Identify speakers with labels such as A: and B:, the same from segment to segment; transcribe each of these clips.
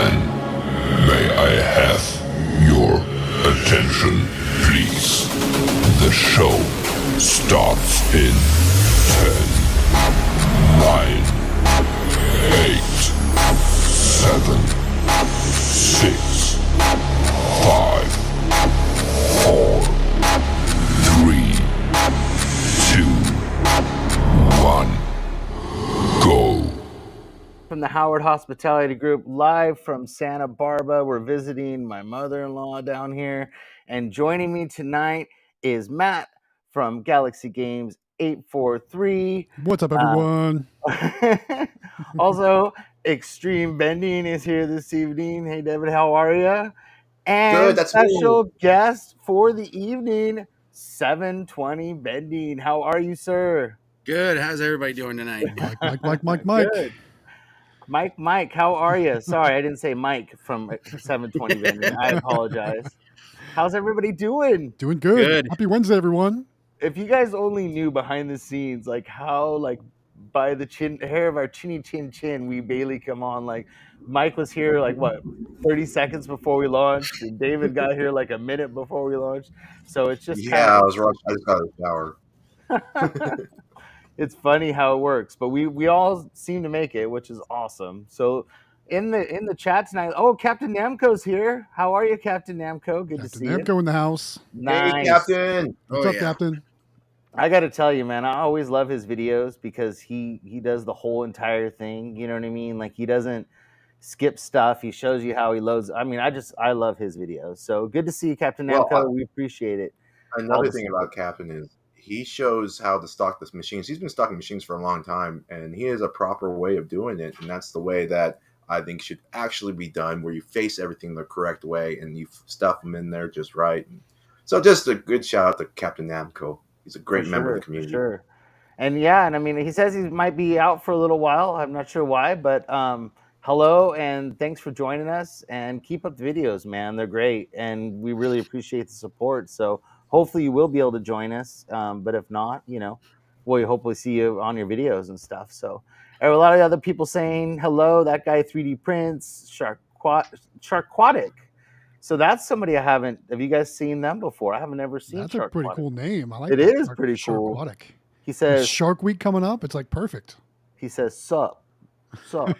A: Gentlemen, may I have your attention, please? The show starts in 10, 9, 8, 7, 6, 5, 4, 3, 2, 1, go.
B: From the Howard Hospitality Group, live from Santa Barbara. We're visiting my mother-in-law down here. And joining me tonight is Matt from Galaxy Games 843.
C: What's up, everyone?
B: Also, Xtreme Vending is here this evening. Hey, David, how are you? And
D: Good, that's
B: special
D: me.
B: guest for the evening, 720 Vending. How are you, sir?
E: Good. How's everybody doing tonight?
C: Mike.
B: Good. Mike, how are you? Sorry, I didn't say Mike from 720 Vending. I apologize. How's everybody doing?
C: Doing good.
E: Good.
C: Happy Wednesday, everyone.
B: If you guys only knew behind the scenes, like how, like by the hair of our chinny chin, we barely come on. Like Mike was here, like what, 30 seconds before we launched, and David got here like a minute before we launched. So it's just
D: I was rushed. I just got out of the shower.
B: It's funny how it works, but we all seem to make it, which is awesome. So in the chat tonight, Captain Namco's here. How are you, Captain Namco? Good to see you.
C: Captain Namco in the house.
B: Nice.
D: Hey, Captain.
C: What's up, Captain?
B: I got to tell you, man, I always love his videos because he does the whole entire thing. You know what I mean? Like he doesn't skip stuff. He shows you how he loads. I mean, I love his videos. So good to see you, Captain Namco. We appreciate it.
D: Another thing about Captain is he shows how to stock the machines. He's been stocking machines for a long time, and he has a proper way of doing it, and that's the way that I think should actually be done, where you face everything the correct way and you stuff them in there just right. So just a good shout out to Captain Namco. He's a great member of the community.
B: Sure. And yeah, and I mean, he says he might be out for a little while. I'm not sure why, but hello and thanks for joining us, and keep up the videos, man. They're great, and we really appreciate the support. So hopefully you will be able to join us. But if not, we'll hopefully see you on your videos and stuff. So there are a lot of other people saying hello. That guy 3D prints, Sharkquatic. So that's somebody I haven't. Have you guys seen them before? I haven't ever seen.
C: That's a pretty cool name. I like
B: it.
C: That.
B: Is pretty cool.
C: Sharkquatic.
B: He says
C: With Shark Week coming up. It's like perfect.
B: He says sup. Sup.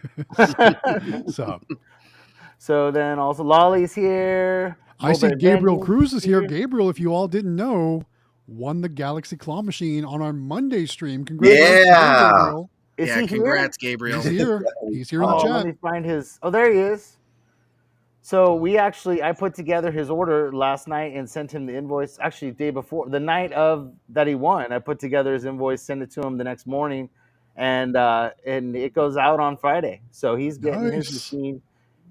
B: So then also Lolly's here.
C: I see Gabriel Cruz is here. Gabriel, if you all didn't know, won the Galaxy Claw machine on our Monday stream. Congratulations, Gabriel.
B: Is he
E: congrats, Gabriel.
C: He's here. He's here in the chat.
B: Let me find his. Oh, there he is. So I put together his order last night and sent him the invoice. Actually, the day before, the night of that he won, I put together his invoice, sent it to him the next morning, and it goes out on Friday. So he's getting his machine,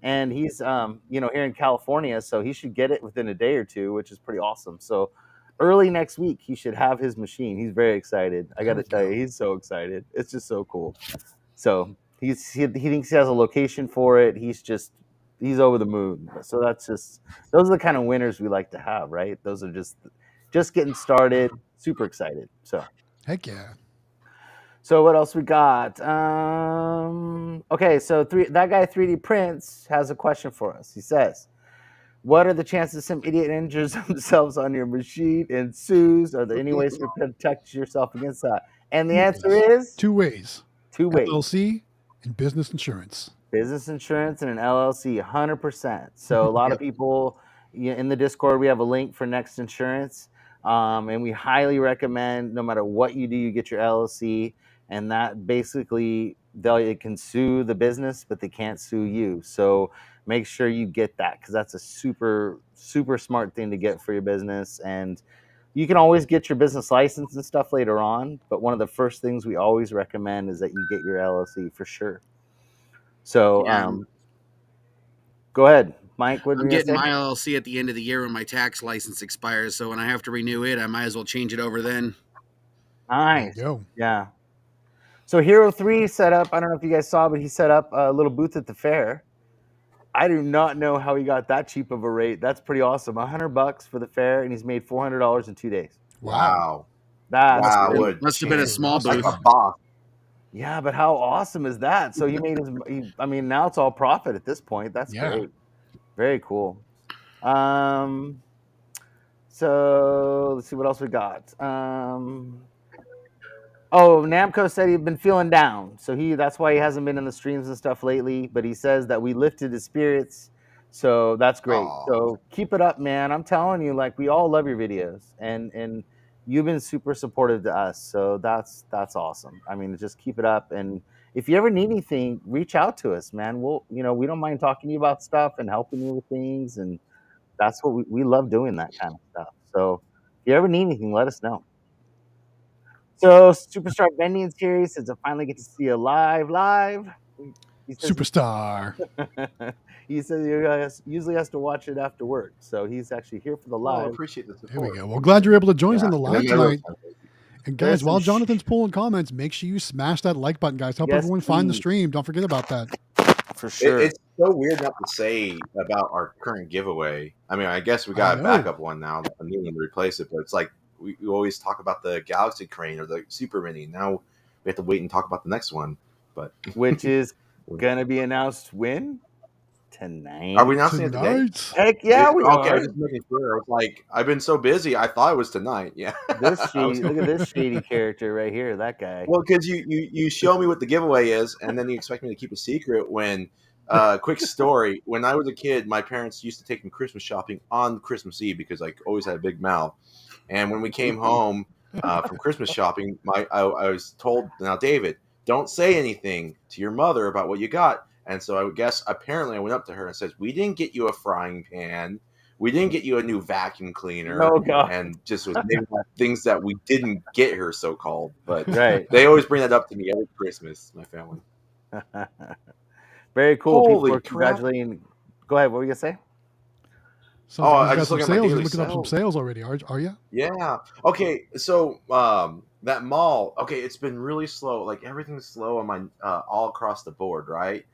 B: and he's here in California, so he should get it within a day or two, which is pretty awesome. So early next week, he should have his machine. He's very excited. I got to tell you, he's so excited. It's just so cool. So he thinks he has a location for it. He's over the moon. So those are the kind of winners we like to have, right? Those are just getting started, super excited. So
C: heck yeah.
B: So what else we got? Okay, so that guy 3D Prints has a question for us. He says, what are the chances some idiot injures themselves on your machine and sues? Are there any ways to protect yourself against that? And the answer is?
C: Two ways. LLC and business insurance.
B: Business insurance and an LLC, 100%. So a lot of people in the Discord, we have a link for Next Insurance, and we highly recommend, no matter what you do, you get your LLC, and that basically it can sue the business, but they can't sue you. So make sure you get that, because that's a super, super smart thing to get for your business. And you can always get your business license and stuff later on, but one of the first things we always recommend is that you get your LLC for sure. So, go ahead, Mike.
E: I'm getting my LLC at the end of the year when my tax license expires. So when I have to renew it, I might as well change it over then.
B: Nice. Yeah. So Hero 3 set up. I don't know if you guys saw, but he set up a little booth at the fair. I do not know how he got that cheap of a rate. That's pretty awesome. $100 for the fair, and he's made $400 in 2 days.
D: Wow.
B: Must have been a
E: small booth.
D: Like a boss.
B: Yeah, but how awesome is that? So he made his. I mean, now it's all profit at this point. That's
C: Yeah.
B: great. Very cool. So let's see what else we got. Oh, Namco said he'd been feeling down, so that's why he hasn't been in the streams and stuff lately. But he says that we lifted his spirits, so that's great.
D: Aw.
B: So keep it up, man. I'm telling you, like, we all love your videos, and you've been super supportive to us, so that's awesome. I mean, just keep it up, and if you ever need anything, reach out to us, man. We don't mind talking to you about stuff and helping you with things, and that's what we love doing, that kind of stuff. So if you ever need anything, let us know. So Superstar Vending here says I finally get to see you live. He says
C: Superstar.
B: he says he usually has to watch it after work, so he's actually here for the
D: Well, I
B: live.
D: appreciate the support.
C: There we go. Well, glad you're able to join us
D: Yeah,
C: on the
D: and
C: live
D: then my real
C: tonight.
D: friend-
C: And
B: There's
C: guys,
B: some
C: while Jonathan's pulling comments, make sure you smash that like button, guys. Help
B: Yes,
C: everyone find the
B: please.
C: stream. Don't forget about that.
B: For sure.
D: It's so weird not to say about our current giveaway. I mean, I guess we got
C: I
D: a
C: know.
D: backup one now, a new one to replace it, but it's like we always talk about the Galaxy Crane or the Super Mini. Now we have to wait and talk about the next one. But
B: Which is gonna be announced when? Tonight.
D: are we announcing it today?
C: Tonight.
B: Heck yeah, we
D: Okay, I
B: are.
D: was just making sure. I was like, I've been so busy, I thought it was tonight. Yeah.
B: This
D: I was
B: shady, look at this shady character right here. That guy.
D: Well, because you show me what the giveaway is, and then you expect me to keep a secret when. Quick story: when I was a kid, my parents used to take me Christmas shopping on Christmas Eve because I always had a big mouth. And when we came home from Christmas shopping, I was told, "Now, David, don't say anything to your mother about what you got." And so I would guess apparently I went up to her and said, "We didn't get you a frying pan. We didn't get you a new vacuum cleaner."
B: Oh god.
D: And just was naming things that we didn't get her, so called. But
B: Right.
D: they always bring that up to me every Christmas, my family.
B: Very cool.
D: Holy
B: People are
D: crap.
B: congratulating. Go ahead. What were you gonna say?
C: Sounds like
D: I
C: he's got
D: just
C: some
D: look at my
C: sales.
D: daily
C: He's looking up some
D: sales.
C: sales already. Are you?
D: Yeah. Okay. So that mall. Okay, it's been really slow. Like everything's slow on my all across the board, right?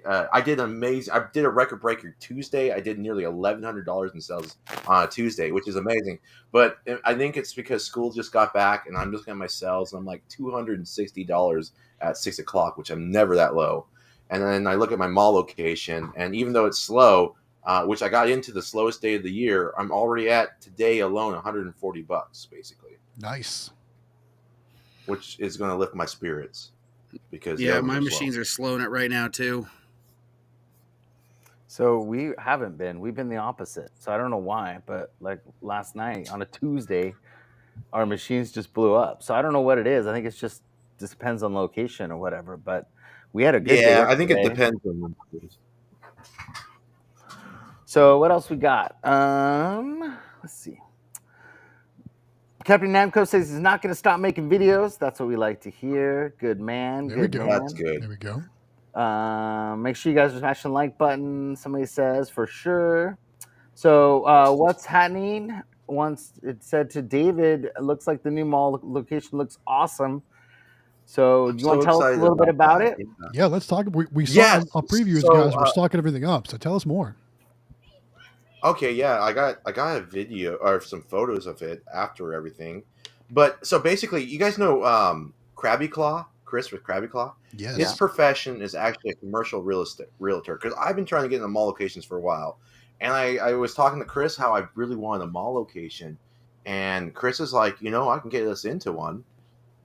D: I did amazing. I did a record breaker Tuesday. I did nearly $1,100 in sales on a Tuesday, which is amazing. But I think it's because school just got back, and I'm looking at my sales, and I'm like $260 at 6 o'clock, which I'm never that low. And then I look at my mall location, and even though it's slow, which I got into the slowest day of the year, I'm already at today alone $140 basically,
C: Nice.
D: which is going to lift my spirits because
E: Yeah, my machines are slowing it right now too.
B: So we haven't been. We've been the opposite. So I don't know why, but like last night on a Tuesday, our machines just blew up. So I don't know what it is. I think it's just depends on location or whatever. But we had a good day.
D: Yeah, I think it
B: yesterday.
D: depends on.
B: So what else we got? Let's see. Captain Namco says he's not going to stop making videos. That's what we like to hear. Good man.
C: There we
B: Good
C: go.
B: man.
D: That's good.
C: There we go.
B: Make sure you guys are smashing the like button. Somebody says for sure. So what's happening? Once it said to David, it looks like the new mall location looks awesome. So do you want to tell us a little bit about it?
C: Yeah, let's talk. We saw
D: Yes.
C: a preview,
D: So,
C: guys. We're stocking everything up. So tell us more.
D: Okay, yeah, I got a video or some photos of it after everything. But so basically, you guys know Krabby Claw, Chris with Krabby Claw?
C: Yes.
D: His profession is actually a commercial realtor because I've been trying to get into mall locations for a while. And I was talking to Chris how I really wanted a mall location. And Chris is like, I can get us into one.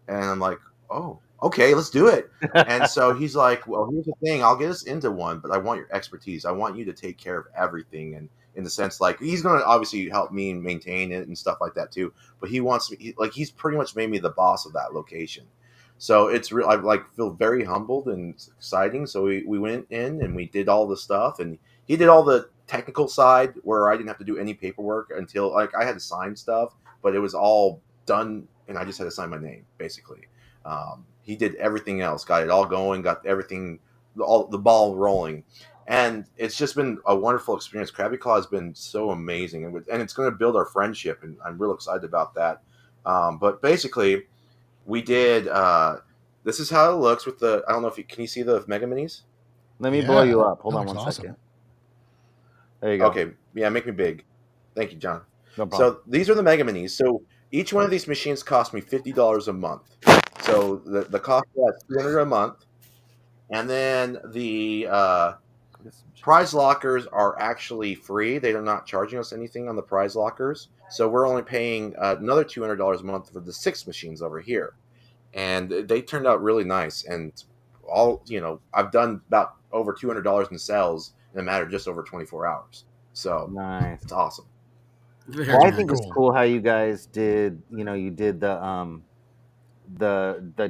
D: And I'm like, oh, okay, let's do it. And so he's like, well, here's the thing. I'll get us into one, but I want your expertise. I want you to take care of everything. And in the sense, like, he's going to obviously help me maintain it and stuff like that too. But he wants me, he's pretty much made me the boss of that location. So it's real. I feel very humbled and exciting. So we went in and we did all the stuff, and he did all the technical side where I didn't have to do any paperwork until I had to sign stuff, but it was all done, and I just had to sign my name basically. He did everything else, got it all going, got everything, all the ball rolling, and it's just been a wonderful experience. Krabby Claw has been so amazing, and it's going to build our friendship, and I'm real excited about that. But basically, we did. This is how it looks with the. I don't know if can you see the Mega Minis?
B: Let me blow you up. Hold
C: That
B: on
C: looks
B: one
C: awesome.
B: second. There you go.
D: Okay, yeah, make me big. Thank you, John.
B: No problem.
D: So these are the Mega Minis. So each one of these machines cost me $50 a month. So the cost of that's $200 a month, and then the prize lockers are actually free. They are not charging us anything on the prize lockers, so we're only paying another $200 a month for the 6 machines over here, and they turned out really nice. And I've done about over $200 in sales in a matter of just over 24 hours. So
B: Nice.
D: it's awesome.
E: Very
B: Well, I
E: nice.
B: think it's
C: Cool.
B: cool how you guys did. You did the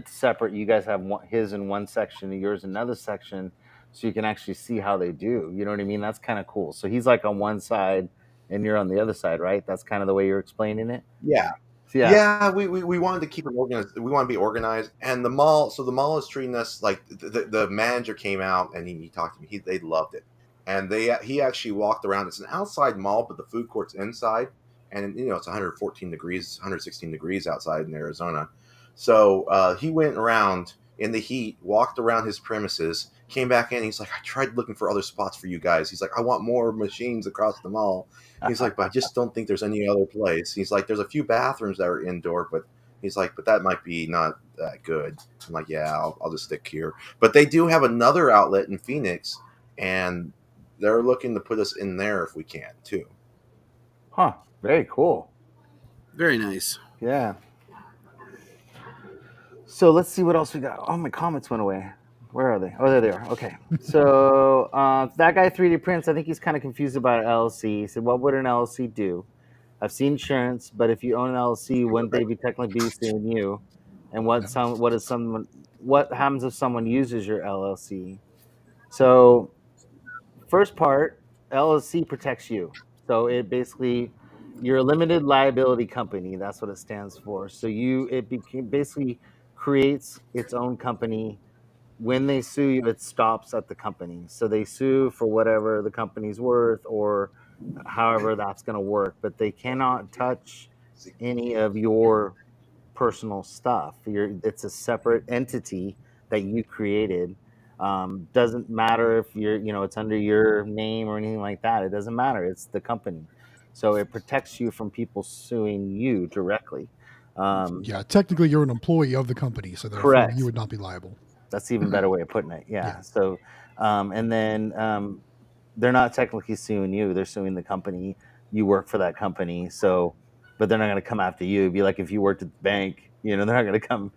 B: separate. You guys have his in one section and yours in another section, so you can actually see how they do. You know what I mean? That's kind of cool. So he's like on one side and you're on the other side, right? That's kind of the way you're explaining it.
D: Yeah.
B: Yeah.
D: Yeah, we wanted to keep it organized. We want to be organized, and the mall. So the mall is treating us like the manager came out and he talked to me. They loved it, and he actually walked around. It's an outside mall, but the food court's inside, and it's 114 degrees, 116 degrees outside in Arizona. So he went around in the heat, walked around his premises, came back in. He's like, I tried looking for other spots for you guys. He's like, I want more machines across the mall. He's like, but I just don't think there's any other place. He's like, there's a few bathrooms that are indoor, but he's like, but that might be not that good. I'm like, yeah, I'll just stick here. But they do have another outlet in Phoenix, and they're looking to put us in there if we can too.
B: Huh. Very cool.
E: Very nice.
B: Yeah. So let's see what else we got. Oh, my comments went away. Where are they? Oh, there they are. Okay. So that guy 3D prints, I think he's kind of confused about LLC. He said, what would an LLC do? I've seen insurance, but if you own an LLC, wouldn't they be technically be suing you? And what happens if someone uses your LLC? So first part, LLC protects you. So it basically, you're a limited liability company. That's what it stands for. So basically creates its own company. When they sue you, it stops at the company. So they sue for whatever the company's worth or however that's going to work, but they cannot touch any of your personal stuff. It's a separate entity that you created. Doesn't matter if it's under your name or anything like that. It doesn't matter. It's the company. So it protects you from people suing you directly.
C: Yeah, technically you're an employee of the company, so therefore
B: Correct.
C: you would not be liable.
B: That's even better way of putting it. Yeah.
C: Yeah.
B: So, and then they're not technically suing you; they're suing the company. You work for that company, so, but they're not going to come after you. It'd be like if you worked at the bank, they're not going to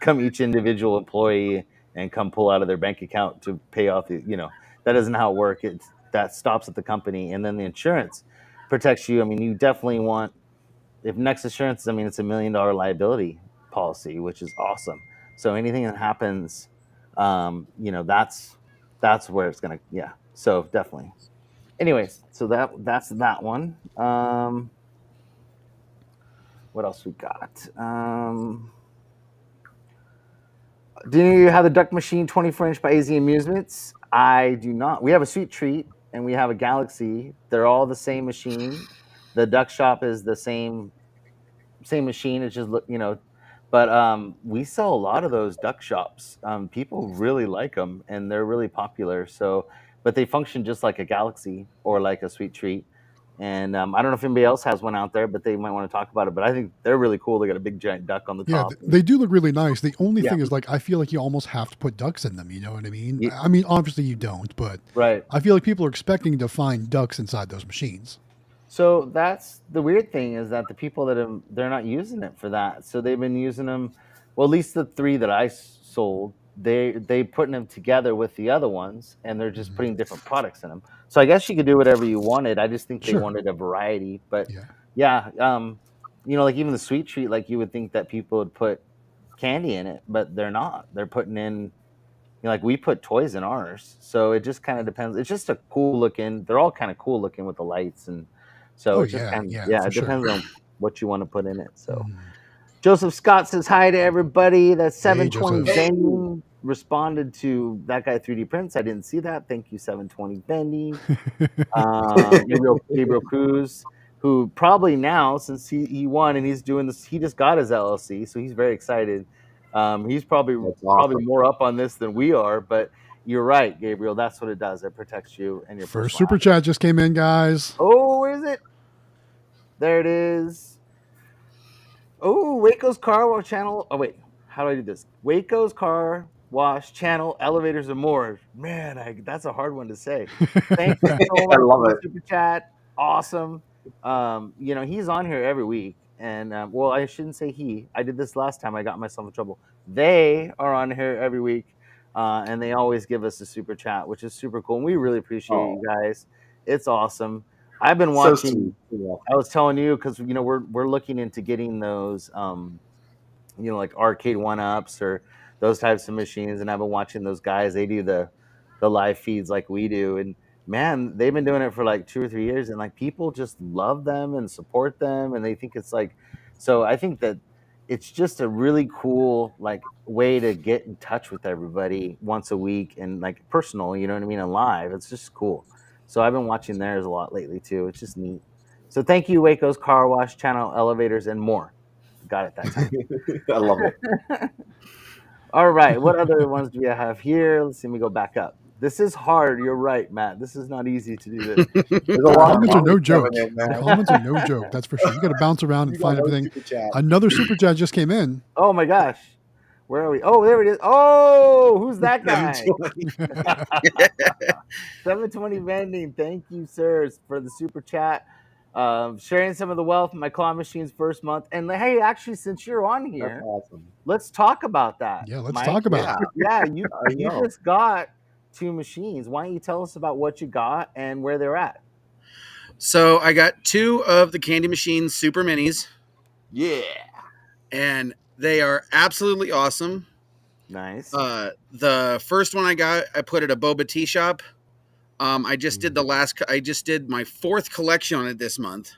B: come each individual employee and come pull out of their bank account to pay off the. That isn't how it works. That stops at the company, and then the insurance protects you. I mean, you definitely want. If Next Insurance, it's $1 million liability policy, which is awesome. So anything that happens, that's where it's gonna. Yeah. So definitely. Anyways, so that's that one. What else we got? Do you have the Duck Machine 24-inch by AZ Amusements? I do not. We have a Sweet Treat and we have a Galaxy. They're all the same machine. The Duck Shop is the same machine. It's just but we sell a lot of those Duck Shops. People really like them and they're really popular. So, but they function just like a Galaxy or like a Sweet Treat. And I don't know if anybody else has one out there, but they might want to talk about it. But I think they're really cool. They got a big giant duck on the
C: Yeah,
B: top.
C: they do look really nice. The only
B: Yeah.
C: thing is, I feel like you almost have to put ducks in them. You know what I mean?
B: Yeah.
C: I mean, obviously you don't, but
B: Right.
C: I feel like people are expecting to find ducks inside those machines.
B: So that's the weird thing is that the people they're not using it for that. So they've been using them. Well, at least the 3 that I sold, they putting them together with the other ones, and they're just putting different products in them. So I guess you could do whatever you wanted. I just think they
C: Sure.
B: wanted a variety. But
C: Yeah.
B: like even the Sweet Treat, like you would think that people would put candy in it, but they're not. They're putting in. Like we put toys in ours, so it just kind of depends. It's just a cool looking. They're all kind of cool looking with the lights, and so it just it depends on what you want to put in it. So Joseph Scott says hi to everybody. That's 720 Vending responded to that guy 3D prints. I didn't see that. Thank you, 720 Vending. Gabriel Cruz, who probably now since he won and he's doing this, he just got his LLC, so he's very excited. He's probably more up on this than we are, but you're right, Gabriel. That's what it does. It protects you and your
C: first super chat just came in, guys.
B: Oh, where is it? There it is. Oh, Waco's Car Wash channel. Oh wait, how do I do this? Waco's Car Wash Channel, Elevators, and More. Man, that's a hard one to say. Thank you so
D: I
B: much
D: love
B: for the
D: it.
B: super chat. Awesome. He's on here every week. And well, I shouldn't say he. I did this last time. I got myself in trouble. They are on here every week, and they always give us a super chat, which is super cool. And we really appreciate you guys. It's awesome. I've been
D: So
B: watching.
D: sweet. Yeah.
B: I was telling you because we're looking into getting those like arcade one-ups or those types of machines, and I've been watching those guys. They do the live feeds like we do, and man, they've been doing it for like 2 or 3 years, and like people just love them and support them, and they think it's like, so I think that it's just a really cool like way to get in touch with everybody once a week and like personal, you know what I mean, and live. It's just cool. So I've been watching theirs a lot lately too. It's just neat. So thank you, Waco's Car Wash Channel, Elevators, and More. Got it that time.
D: I love it.
B: All right, what other ones do we have here? Let's see. Let me go back up. This is hard. You're right, Matt. This is not easy to do this.
D: There's a lot of
C: Comments are no joke.
D: coming in,
C: The
D: man.
C: comments are no joke. That's for sure. You got to bounce around and
D: You got
C: find
D: no
C: everything.
D: super chat.
C: Another super chat just came in.
B: Oh my gosh, where are we? Oh, there it is. Oh, who's that guy? 720 Vending. Thank you, sirs, for the super chat. Sharing some of the wealth of my claw machine's first month. And hey, actually, since you're on here,
D: That's awesome.
B: let's talk about that.
C: Yeah, let's
B: Mike.
C: talk about it.
B: Yeah, you you
D: know.
B: just got 2 machines. Why don't you tell us about what you got and where they're at?
E: So I got 2 of the Candy Machine Super Minis,
D: Yeah.
E: and they are absolutely awesome.
B: Nice.
E: The first one I got, I put at a boba tea shop. I just did I just did my 4th collection on it this month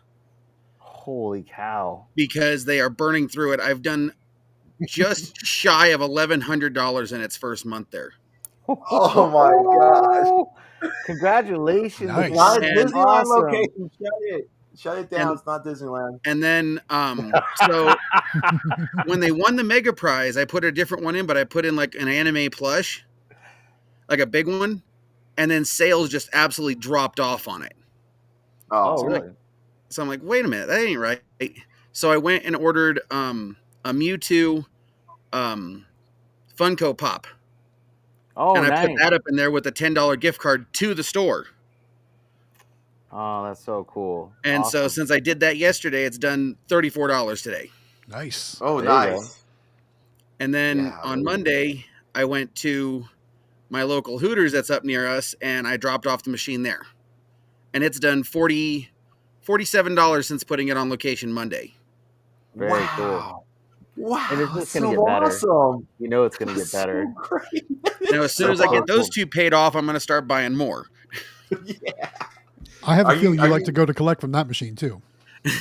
B: Holy cow.
E: because they are burning through it. I've done just shy of $1,100 in its first month there.
D: Oh my gosh.
B: Congratulations.
C: Nice.
D: Not a
E: And
D: Disneyland
B: awesome.
D: location. Shut it down.
E: And-
D: It's not Disneyland.
E: And then, so when they won the mega prize, I put a different one in, but I put in like an anime plush, like a big one. And then sales just absolutely dropped off on it.
B: Oh,
D: Oh,
B: really?
E: So I'm like, wait a minute, that ain't right. So I went and ordered a Mewtwo Funko Pop.
B: Oh,
E: And I
B: nice.
E: put that up in there with a $10 gift card to the store.
B: Oh, that's so cool.
E: And so
B: Awesome.
E: since I did that yesterday, it's done $34 today.
C: Nice.
D: Oh,
B: There you go.
D: nice.
E: And then
D: Yeah,
E: on
D: really.
E: Monday, I went to my local Hooters that's up near us, and I dropped off the machine there. And it's done $47 since putting it on location Monday.
B: Very cool.
D: Wow. Wow.
B: And it's just
D: so
B: gonna get better.
D: awesome.
B: You know it's going to get
D: That's
B: better.
D: So great.
E: Now, as soon as I get those 2 paid off, I'm going to start buying more.
D: Yeah.
C: I have a
D: Are you-
C: feeling you
D: are
C: like
D: you-
C: to go to collect from that machine too.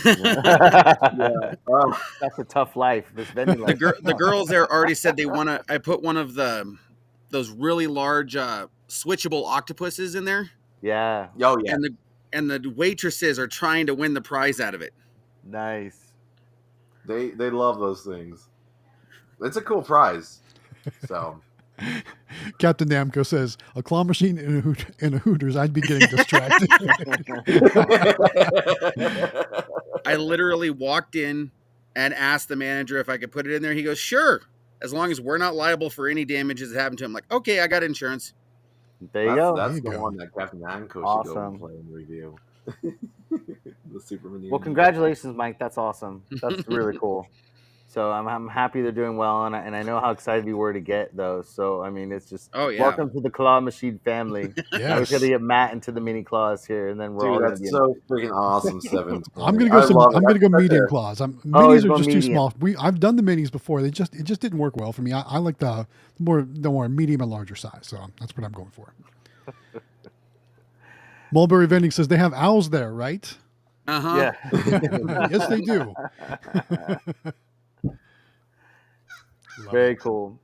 D: Yeah. Oh,
B: That's a tough life. This vending life.
E: The girls there already said they want to. I put one of those really large switchable octopuses in there,
B: Yeah,
D: oh, yeah.
E: and the waitresses are trying to win the prize out of it.
B: nice.
D: They love those things. It's a cool prize. So
C: Captain Namco says, a claw machine in a Hooters, I'd be getting distracted.
E: I literally walked in and asked the manager if I could put it in there. He goes, "Sure, as long as we're not liable for any damages that happen to him." I'm like, okay, I got insurance.
B: There you go.
D: That's
C: There you
D: the
C: go.
D: one that Captain Namco should go
B: Awesome.
D: and play and review. The Superman.
B: Well, congratulations, Mike. That's awesome. That's really cool. So I'm happy they're doing well, and I know how excited we were to get those. So I mean, it's just
E: Oh yeah,
B: welcome to the Claw Machine family. Now we're
C: Yes.
B: gonna get Matt into the mini claws here, and then we're all
D: Dude,
B: gonna
D: that's
B: be.
D: so freaking awesome. 7.
C: I'm gonna go. I'm gonna go medium claws.
B: Oh,
C: Minis
B: he's
C: are
B: going
C: just too
B: medium.
C: small. I've done the minis before. It just didn't work well for me. I like the more medium and larger size. So that's what I'm going for. Mulberry Vending says they have owls there, right?
E: uh-huh.
B: Yeah.
C: Yes, they do. Love
B: Very
C: it.
B: cool.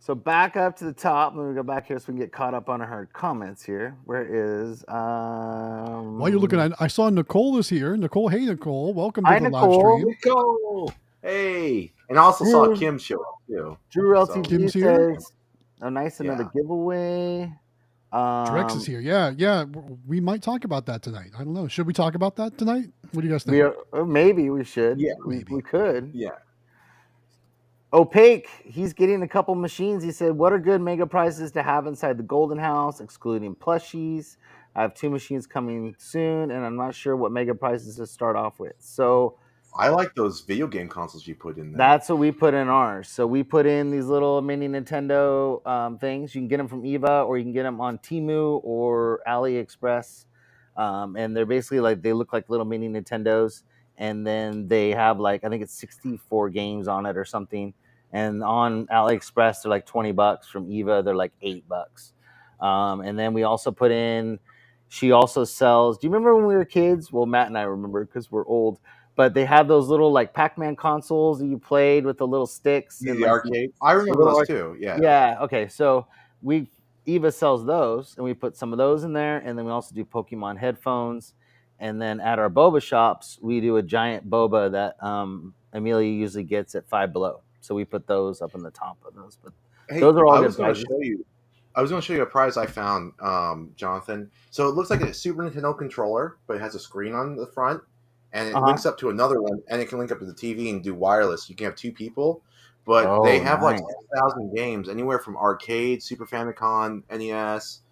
B: So back up to the top. Let me go back here so we can get caught up on her comments here. Where is
C: While you're looking at, I saw Nicole is here. Nicole, hey Nicole, welcome to
B: Hi,
C: the
B: Nicole.
C: live stream.
D: Go. Hey. And I also saw
B: Drew.
D: Kim show up too.
B: Drew
D: So-
B: LTG
C: Kim's here?
B: says, "Oh, nice, another
D: Yeah.
B: giveaway."
C: Drex is here. Yeah. We might talk about that tonight. I don't know. Should we talk about that tonight? What do you guys think?
B: We are, maybe we should.
D: Yeah,
B: we
C: maybe.
B: could.
D: Yeah.
B: Opaque, he's getting a couple machines. He said, what are good mega prizes to have inside the Golden House, excluding plushies? I have 2 machines coming soon, and I'm not sure what mega prizes to start off with. So
D: I like those video game consoles you put in there.
B: that's what we put in ours. So we put in these little mini Nintendo things. You can get them from Eva, or you can get them on Temu or AliExpress. And they're basically like, they look like little mini Nintendos. And then they have like, I think it's 64 games on it or something. And on AliExpress, they're like $20. From Eva, they're like $8. And then we also put in, she also sells, do you remember when we were kids? Well, Matt and I remember because we're old. But they have those little like Pac-Man consoles that you played with the little sticks and
D: The
B: like
D: arcade. I remember those too. Yeah.
B: yeah. Okay. So Eva sells those, and we put some of those in there, and then we also do Pokemon headphones, and then at our boba shops we do a giant boba that Amelia usually gets at Five Below. So we put those up in the top of those. But
D: Hey,
B: those are all
D: I
B: good
D: was going to
B: prizes.
D: show you. I was going to show you a prize I found, Jonathan. So it looks like a Super Nintendo controller, but it has a screen on the front, and it links up to another one, and it can link up to the TV and do wireless. You can have 2 people, but they have like 1,000 games, anywhere from arcade, Super Famicom, NES,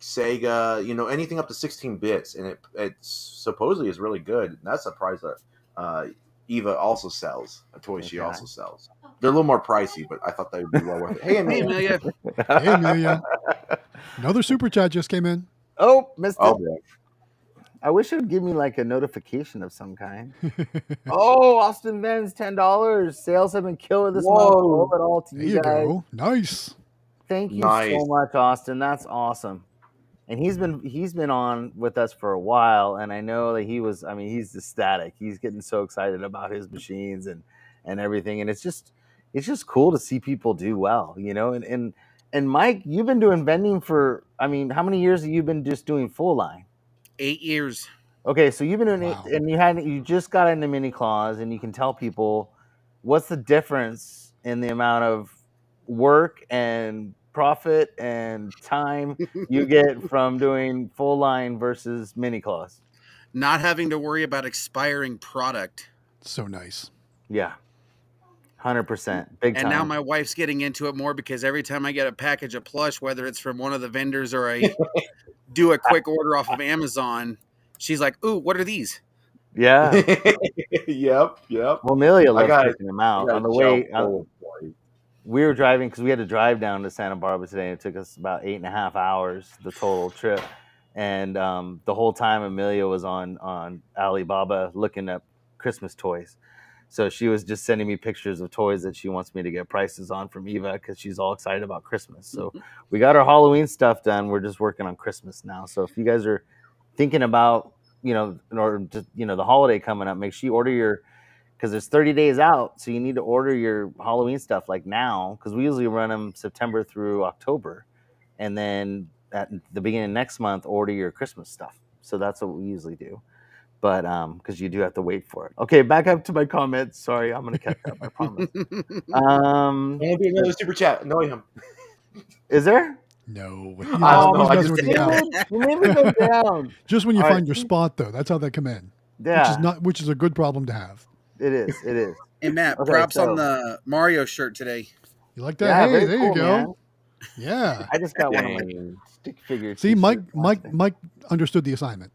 D: Sega, anything up to 16 bits, and it supposedly is really good. That's a prize that Eva also sells, a toy she also sells. They're a little more pricey, but I thought they would be well worth it. Hey, Amelia.
C: Hey, Amelia. Another super chat just came in.
B: Oh, missed it.
D: Oh, boy.
B: I wish it would give me like a notification of some kind. Oh, Austin Ben's $10. Sales have been killer this month. Owe it all to
C: There
B: you
C: you
B: guys.
C: go. Nice.
B: Thank you so much, Austin. That's awesome. And he's been on with us for a while, and I know that he's ecstatic. He's getting so excited about his machines and everything, and it's just cool to see people do well, And Mike, you've been doing vending for, how many years have you been just doing full line?
E: 8 years.
B: Okay, so you've been doing it, and you just got into mini claws, and you can tell people what's the difference in the amount of work and profit and time you get from doing full line versus mini claws.
E: Not having to worry about expiring product.
C: So nice.
B: Yeah. 100%. Big time.
E: And now my wife's getting into it more because every time I get a package of plush, whether it's from one of the vendors or I do a quick order off of Amazon, she's like, "Ooh, what are these?"
B: Yeah.
D: Yep.
B: Well, Amelia loves taking them out. On the way, we were driving because we had to drive down to Santa Barbara today. It took us about 8.5 hours, the total trip. And the whole time Amelia was on Alibaba looking up Christmas toys. So she was just sending me pictures of toys that she wants me to get prices on from Eva because she's all excited about Christmas. So we got our Halloween stuff done. We're just working on Christmas now. So if you guys are thinking about, or just, the holiday coming up, make sure you order because there's 30 days out. So you need to order your Halloween stuff like now, because we usually run them September through October. And then at the beginning of next month, order your Christmas stuff. So that's what we usually do. But because you do have to wait for it. Okay, back up to my comments. Sorry, I'm going to catch up, I promise.
D: I'll do another super chat. Annoy him.
B: Is there?
C: No.
D: I just
B: did. You made me go down.
C: Just when you find your spot, though. That's how they come in.
B: Yeah.
C: Which is a good problem to have.
B: It is.
E: Hey, Matt, props on the Mario shirt today.
C: You like that? Yeah, hey, there you go.
B: Man.
C: Yeah.
B: I just got one of my stick figure.
C: See, Mike understood the assignment.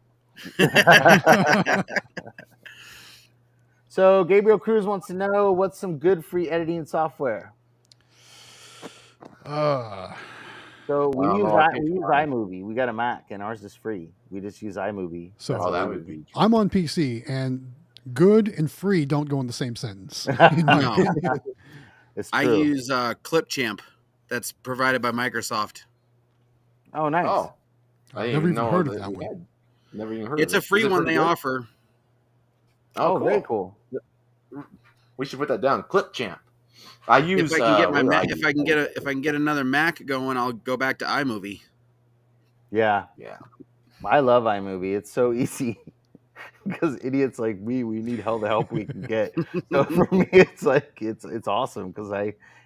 B: So Gabriel Cruz wants to know what's some good free editing software. So we use iMovie. We got a Mac and ours is free. We just use iMovie.
C: So
D: that would be.
C: I'm on PC, and good and free don't go in the same sentence.
E: No.
B: It's true.
E: I use Clipchamp. That's provided by Microsoft.
B: Oh, nice.
D: Oh,
C: I've never even heard of that one.
D: Never even heard
E: It's
D: of it.
E: a free one they offer.
B: Oh, cool. Very cool.
D: We should put that down. Clipchamp. I use.
E: If I can get my Mac, if I can get another Mac going, I'll go back to iMovie.
B: Yeah. I love iMovie. It's so easy because idiots like me, we need all the help we can get. So for me, it's like it's awesome because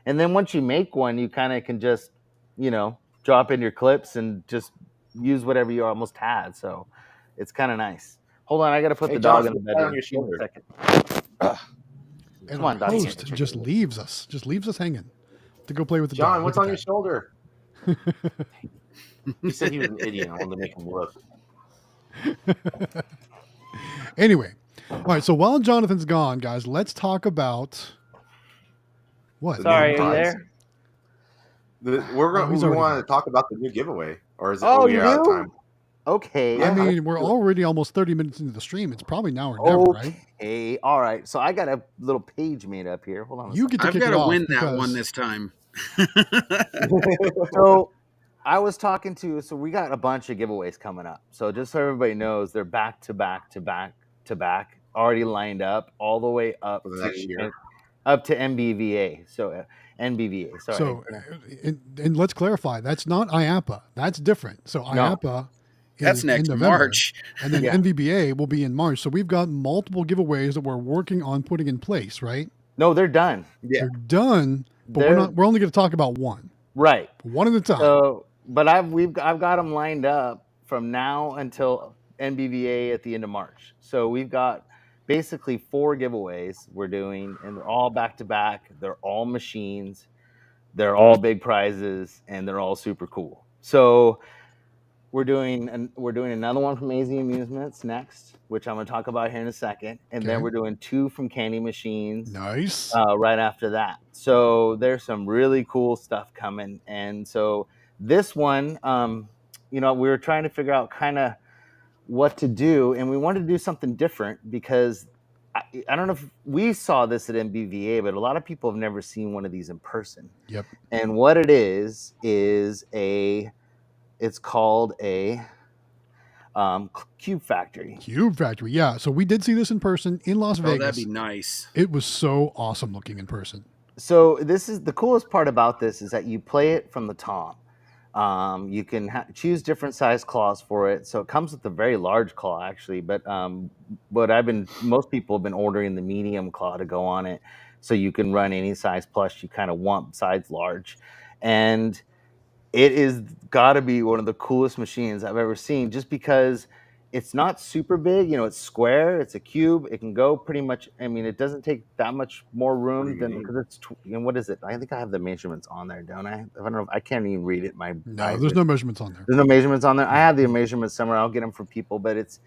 B: and then once you make one, you kind of can just drop in your clips and just use whatever you almost had. So it's kind of nice. Hold on, I got to put the dog in the bedroom.
D: On your shoulder.
B: Second.
C: and
B: Come
C: our
B: on, Dottie.
C: host just leaves us hanging to go play with the
D: John,
C: dog.
D: what's
C: Look
D: on
C: at
D: your shoulder? He said he was an idiot. I wanted to make him look.
C: that. Anyway, all right. So while Jonathan's gone, guys, let's talk about what?
B: Sorry, are you
D: Prize.
B: there?
C: Oh,
D: We
C: he's already
D: want to
C: gone.
D: talk about the new giveaway, or is it?
B: Oh,
D: are we
B: you
D: out of
B: do?
D: time?
B: Okay.
D: Yeah.
C: I mean, we're already almost 30 minutes into the stream. It's probably now or never, right?
B: Okay. All right. So I got a little page made up here. Hold on.
C: You get to
E: I've
C: kick
E: got
C: it
E: to
C: off
E: win that
C: because
E: one this time.
B: So I was talking to. So we got a bunch of giveaways coming up. So just so everybody knows, they're back to back to back to back, already lined up all the way up
D: For the next year.
B: up to MBVA. So NBVA. Sorry.
C: So, and let's clarify, that's not IAPA. That's different. So IAPA
E: That's
C: is
E: next
C: in November,
E: March.
C: and then
B: Yeah.
C: NVBA will be in March. So we've got multiple giveaways that we're working on putting in place, right?
B: No, they're done.
D: Yeah.
C: They're done, but
B: They're-
C: we're only going to talk about one
B: Right.
C: at a time.
B: So, but I've got them lined up from now until NBVA at the end of March. So we've got basically 4 giveaways we're doing, and they're all back to back. They're all machines. They're all big prizes, and they're all super cool. So we're doing another one from AZ Amusements next, which I'm going to talk about here in a second, and then
C: Okay.
B: we're doing 2 from Candy Machines.
C: Nice.
B: Right after that. So there's some really cool stuff coming. And so this one, we were trying to figure out kind of what to do. And we wanted to do something different because I don't know if we saw this at MBVA, but a lot of people have never seen one of these in person.
C: Yep.
B: And what it is it's called a Cube Factory.
C: Cube Factory. Yeah. So we did see this in person in Las
E: Oh,
C: Vegas.
E: that'd be nice.
C: It was so awesome looking in person.
B: So this is the coolest part about this is that you play it from the top. You can choose different size claws for it. So it comes with a very large claw actually, but most people have been ordering the medium claw to go on it. So you can run any size plush you kind of want besides large. And it is got to be one of the coolest machines I've ever seen just because it's not super big. It's square. It's a cube. It can go pretty much. I mean, it doesn't take that much more room than because it's. What is it? I think I have the measurements on there, don't I? I don't know. I can't even read it.
C: No, there's no measurements on there.
B: There's no measurements on there. I have the measurements somewhere. I'll get them for people, but it's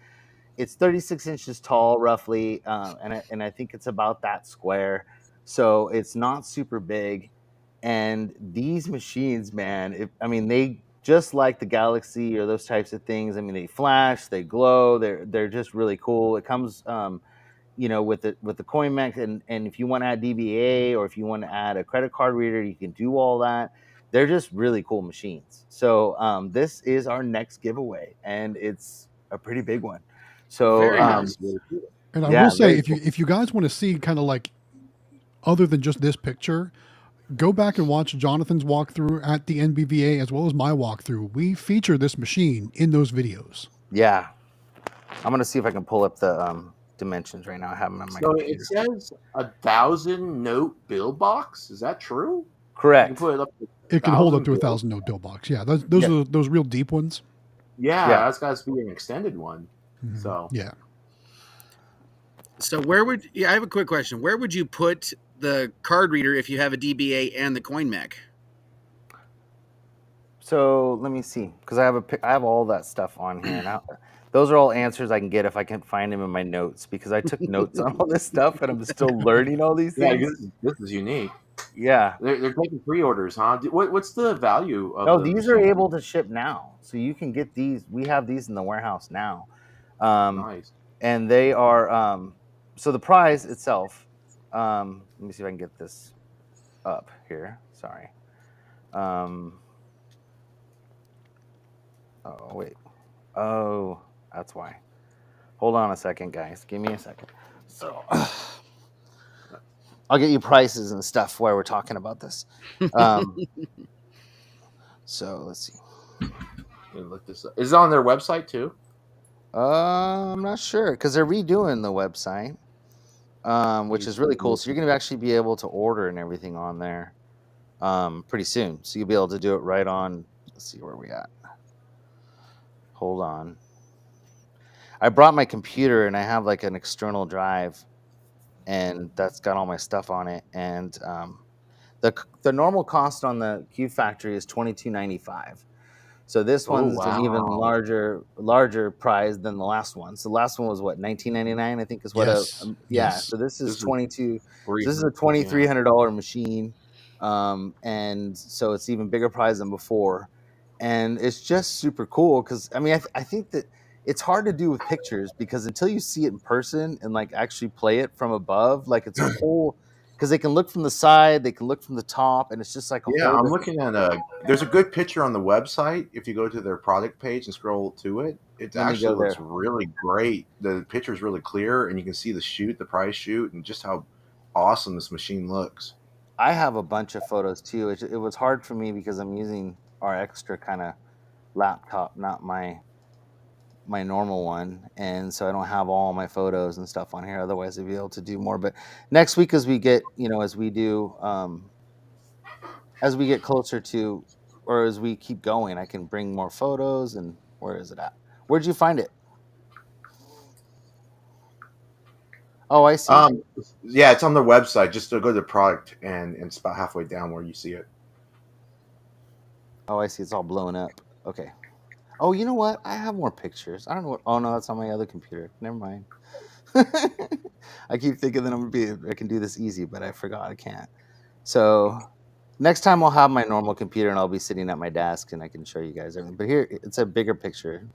B: 36 inches tall, roughly, and I think it's about that square. So it's not super big. And these machines, man, they just like the Galaxy or those types of things. I mean, they flash, they glow, they're just really cool. It comes, with the coin mech, and if you want to add DBA or if you want to add a credit card reader, you can do all that. They're just really cool machines. So this is our next giveaway, and it's a pretty big one. So
E: Very nice.
C: And I will say,
B: very cool.
C: if you guys want to see kind of like other than just this picture, go back and watch Jonathan's walkthrough at the NBVA as well as my walkthrough. We feature this machine in those videos.
B: Yeah, I'm gonna see if I can pull up the dimensions right now. I have them on my
D: So
B: computer.
D: it says 1,000 note bill box. Is that true? You
B: Correct.
D: can put it up.
C: It can hold up to
D: 1,000
C: 1,000 note bill box. Yeah, those are those real deep ones.
D: Yeah,
B: Yeah.
D: that's got to be an extended one.
C: Mhm.
D: So
C: Yeah.
E: So I have a quick question. Where would you put the card reader if you have a DBA and the coin mech?
B: So let me see, because I have all that stuff on here. Now, those are all answers I can get if I can find them in my notes, because I took notes on all this stuff and I'm still learning all these
D: yeah,
B: things.
D: this is unique.
B: Yeah.
D: They're taking pre-orders, huh? What's the value of?
B: No,
D: the
B: these are
D: machine?
B: able to ship now, so you can get these. We have these in the warehouse now,
D: Nice.
B: and they are. So the prize itself. Let me see if I can get this up here. Sorry. Oh wait. Oh, that's why. Hold on a second, guys. Give me a second. So I'll get you prices and stuff while we're talking about this. So let's see.
D: Let me look this up. Is it on their website too?
B: I'm not sure because they're redoing the website, which is really cool. So you're going to actually be able to order and everything on there pretty soon. So you'll be able to do it right on. Let's see where we at. Hold on. I brought my computer and I have like an external drive, and that's got all my stuff on it. And the normal cost on the Q Factory is $22.95. So this
D: Oh
B: one's an even
D: wow!
B: larger prize than the last one. So the last one was what, $19.99, I think is what
C: Yes.
B: yeah.
C: Yes.
B: So this is
D: This is
B: 22. So this is a
D: 300. Yeah.
B: $2,300 machine, and so it's even bigger prize than before, and it's just super cool because I mean I think that it's hard to do with pictures because until you see it in person and like actually play it from above, like it's a whole because they can look from the side, they can look from the top, and it's just like a
D: Yeah,
B: whole
D: I'm
B: different.
D: looking at there's a good picture on the website. If you go to their product page and scroll to it, it
B: Let me
D: actually
B: go there.
D: looks really great. The picture is really clear, and you can see the prize shoot, and just how awesome this machine looks.
B: I have a bunch of photos too. It was hard for me because I'm using our extra kind of laptop, not my normal one, and so I don't have all my photos and stuff on here. Otherwise, I'd be able to do more. But next week, as we get, as we do, as we get closer to, or as we keep going, I can bring more photos. And where is it at? Where'd you find it? Oh, I see.
D: Yeah, it's on their website. Just to go to the product, and it's about halfway down where you see it.
B: Oh, I see. It's all blown up. Okay. Oh, you know what? I have more pictures. I don't know what. Oh no, that's on my other computer. Never mind. I keep thinking that I can do this easy, but I forgot I can't. So next time I'll have my normal computer and I'll be sitting at my desk and I can show you guys everything. But here it's a bigger picture.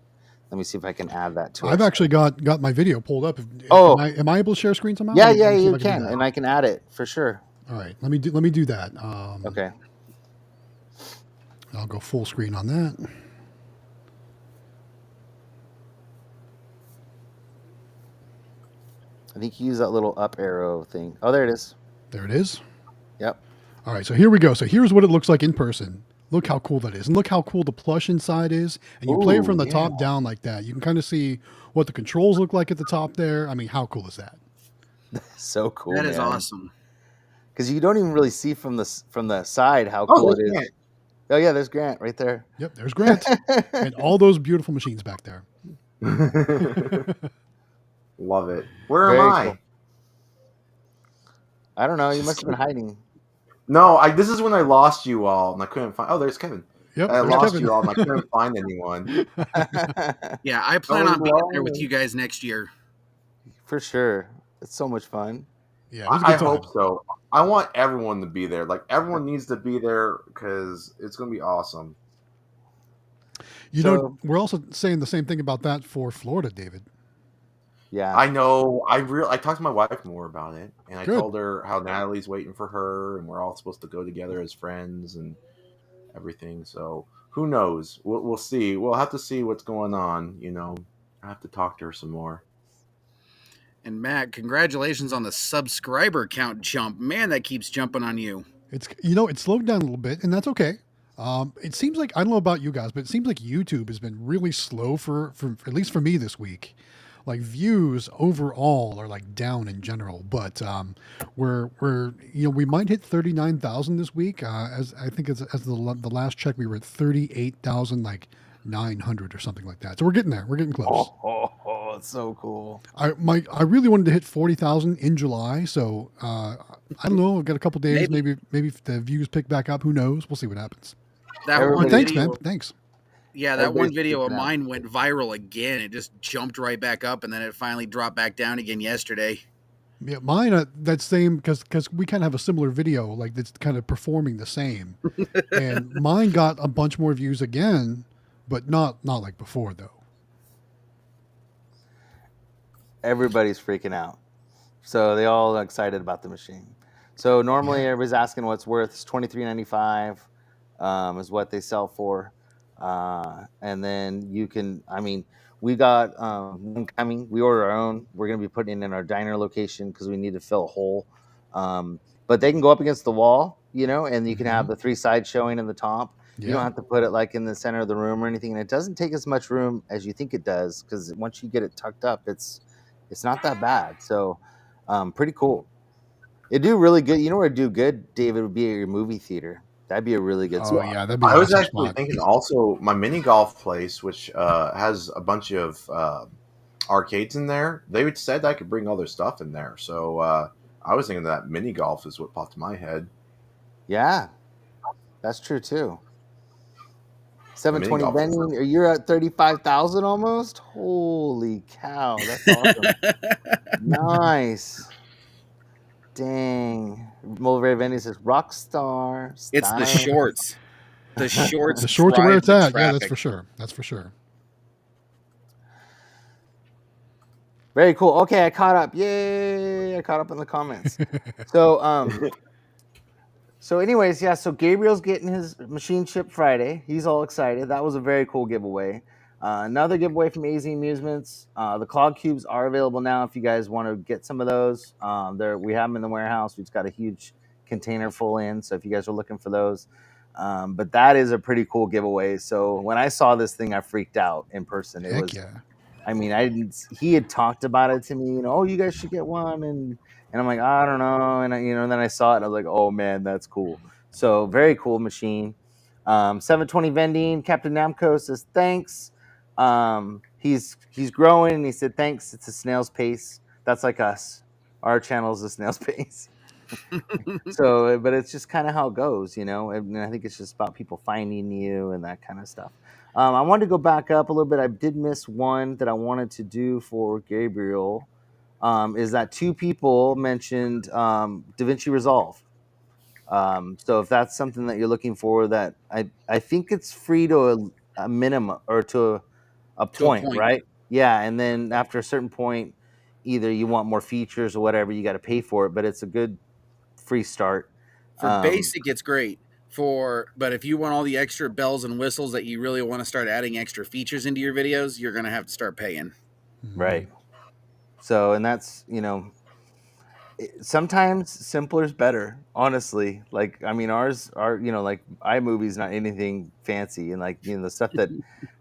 B: Let me see if I can add that to it.
C: I've actually got my video pulled up.
B: Oh.
C: Am I able to share screen somehow?
B: Yeah,
C: Let me see
B: you
C: if I
B: can,
C: do that.
B: and I can add it for sure.
C: All right, let me do that.
B: Okay.
C: I'll go full screen on that.
B: I think you use that little up arrow thing. Oh, there it is.
C: There it is.
B: Yep.
C: All right, so here we go. So here's what it looks like in person. Look how cool that is. And look how cool the plush inside is. And you play it from the top down like that. You can kind of see what the controls look like at the top there. I mean, how cool is that?
B: So cool.
E: That is awesome.
B: Because you don't even really see from the side how cool it is.
D: Grant.
B: Oh yeah, there's Grant right there.
C: Yep, there's Grant. And all those beautiful machines back there.
D: Love it. Where
B: Very
D: am I?
B: cool. I don't know. You must have been hiding.
D: No, this is when I lost you all, and I couldn't find. Oh, there's Kevin.
C: Yep,
D: I lost you all, and I couldn't find anyone.
E: Yeah, I plan on being there with you guys next year.
B: For sure. It's so much fun.
C: Yeah, it was a
D: I
C: good time.
D: hope so. I want everyone to be there. Like, everyone needs to be there because it's going to be awesome.
C: You know, we're also saying the same thing about that for Florida, David.
B: Yeah,
D: I know. I talked to my wife more about it, and I
C: Good.
D: told her how Natalie's waiting for her, and we're all supposed to go together as friends and everything. So who knows? We'll see. We'll have to see what's going on. I have to talk to her some more.
E: And Matt, congratulations on the subscriber count jump. Man, that keeps jumping on you.
C: It's it slowed down a little bit, and that's okay. It seems like, I don't know about you guys, but it seems like YouTube has been really slow for at least for me this week. Like, views overall are like down in general, but we're we might hit 39,000 this week. As I think as the last check, we were at 38,900 or something like that. So we're getting there. We're getting close.
B: Oh, it's so cool.
C: I really wanted to hit 40,000 in July, so I don't know. I've got a couple days. Maybe if the views pick back up, who knows? We'll see what happens. Thanks, man. Thanks.
E: Yeah, that one video of mine went viral again. It just jumped right back up, and then it finally dropped back down again yesterday.
C: Yeah, mine that same because we kind of have a similar video like that's kind of performing the same, and mine got a bunch more views again, but not like before though.
B: Everybody's freaking out, so they all are excited about the machine. So normally everybody's asking what's worth. It's $23.95 is what they sell for. And then you can, we got one coming. We ordered our own. We're going to be putting it in our diner location because we need to fill a hole. But they can go up against the wall, and you can have the three sides showing in the top. Yeah. You don't have to put it like in the center of the room or anything. And it doesn't take as much room as you think it does because once you get it tucked up, it's not that bad. So pretty cool. It'd do really good. You know where it'd do good, David, would be at your movie theater. That'd be a really good spot.
C: Yeah, that'd be
D: I was actually thinking also my mini golf place, which has a bunch of arcades in there. They said I could bring all their stuff in there. So I was thinking that mini golf is what popped in my head.
B: Yeah, that's true too.
D: The mini
B: 720
D: golf.
B: vending. You're at 35,000 almost. Holy cow, that's awesome. Nice. Dang. Mulberry Vending says Rockstar.
E: It's the
B: Style.
E: shorts. The shorts.
C: The shorts are where
E: drive
C: it's
E: the
C: at. Yeah, that's
E: traffic.
C: for sure. That's for sure.
B: Very cool. Okay, I caught up. Yay! I caught up in the comments. So anyways, yeah, so Gabriel's getting his machine shipped Friday. He's all excited. That was a very cool giveaway. Another giveaway from AZ Amusements. The Clog Cubes are available now if you guys want to get some of those. We have them in the warehouse. We've got a huge container full in, so if you guys are looking for those. But that is a pretty cool giveaway. So when I saw this thing, I freaked out in person. It
C: Heck
B: was,
C: yeah.
B: I mean, I didn't. He had talked about it to me. Oh, you guys should get one, and I'm like, I don't know, and then I saw it, and I was like, oh man, that's cool. So very cool machine. 720 vending. Captain Namco says thanks. He's growing, and he said thanks. It's a snail's pace. That's like us. Our channel is a snail's pace. So, but it's just kind of how it goes, and I think it's just about people finding you and that kind of stuff. I wanted to go back up a little bit. I did miss one that I wanted to do for Gabriel. Is that two people mentioned DaVinci Resolve. So if that's something that you're looking for, that I think it's free to a minimum or to a point, right? Yeah, and then after a certain point, either you want more features or whatever, you got to pay for it. But it's a good free start.
E: For basic, it's great. But if you want all the extra bells and whistles that you really want to start adding extra features into your videos, you're going to have to start paying.
B: Right. So, and that's, sometimes simpler is better, honestly. Like, I mean, ours are, like iMovie's not anything fancy, and like, the stuff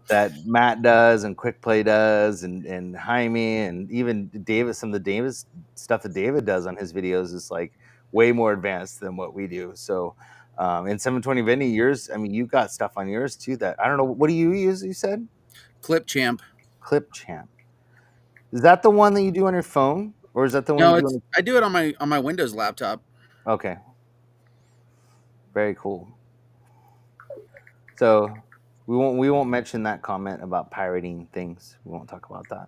B: that Matt does and Quick Play does and Jaime and even David, some of the Davis stuff that David does on his videos is like way more advanced than what we do. So, in 720 Vinny, yours, I mean, you got stuff on yours too that I don't know. What do you use? You said
E: Clipchamp.
B: Is that the one that you do on your phone, or is that the one?
E: No,
B: you do
E: I do it on my Windows laptop.
B: Okay. Very cool. So we won't mention that comment about pirating things. We won't talk about that.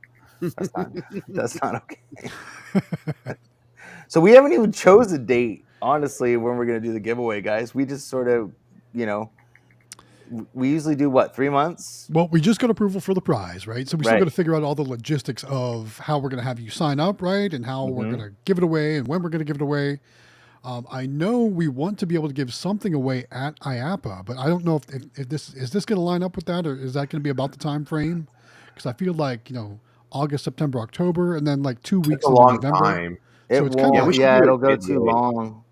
B: That's not okay. So we haven't even chose a date, honestly, when we're gonna do the giveaway, guys. We just sort of, we usually do what, 3 months?
C: Well, we just got approval for the prize, right? So we still got to figure out all the logistics of how we're going to have you sign up, right? And how we're going to give it away and when we're going to give it away. I know we want to be able to give something away at IAPA, but I don't know if this going to line up with that, or is that going to be about the time frame? Because I feel like, August, September, October, and then like 2 weeks
D: It's a long time.
B: It
C: So it's
B: won't.
C: kinda,
B: It'll go too long.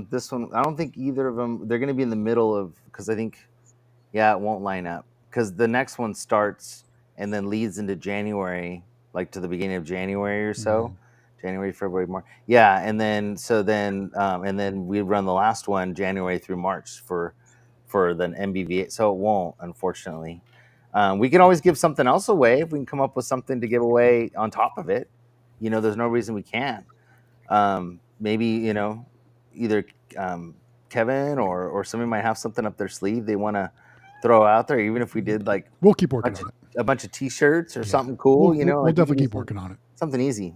B: This one, I don't think either of them. They're going to be in the middle of, because I think, it won't line up because the next one starts and then leads into January, like to the beginning of January or so. January, February, March. Yeah, and then and then we run the last one January through March for the MBVA. So it won't, unfortunately. We can always give something else away if we can come up with something to give away on top of it. There's no reason we can't. Maybe either Kevin or somebody might have something up their sleeve they want to throw out there. Even if we did like
C: we'll keep working on it.
B: A bunch of T-shirts or something cool.
C: We'll definitely keep working on it.
B: Something easy.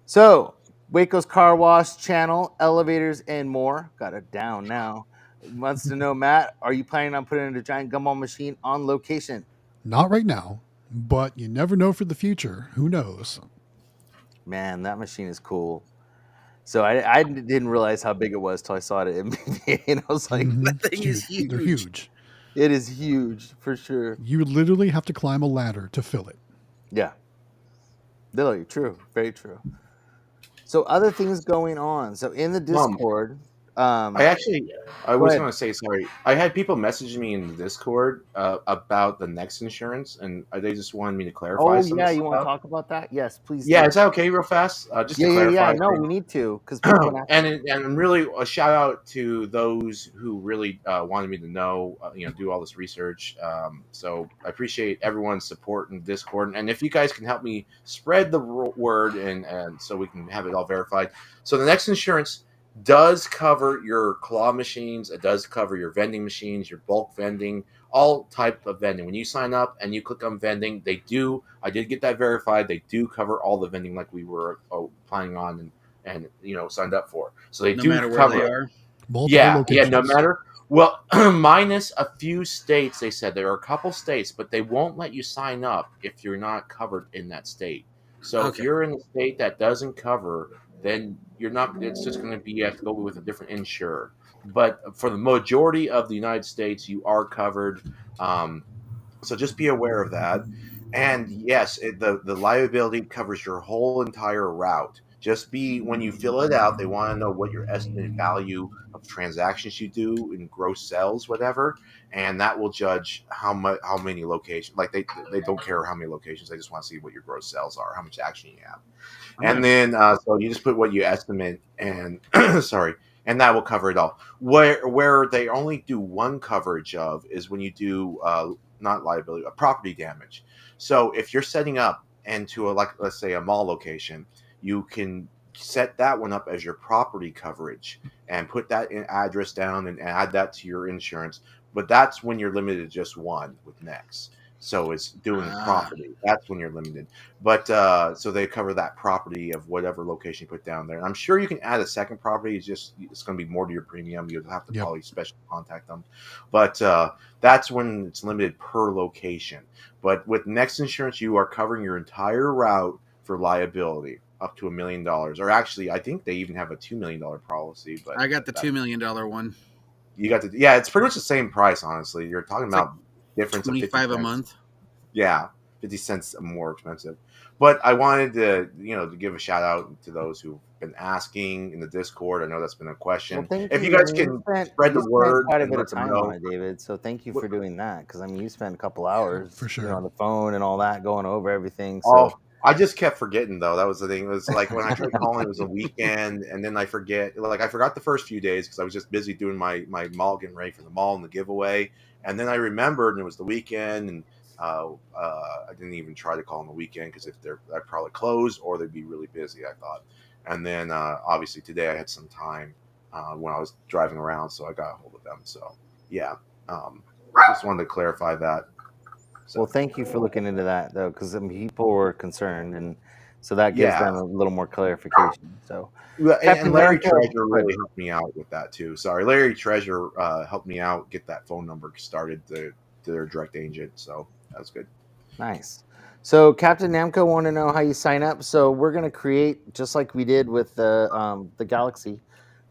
B: So, Waco's Car Wash channel, elevators, and more. Got it down now. Wants to know, Matt, are you planning on putting a giant gumball machine on location?
C: Not right now, but you never know for the future. Who knows?
B: Man, that machine is cool. So I didn't realize how big it was till I saw it at MBA, and I was like,
E: that thing is huge.
C: They're huge.
B: It is huge, for sure.
C: You literally have to climb a ladder to fill it.
B: Yeah. Literally, true. Very true. So other things going on. So in the Discord,
D: I
B: Go
D: was
B: ahead.
D: going to say, sorry. I had people messaging me in the Discord about the next insurance, and they just wanted me to clarify
B: Oh
D: some
B: yeah, you want to
D: stuff.
B: talk about that? Yes, please
D: Yeah,
B: do.
D: is that okay, real fast? Just to
B: Yeah.
D: clarify.
B: No, we need to because people have been asking.
D: And really a shout out to those who really wanted me to know, do all this research. So I appreciate everyone's support in Discord, and if you guys can help me spread the word and so we can have it all verified. So the next insurance does cover your claw machines. It does cover your vending machines, your bulk vending, all type of vending. When you sign up and you click on vending, they do. I did get that verified. They do cover all the vending like we were planning on and signed up for. So they
E: No
D: do
E: matter where
D: cover
E: they
D: it.
E: are.
C: Multiple
D: Yeah,
C: locations.
D: no matter. Well, minus a few states. They said there are a couple states, but they won't let you sign up if you're not covered in that state. So if
E: Okay.
D: you're in a state that doesn't cover, then you're not. It's just going to be you have to go with a different insurer. But for the majority of the United States, you are covered. So just be aware of that. And yes, the liability covers your whole entire route. Just be when you fill it out, they want to know what your estimated value of transactions you do in gross sales, whatever, and that will judge how many locations. Like they don't care how many locations, they just want to see what your gross sales are, how much action you have. And
E: Okay.
D: then so you just put what you estimate and sorry, and that will cover it all. Where they only do one coverage of is when you do not liability, property damage. So if you're setting up into like let's say a mall location, you can set that one up as your property coverage and put that address down and add that to your insurance. But that's when you're limited to just one with Next. So it's doing property. That's when you're limited. But so they cover that property of whatever location you put down there. And I'm sure you can add a second property. It's going to be more to your premium. You'll have to
C: Yep.
D: probably special contact them. But that's when it's limited per location. But with Next Insurance, you are covering your entire route for liability up to $1 million. Or actually, I think they even have a $2 million policy. But
E: I got the $2 million one.
D: you got to, yeah, it's pretty much the same price. Honestly, you're talking
E: It's
D: about difference of 50
E: $25 a
D: cents.
E: month.
D: Yeah, 50 cents more expensive. But I wanted to, to give a shout out to those who've been asking in the Discord. I know that's been a question.
B: Well, thank
D: If
B: you.
D: you guys
B: I mean,
D: can spread the
B: you spent
D: word
B: quite a
D: and
B: bit
D: let
B: of
D: them
B: time
D: know.
B: on it, David. So thank you for doing that because I mean, you spent a couple hours
C: For sure.
B: on the phone and all that, going over everything.
D: Oh,
B: So
D: I just kept forgetting though. That was the thing. It was like when I tried calling, it was a weekend, and then I forget. Like I forgot the first few days because I was just busy doing my mall, getting ready for the mall and the giveaway. And then I remembered, and it was the weekend, and I didn't even try to call on the weekend because if they're probably closed or they'd be really busy. I thought. And then obviously today I had some time when I was driving around, so I got a hold of them. So yeah, just wanted to clarify that. So,
B: well, thank you for looking into that though, because people were concerned, and so that gives
D: yeah.
B: them a little more clarification. So,
D: Well,
B: Captain
D: and Larry
B: Namco,
D: Treasure really helped me out with that too. Sorry, Larry Treasure helped me out get that phone number started to their direct agent. So that was good.
B: nice. So, Captain Namco want to know how you sign up. So, we're going to create just like we did with the Galaxy.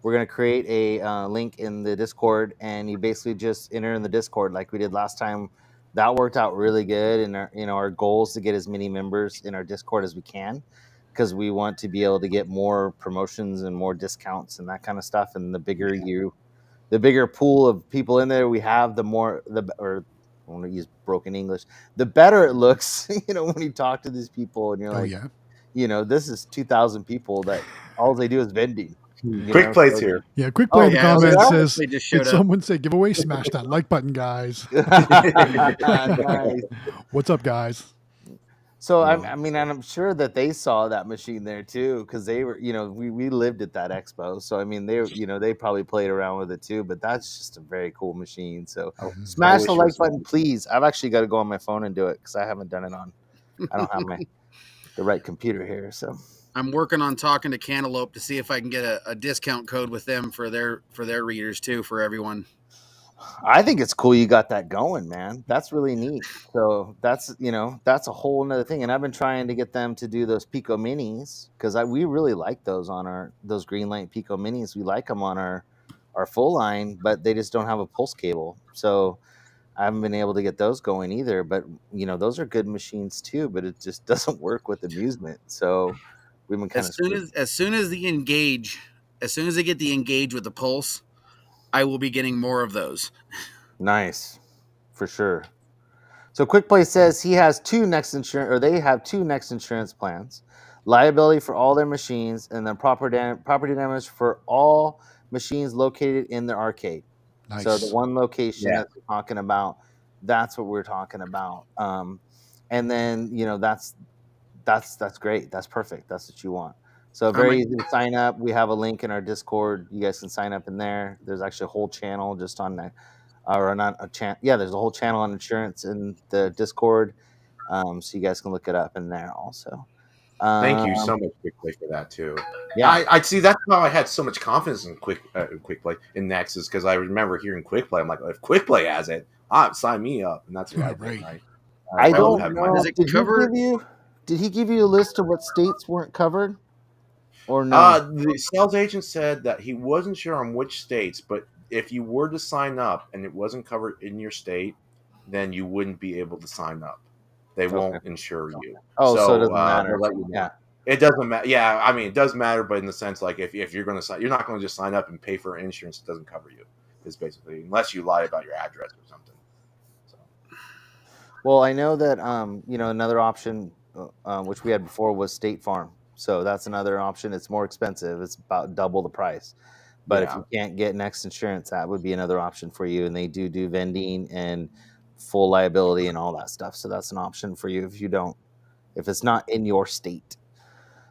B: We're going to create a link in the Discord, and you basically just enter in the Discord like we did last time. That worked out really good, and our goal is to get as many members in our Discord as we can, because we want to be able to get more promotions and more discounts and that kind of stuff. And the bigger the bigger pool of people in there we have, I want to use broken English, the better it looks. When you talk to these people and you're
C: Oh
B: like,
C: yeah.
B: this is 2,000 people that all they do is vending.
D: Quick plays
B: So
D: here.
C: Yeah, quick play in the
E: yeah, I was
C: comments
E: gonna
C: says,
E: say, just
C: did
E: showed up.
C: someone say giveaway? Smash that like button, guys.
B: nice.
C: What's up, guys?
B: So I mean, and I'm sure that they saw that machine there too, because they were, we lived at that expo. So I mean, they probably played around with it too. But that's just a very cool machine. So smash
D: wish
B: the
D: it
B: like
D: was
B: button, please. I've actually got to go on my phone and do it because I haven't done it on. I don't have the right computer here. So
E: I'm working on talking to Cantaloupe to see if I can get a discount code with them for their readers too, for everyone.
B: I think it's cool you got that going, man. That's really neat. So that's a whole nother thing. And I've been trying to get them to do those Pico Minis because we really like those on those Greenlight Pico Minis. We like them on our full line, but they just don't have a pulse cable. So I haven't been able to get those going either. But those are good machines too. But it just doesn't work with amusement. So we've been kind of
E: As soon as the Engage as soon as they get the Engage with the Pulse, I will be getting more of those.
B: Nice, for sure. So QuickPlay says he has they have two Next Insurance plans: liability for all their machines, and then property damage for all machines located in their arcade.
C: Nice.
B: So the one location
D: Yeah.
B: that we're talking about, that's what we're talking about. And then that's great. That's perfect. That's what you want. So very easy to sign up. We have a link in our Discord. You guys can sign up in there. There's actually a whole channel just on that. Or not a channel. Yeah, there's a whole channel on insurance in the Discord, so you guys can look it up in there also.
D: Thank you so much, QuickPlay, for that too.
B: Yeah,
D: I see. That's how I had so much confidence in QuickPlay in Nexus, because I remember hearing QuickPlay. I'm like, if QuickPlay has it, sign me up, and that's what I did.
C: Right.
B: I
D: will
B: don't
D: have
B: know.
E: Does it
B: Did
E: cover-
B: Did he give you a list of what states weren't covered, or no?
D: The sales agent said that he wasn't sure on which states, but if you were to sign up and it wasn't covered in your state, then you wouldn't be able to sign up. They won't insure you.
B: Oh, so it doesn't matter.
D: they'll let you know.
B: Yeah.
D: It doesn't matter. Yeah, I mean, it does matter, but in the sense, like, if you're going to sign, you're not going to just sign up and pay for insurance that doesn't cover you. Is basically, unless you lie about your address or something. So.
B: Well, I know that another option, which we had before, was State Farm. So that's another option. It's more expensive. It's about double the price. But if you can't get Next Insurance, that would be another option for you. And they do vending and full liability and all that stuff. So that's an option for you if it's not in your state.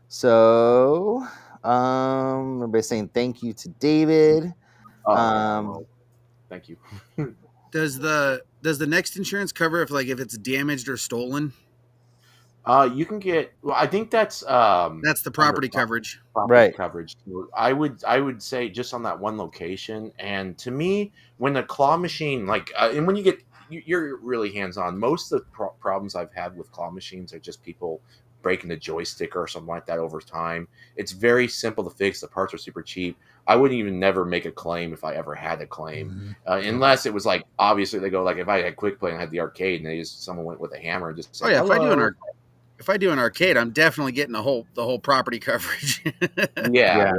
B: So everybody's saying thank you to David.
D: Thank you.
E: Does the Next Insurance cover if it's damaged or stolen?
D: You can get. Well, I think that's
E: the property coverage.
B: Right.
D: Coverage. I would say just on that one location. And to me, when the claw machine, and when you're really hands on. Most of the problems I've had with claw machines are just people breaking the joystick or something like that over time. It's very simple to fix. The parts are super cheap. I wouldn't even never make a claim if I ever had a claim, unless it was obviously they go if I had QuickPlay and had the arcade and someone went with a hammer and just said,
E: if I do an arcade, I'm definitely getting the whole property coverage.
D: Yeah.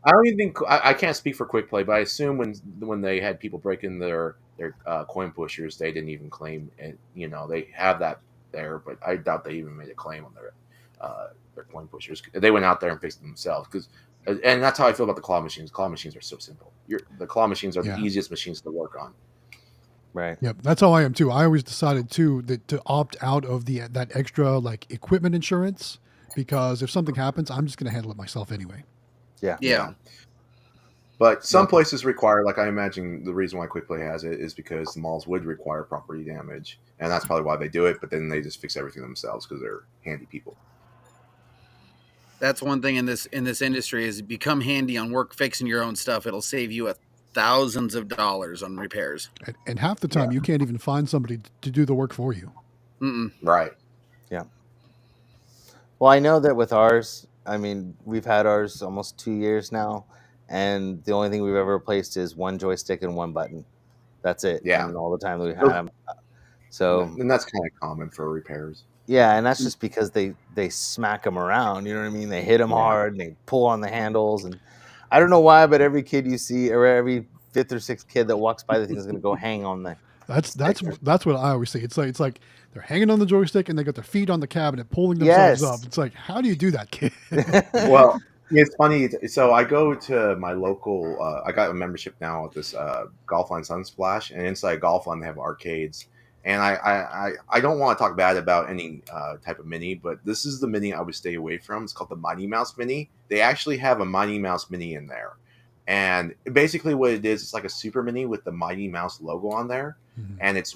D: I don't even think I can't speak for QuickPlay, but I assume when they had people break in their coin pushers, they didn't even claim it. They have that there, but I doubt they even made a claim on their coin pushers. They went out there and fixed it themselves and that's how I feel about the claw machines. Claw machines are so simple. The claw machines are the easiest machines to work on.
B: Right.
C: Yep. That's how I am too. I always decided too that to opt out of that extra equipment insurance, because if something happens, I'm just going to handle it myself anyway.
B: Yeah.
D: But some places require, I imagine the reason why QuickPlay has it is because the malls would require property damage, and that's probably why they do it. But then they just fix everything themselves because they're handy people.
E: That's one thing in this industry is become handy on work fixing your own stuff. It'll save you thousands of dollars on repairs.
C: And half the time you can't even find somebody to do the work for you.
D: Right.
B: Yeah. Well, I know that with ours, we've had ours almost 2 years now, and the only thing we've ever replaced is one joystick and one button. That's it.
D: Yeah.
B: And all the time that we've had them. So.
D: And that's kind of common for repairs.
B: Yeah, and that's just because they smack them around. You know what I mean? They hit them hard and they pull on the handles, and I don't know why, but every kid you see, or every fifth or sixth kid that walks by the thing is going to go hang on the.
C: That's what I always say. It's like they're hanging on the joystick and they got their feet on the cabinet, pulling themselves up. It's like, how do you do that, kid?
D: Well, it's funny. So I go to my local. I got a membership now at this Golf Line Sunsplash, and inside Golf Line they have arcades. And I don't want to talk bad about any type of Mini, but this is the Mini I would stay away from. It's called the Mighty Mouse Mini. They actually have a Mighty Mouse Mini in there. And basically what it is, it's like a Super Mini with the Mighty Mouse logo on there. Mm-hmm. And it's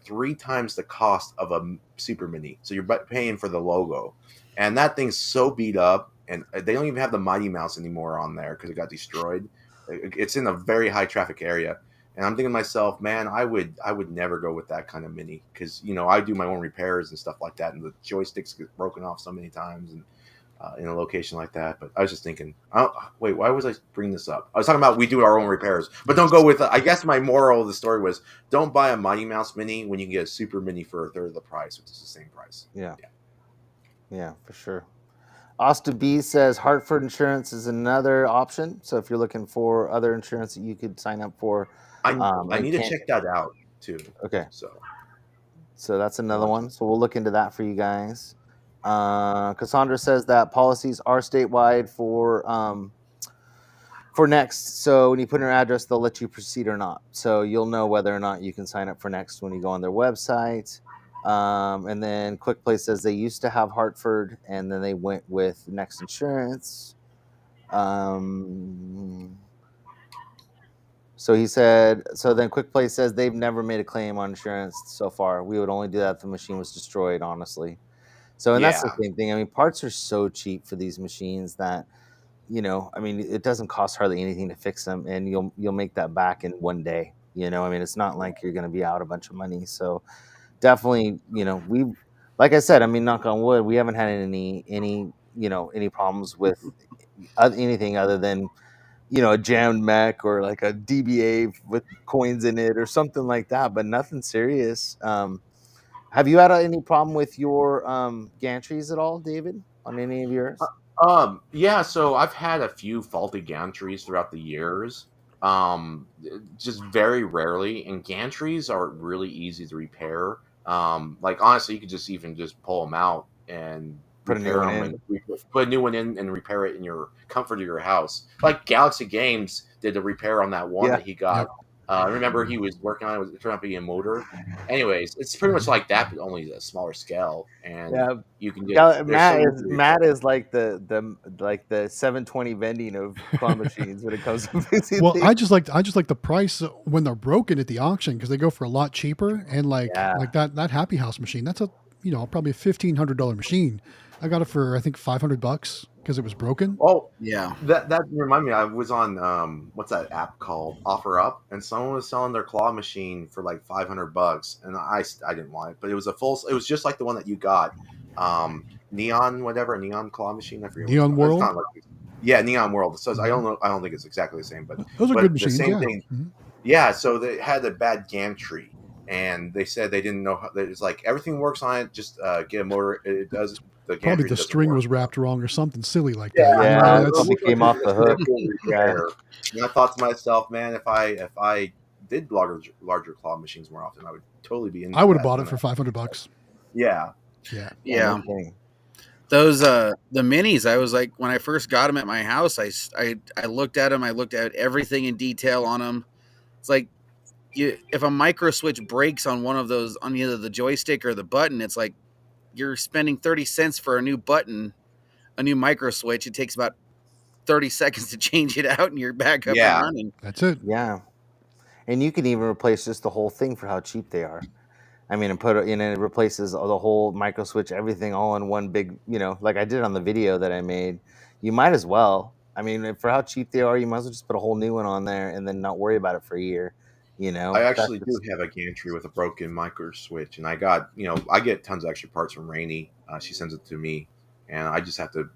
D: 3 times the cost of a Super Mini. So you're paying for the logo. And that thing's so beat up. And they don't even have the Mighty Mouse anymore on there because it got destroyed. It's in a very high traffic area. And I'm thinking to myself, man, I would never go with that kind of Mini because, I do my own repairs and stuff like that. And the joysticks get broken off so many times and in a location like that. But I was just thinking, wait, why was I bringing this up? I was talking about we do our own repairs, but don't go with I guess my moral of the story was don't buy a Mighty Mouse Mini when you can get a Super Mini for a third of the price, which is the same price.
B: Yeah, for sure. Asta B says Hartford Insurance is another option. So if you're looking for other insurance that you could sign up for,
D: I
B: and
D: need to
B: can't-
D: check that out too.
B: Okay.
D: So
B: that's another one. So we'll look into that for you guys. Cassandra says that policies are statewide for Next. So when you put in your address, they'll let you proceed or not. So you'll know whether or not you can sign up for Next when you go on their website. And then QuickPlay says they used to have Hartford, and then they went with Next Insurance. So he said, so then QuickPlay says they've never made a claim on insurance so far. We would only do that if the machine was destroyed, honestly. So, and that's the same thing. I mean, parts are so cheap for these machines that, I mean, it doesn't cost hardly anything to fix them, and you'll make that back in one day. I mean, it's not like you're going to be out a bunch of money. So definitely, we, like I said, I mean, knock on wood, we haven't had any problems with anything other than, a jammed mech or like a DBA with coins in it or something like that, but nothing serious. Have you had any problem with your gantries at all, David, on any of yours?
D: Yeah, so I've had a few faulty gantries throughout the years. Just very rarely, and gantries are really easy to repair. Like honestly, you could just pull them out and
B: Put a new one in.
D: Put a new one in and repair it in your comfort of your house. Like Galaxy Games did a repair on that one that he got. Remember he was working on it. It turned out to be a motor. Anyways, it's pretty much like that, but only a smaller scale. And you can get
B: Matt is like the 720 vending of claw machines when it comes to fixing
C: Well,
B: things.
C: I just like the price when they're broken at the auction because they go for a lot cheaper. And like that Happy House machine, that's probably a $1,500 machine. I got it for I think $500 because it was broken.
D: Oh yeah, that reminded me. I was on what's that app called? OfferUp, and someone was selling their claw machine for like $500, and I didn't want it, but it was it was just like the one that you got, Neon claw machine. I forget.
C: Neon World.
D: Neon World. So I don't know. I don't think it's exactly the same, but
C: those are good machines.
D: The same thing. Mm-hmm. Yeah. So they had a bad gantry, and they said they didn't know how. It's like everything works on it. Just get a motor. It does.
C: Probably the string was wrapped wrong or something silly like
B: that.
C: Yeah,
B: it came off the hook.
D: And I thought to myself, man, if I did larger claw machines more often, I would totally be in.
C: I would have bought it for $500.
D: Yeah.
E: Those the minis, I was like, when I first got them at my house, I looked at them. I looked at everything in detail on them. It's like, if a micro switch breaks on one of those, on either the joystick or the button, it's like you're spending 30 cents for a new button, a new micro switch. It takes about 30 seconds to change it out, and you're back up and running.
C: That's it.
B: Yeah. And you can even replace just the whole thing for how cheap they are. I mean, it replaces the whole micro switch, everything all in one big, like I did on the video that I made. You might as well. I mean, for how cheap they are, you might as well just put a whole new one on there and then not worry about it for a year.
D: I actually do have a gantry with a broken micro switch, and I got, I get tons of extra parts from Rainey. She sends it to me, and I just have to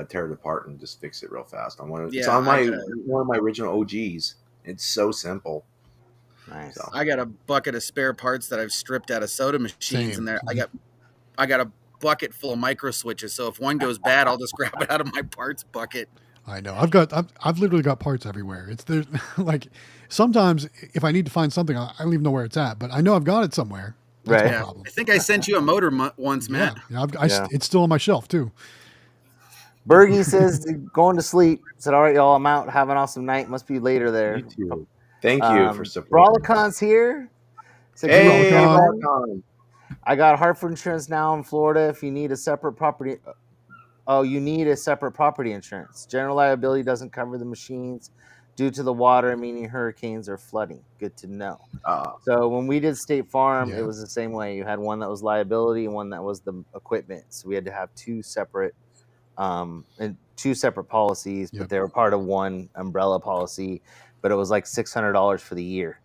D: tear it apart and just fix it real fast. It's on one of my original OGs. It's so simple.
B: Nice.
D: So.
E: I got a bucket of spare parts that I've stripped out of soda machines in there. I got a bucket full of micro switches. So if one goes bad, I'll just grab it out of my parts bucket.
C: I know. I've literally got parts everywhere. There's like sometimes if I need to find something, I don't even know where it's at, but I know I've got it somewhere. That's
B: right.
C: no problem.
E: I think I sent you a motor once, Matt.
C: Yeah, it's still on my shelf too.
B: Bergie says going to sleep. Said, all right, y'all, I'm out. Have an awesome night. Must be later there.
D: You too. Thank you for supporting.
B: Brawlicon's here.
D: Said, hey, Brawlicon.
B: I got Hartford Insurance now in Florida. If you need a separate property. Oh, you need a separate property insurance. General liability doesn't cover the machines due to the water, meaning hurricanes or flooding. Good to know. So when we did State Farm, it was the same way. You had one that was liability and one that was the equipment. So we had to have two separate policies, but they were part of one umbrella policy. But it was like $600 for the year.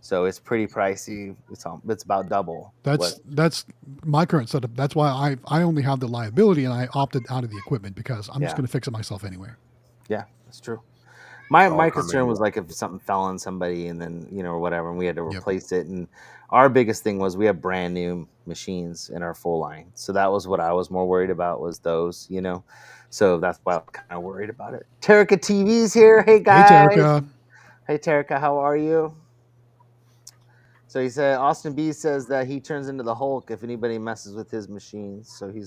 B: So it's pretty pricey. It's about double.
C: That's my current setup. That's why I only have the liability and I opted out of the equipment because I'm just going to fix it myself anyway.
B: Yeah, that's true. My
D: come
B: concern
D: in.
B: was like if something fell on somebody and then or whatever, and we had to
C: Yep.
B: replace it. And our biggest thing was we have brand new machines in our full line, so that was what I was more worried about was those. So that's why I'm kind of worried about it. Terica TV's here. Hey
C: Hey,
B: guys.
C: Terica.
B: Hey Terica, how are you? So he said Austin B says that he turns into the Hulk if anybody messes with his machines. So he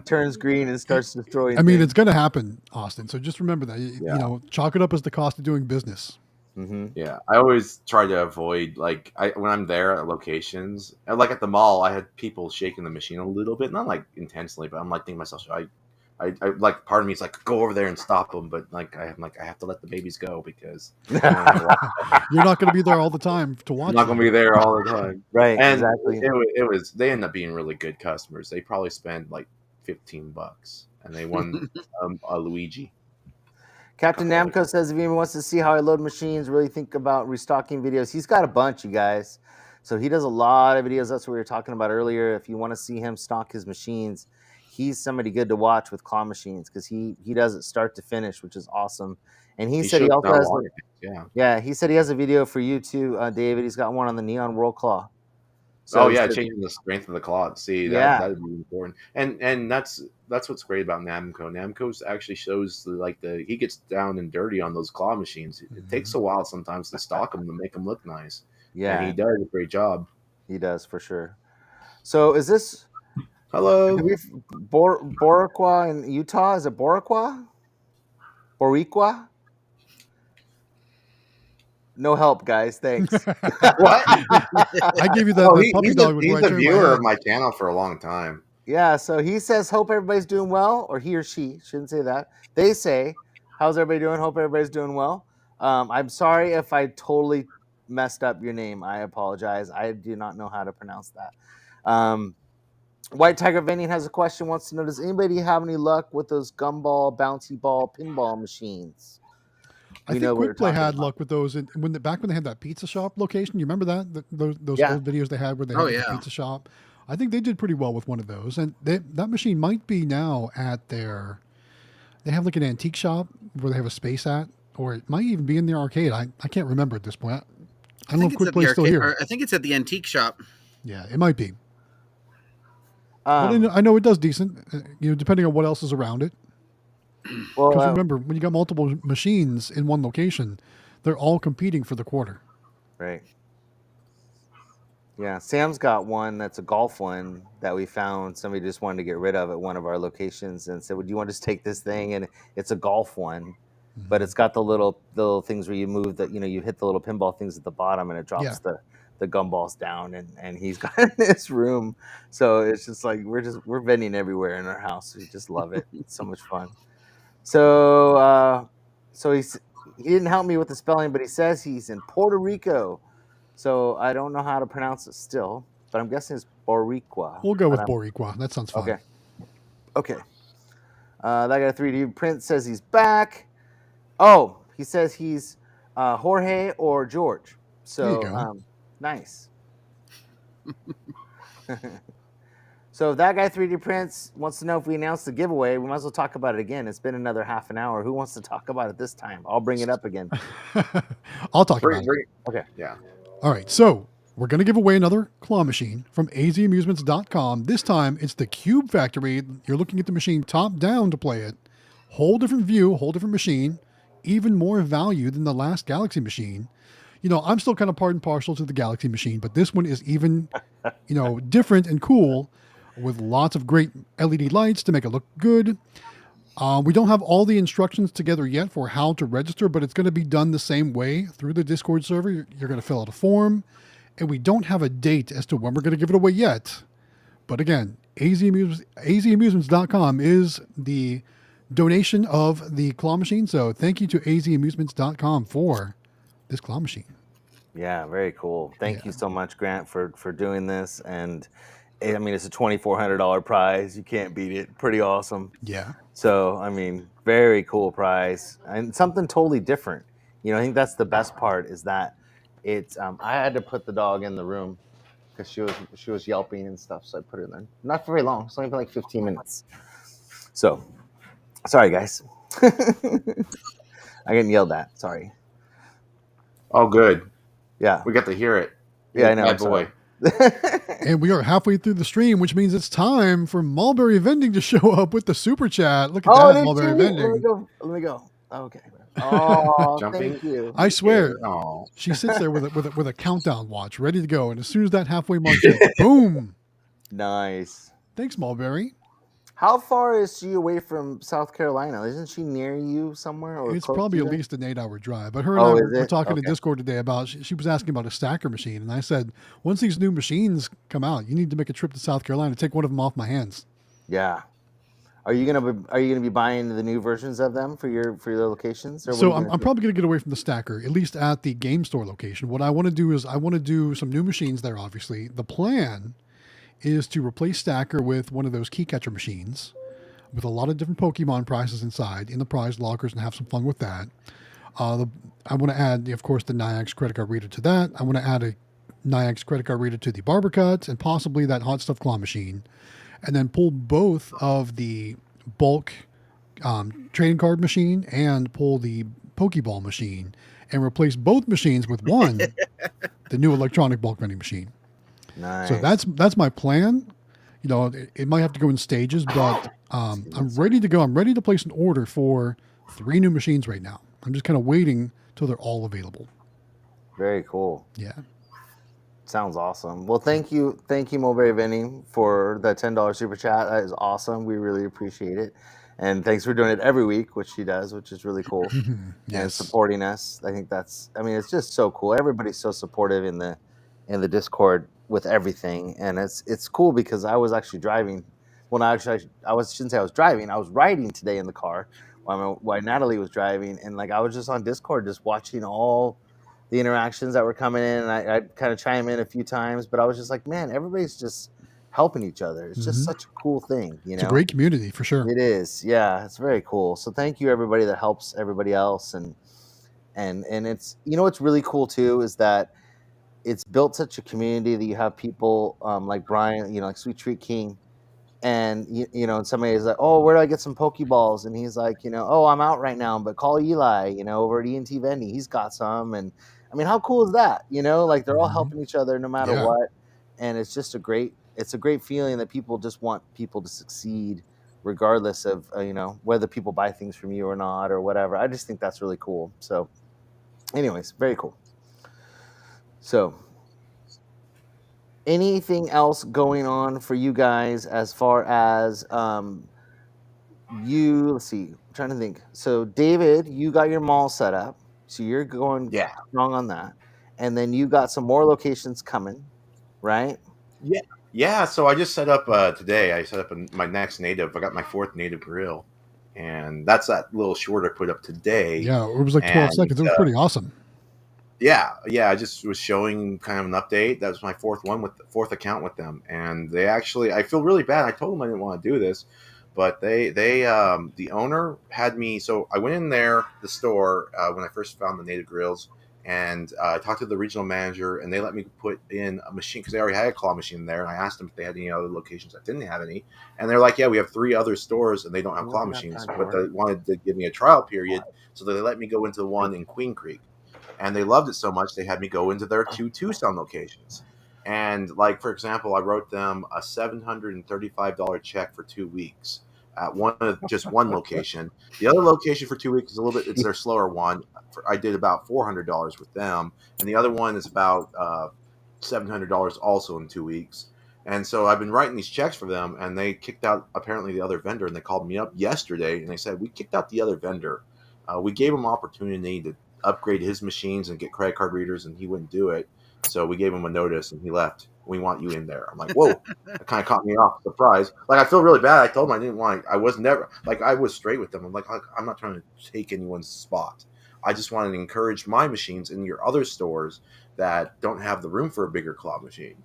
B: turns green and starts destroying
C: I mean,
B: things.
C: it's going to happen, Austin. So just remember that.
D: Yeah.
C: Chalk it up as the cost of doing business.
B: Mm-hmm.
D: Yeah, I always try to avoid when I'm there at locations, like at the mall. I had people shaking the machine a little bit, not like intensely, but I'm like thinking to myself, I like part of me is like go over there and stop them, but like I have to let the babies go because
C: You're not going to be there all the time to watch.
D: I'm not going to be there all the time.
B: Right,
D: And
B: exactly.
D: it was they end up being really good customers. They probably spent like $15, and they won a Luigi.
B: Captain Namco says if anyone wants to see how I load machines, really think about restocking videos. He's got a bunch, you guys. So he does a lot of videos. That's what we were talking about earlier. If you want to see him stock his machines, he's somebody good to watch with claw machines because he does it start to finish, which is awesome. And he said he also has he said he has a video for you too, David. He's got one on the Neon World Claw.
D: So changing the strength of the claw. See, that would be important. And that's what's great about Namco. Namco actually shows he gets down and dirty on those claw machines. It takes a while sometimes to stock them to make them look nice.
B: Yeah,
D: and he does a great job.
B: He does for sure. So is this
D: hello
B: Boricua in Utah? Is it Boricua? Boricua? No help, guys. Thanks.
D: What?
C: I gave you that puppy dog.
D: He's a viewer of my channel for a long time.
B: Yeah, so he says, hope everybody's doing well, or he or she, shouldn't say that. They say, how's everybody doing? Hope everybody's doing well. I'm sorry if I totally messed up your name. I apologize. I do not know how to pronounce that. White Tiger Vending has a question, wants to know, does anybody have any luck with those gumball, bouncy ball, pinball machines?
C: I think QuickPlay had luck with those back when they had that pizza shop location. You remember that? Those old videos they had where they had the pizza shop? I think they did pretty well with one of those. And that machine might be now at they have like an antique shop where they have a space at, or it might even be in their arcade. I can't remember at this point. I don't know if QuickPlay's still here.
E: I think it's at the antique shop.
C: Yeah, it might be. But I know it does decent, depending on what else is around it. Because remember, when you got multiple machines in one location, they're all competing for the quarter.
B: Right. Yeah, Sam's got one that's a golf one that we found. Somebody just wanted to get rid of at one of our locations and said, "Would you want to just take this thing?" And it's a golf one, but it's got the little things where you move that you hit the little pinball things at the bottom and it drops the gumballs down. And he's got it in his room, so it's just like we're vending everywhere in our house. We just love it. It's so much fun. So he didn't help me with the spelling, but he says he's in Puerto Rico. So I don't know how to pronounce it still, but I'm guessing it's Boricua.
C: We'll go with Boricua. That sounds fun.
B: Okay. That guy 3D Print says he's back. Oh, he says he's Jorge or George. So
C: there you go.
B: Nice. So if that guy 3D Prints wants to know if we announced the giveaway, we might as well talk about it again. It's been another half an hour. Who wants to talk about it this time? I'll bring it up again.
C: I'll talk about it.
B: Okay.
D: Yeah.
C: All right. So we're going to give away another claw machine from azamusements.com. This time it's the Cube Factory. You're looking at the machine top down to play it. Whole different view, whole different machine. Even more value than the last Galaxy machine. I'm still kind of part and parcel to the Galaxy machine, but this one is even, different and cool with lots of great LED lights to make it look good. We don't have all the instructions together yet for how to register, but it's going to be done the same way through the Discord server. You're going to fill out a form, and we don't have a date as to when we're going to give it away yet. But again, azamusements.com is the donation of the claw machine. So thank you to azamusements.com for this claw machine.
B: Yeah, very cool. Thank you so much, Grant, for doing this. And I mean, it's a $2,400 prize. You can't beat it. Pretty awesome.
C: Yeah.
B: So, I mean, very cool prize and something totally different. I think that's the best part is that it's, I had to put the dog in the room because she was yelping and stuff. So I put her in there. Not for very long. It's only been like 15 minutes. So, sorry, guys. I getting yelled at. Sorry.
D: Oh, good.
B: Yeah.
D: We got to hear it.
B: Yeah, I know.
D: Bad boy.
C: And we are halfway through the stream, which means it's time for Mulberry Vending to show up with the super chat. Look at that,
B: did
C: Mulberry
B: you?
C: Vending.
B: Let me go. Okay. Oh,
D: Jumping.
B: thank you.
C: I swear,
D: Oh,
C: she sits there with a countdown watch ready to go, and as soon as that halfway mark hits, boom!
B: Nice.
C: Thanks, Mulberry.
B: How far is she away from South Carolina? Isn't she near you somewhere? Or
C: It's
B: close
C: probably
B: to
C: at
B: there?
C: least an 8-hour drive. But her and I
B: is
C: were
B: it?
C: talking to
B: Okay.
C: Discord today about. She was asking about a stacker machine, and I said, once these new machines come out, you need to make a trip to South Carolina. Take one of them off my hands.
B: Yeah. Are you gonna be buying the new versions of them for your locations? Or what
C: So
B: are you
C: I'm
B: gonna do?
C: probably going to get away from the stacker, at least at the game store location. What I want to do is I want to do some new machines there. Obviously, the plan is to replace stacker with one of those key catcher machines with a lot of different Pokemon prizes inside in the prize lockers and have some fun with that. I want to add, of course, the Niax credit card reader to that. I want to add a Niax credit card reader to the barber cuts and possibly that hot stuff claw machine, and then pull both of the bulk trading card machine and pull the Pokeball machine and replace both machines with one, the new electronic bulk vending machine.
B: Nice.
C: So that's my plan. You know, it might have to go in stages, but I'm ready to go. I'm ready to place an order for 3 new machines right now. I'm just kind of waiting till they're all available.
B: very cool.
C: Yeah.
B: Sounds awesome. Well, thank you, Mulberry Vending, for the $10 super chat. That is awesome. We really appreciate it, and thanks for doing it every week, which she does, which is really cool. And
C: Yes.
B: supporting us. I think it's just so cool. Everybody's so supportive in the Discord with everything, and it's cool because I was actually driving. Well, I shouldn't say I was driving. I was riding today in the car while Natalie was driving, and like I was just on Discord, just watching all the interactions that were coming in, and I'd kind of chime in a few times, but I was just like, man, everybody's just helping each other. It's just such a cool thing, you know.
C: It's a great community for sure.
B: It is, yeah. It's very cool. So thank you everybody that helps everybody else, and it's, you know, what's really cool too is that it's built such a community that you have people like Brian, you know, like Sweet Treat King, and you know, and somebody is like, oh, where do I get some Pokeballs? And he's like, you know, oh, I'm out right now, but call Eli, you know, over at ENT Vending, he's got some. And I mean, how cool is that? You know, like they're all helping each other no matter
C: Yeah.
B: what, and it's just a great feeling that people just want people to succeed regardless of you know, whether people buy things from you or not or whatever. I just think that's really cool. So anyways, very cool. So anything else going on for you guys as far as let's see, I'm trying to think. So David, you got your mall set up, so you're going strong on that, and then you got some more locations coming, right?
D: Yeah, so I just set up today. I set up my next native. I got my 4th native grill, and that's that little short I put up today.
C: Yeah, it was like 12 seconds. It was pretty awesome.
D: Yeah, I just was showing kind of an update. That was my 4th account with them, and they actually, I feel really bad. I told them I didn't want to do this, but they the owner had me. So I went in there, the store, when I first found the native grills, and I talked to the regional manager, and they let me put in a machine because they already had a claw machine there. And I asked them if they had any other locations that didn't have any, and they're like, "Yeah, we have 3 other stores, and they don't have claw machines, but they wanted to give me a trial period, so they let me go into the one in Queen Creek." And they loved it so much, they had me go into their 2 Tucson locations. And, like, for example, I wrote them a $735 check for 2 weeks at just one location. The other location for 2 weeks is a little bit, it's their slower one. I did about $400 with them. And the other one is about $700 also in 2 weeks. And so I've been writing these checks for them, and they kicked out, apparently, the other vendor. And they called me up yesterday, and they said, we kicked out the other vendor. We gave him opportunity to upgrade his machines and get credit card readers, and he wouldn't do it. So we gave him a notice, and he left. We want you in there. I'm like, whoa. That kind of caught me off surprise. Like, I feel really bad. I told him I didn't want. I was never like, I was straight with them. I'm like, I'm not trying to take anyone's spot. I just wanted to encourage my machines in your other stores that don't have the room for a bigger claw machine.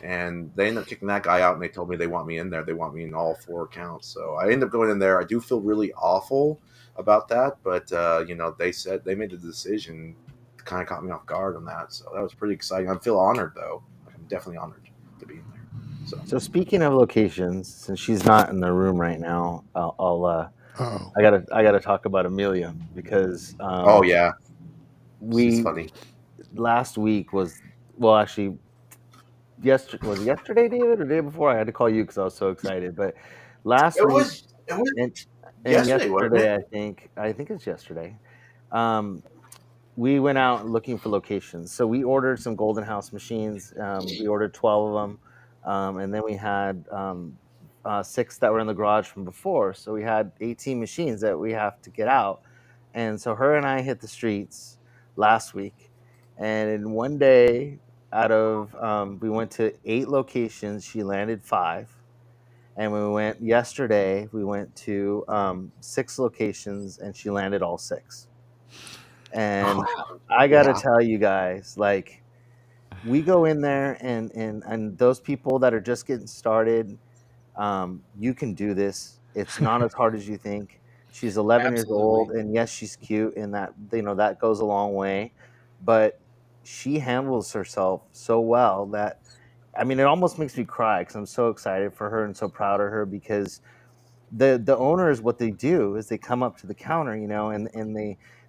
D: And they ended up kicking that guy out, and they told me they want me in there. They want me in all 4 accounts. So I ended up going in there. I do feel really awful about that, but you know, they said they made the decision, kind of caught me off guard on that, so that was pretty exciting. I feel honored though. I'm definitely honored to be in there. So
B: speaking of locations, since she's not in the room right now, I'll
C: Oh,
B: I gotta talk about Amelia because
D: Oh yeah, she's
B: we
D: funny.
B: last week was, well, actually was it yesterday, David, or the day before? I had to call you because I was so excited. But last week
D: It was
B: and
D: yesterday, wasn't it?
B: yesterday, I think it's yesterday. Um, we went out looking for locations. So we ordered some Golden House machines. We ordered 12 of them, and then we had 6 that were in the garage from before. So we had 18 machines that we have to get out. And so her and I hit the streets last week, and in one day, out of we went to 8 locations. She landed 5. And when we went yesterday, we went to 6 locations, and she landed all 6. And I gotta
D: Yeah.
B: tell you guys, like, we go in there, and those people that are just getting started, you can do this. It's not as hard as you think. She's 11 years old,
E: Absolutely.
B: and yes, she's cute, and that, that goes a long way. But she handles herself so well that, I mean, it almost makes me cry because I'm so excited for her and so proud of her, because the owners, what they do is they come up to the counter, and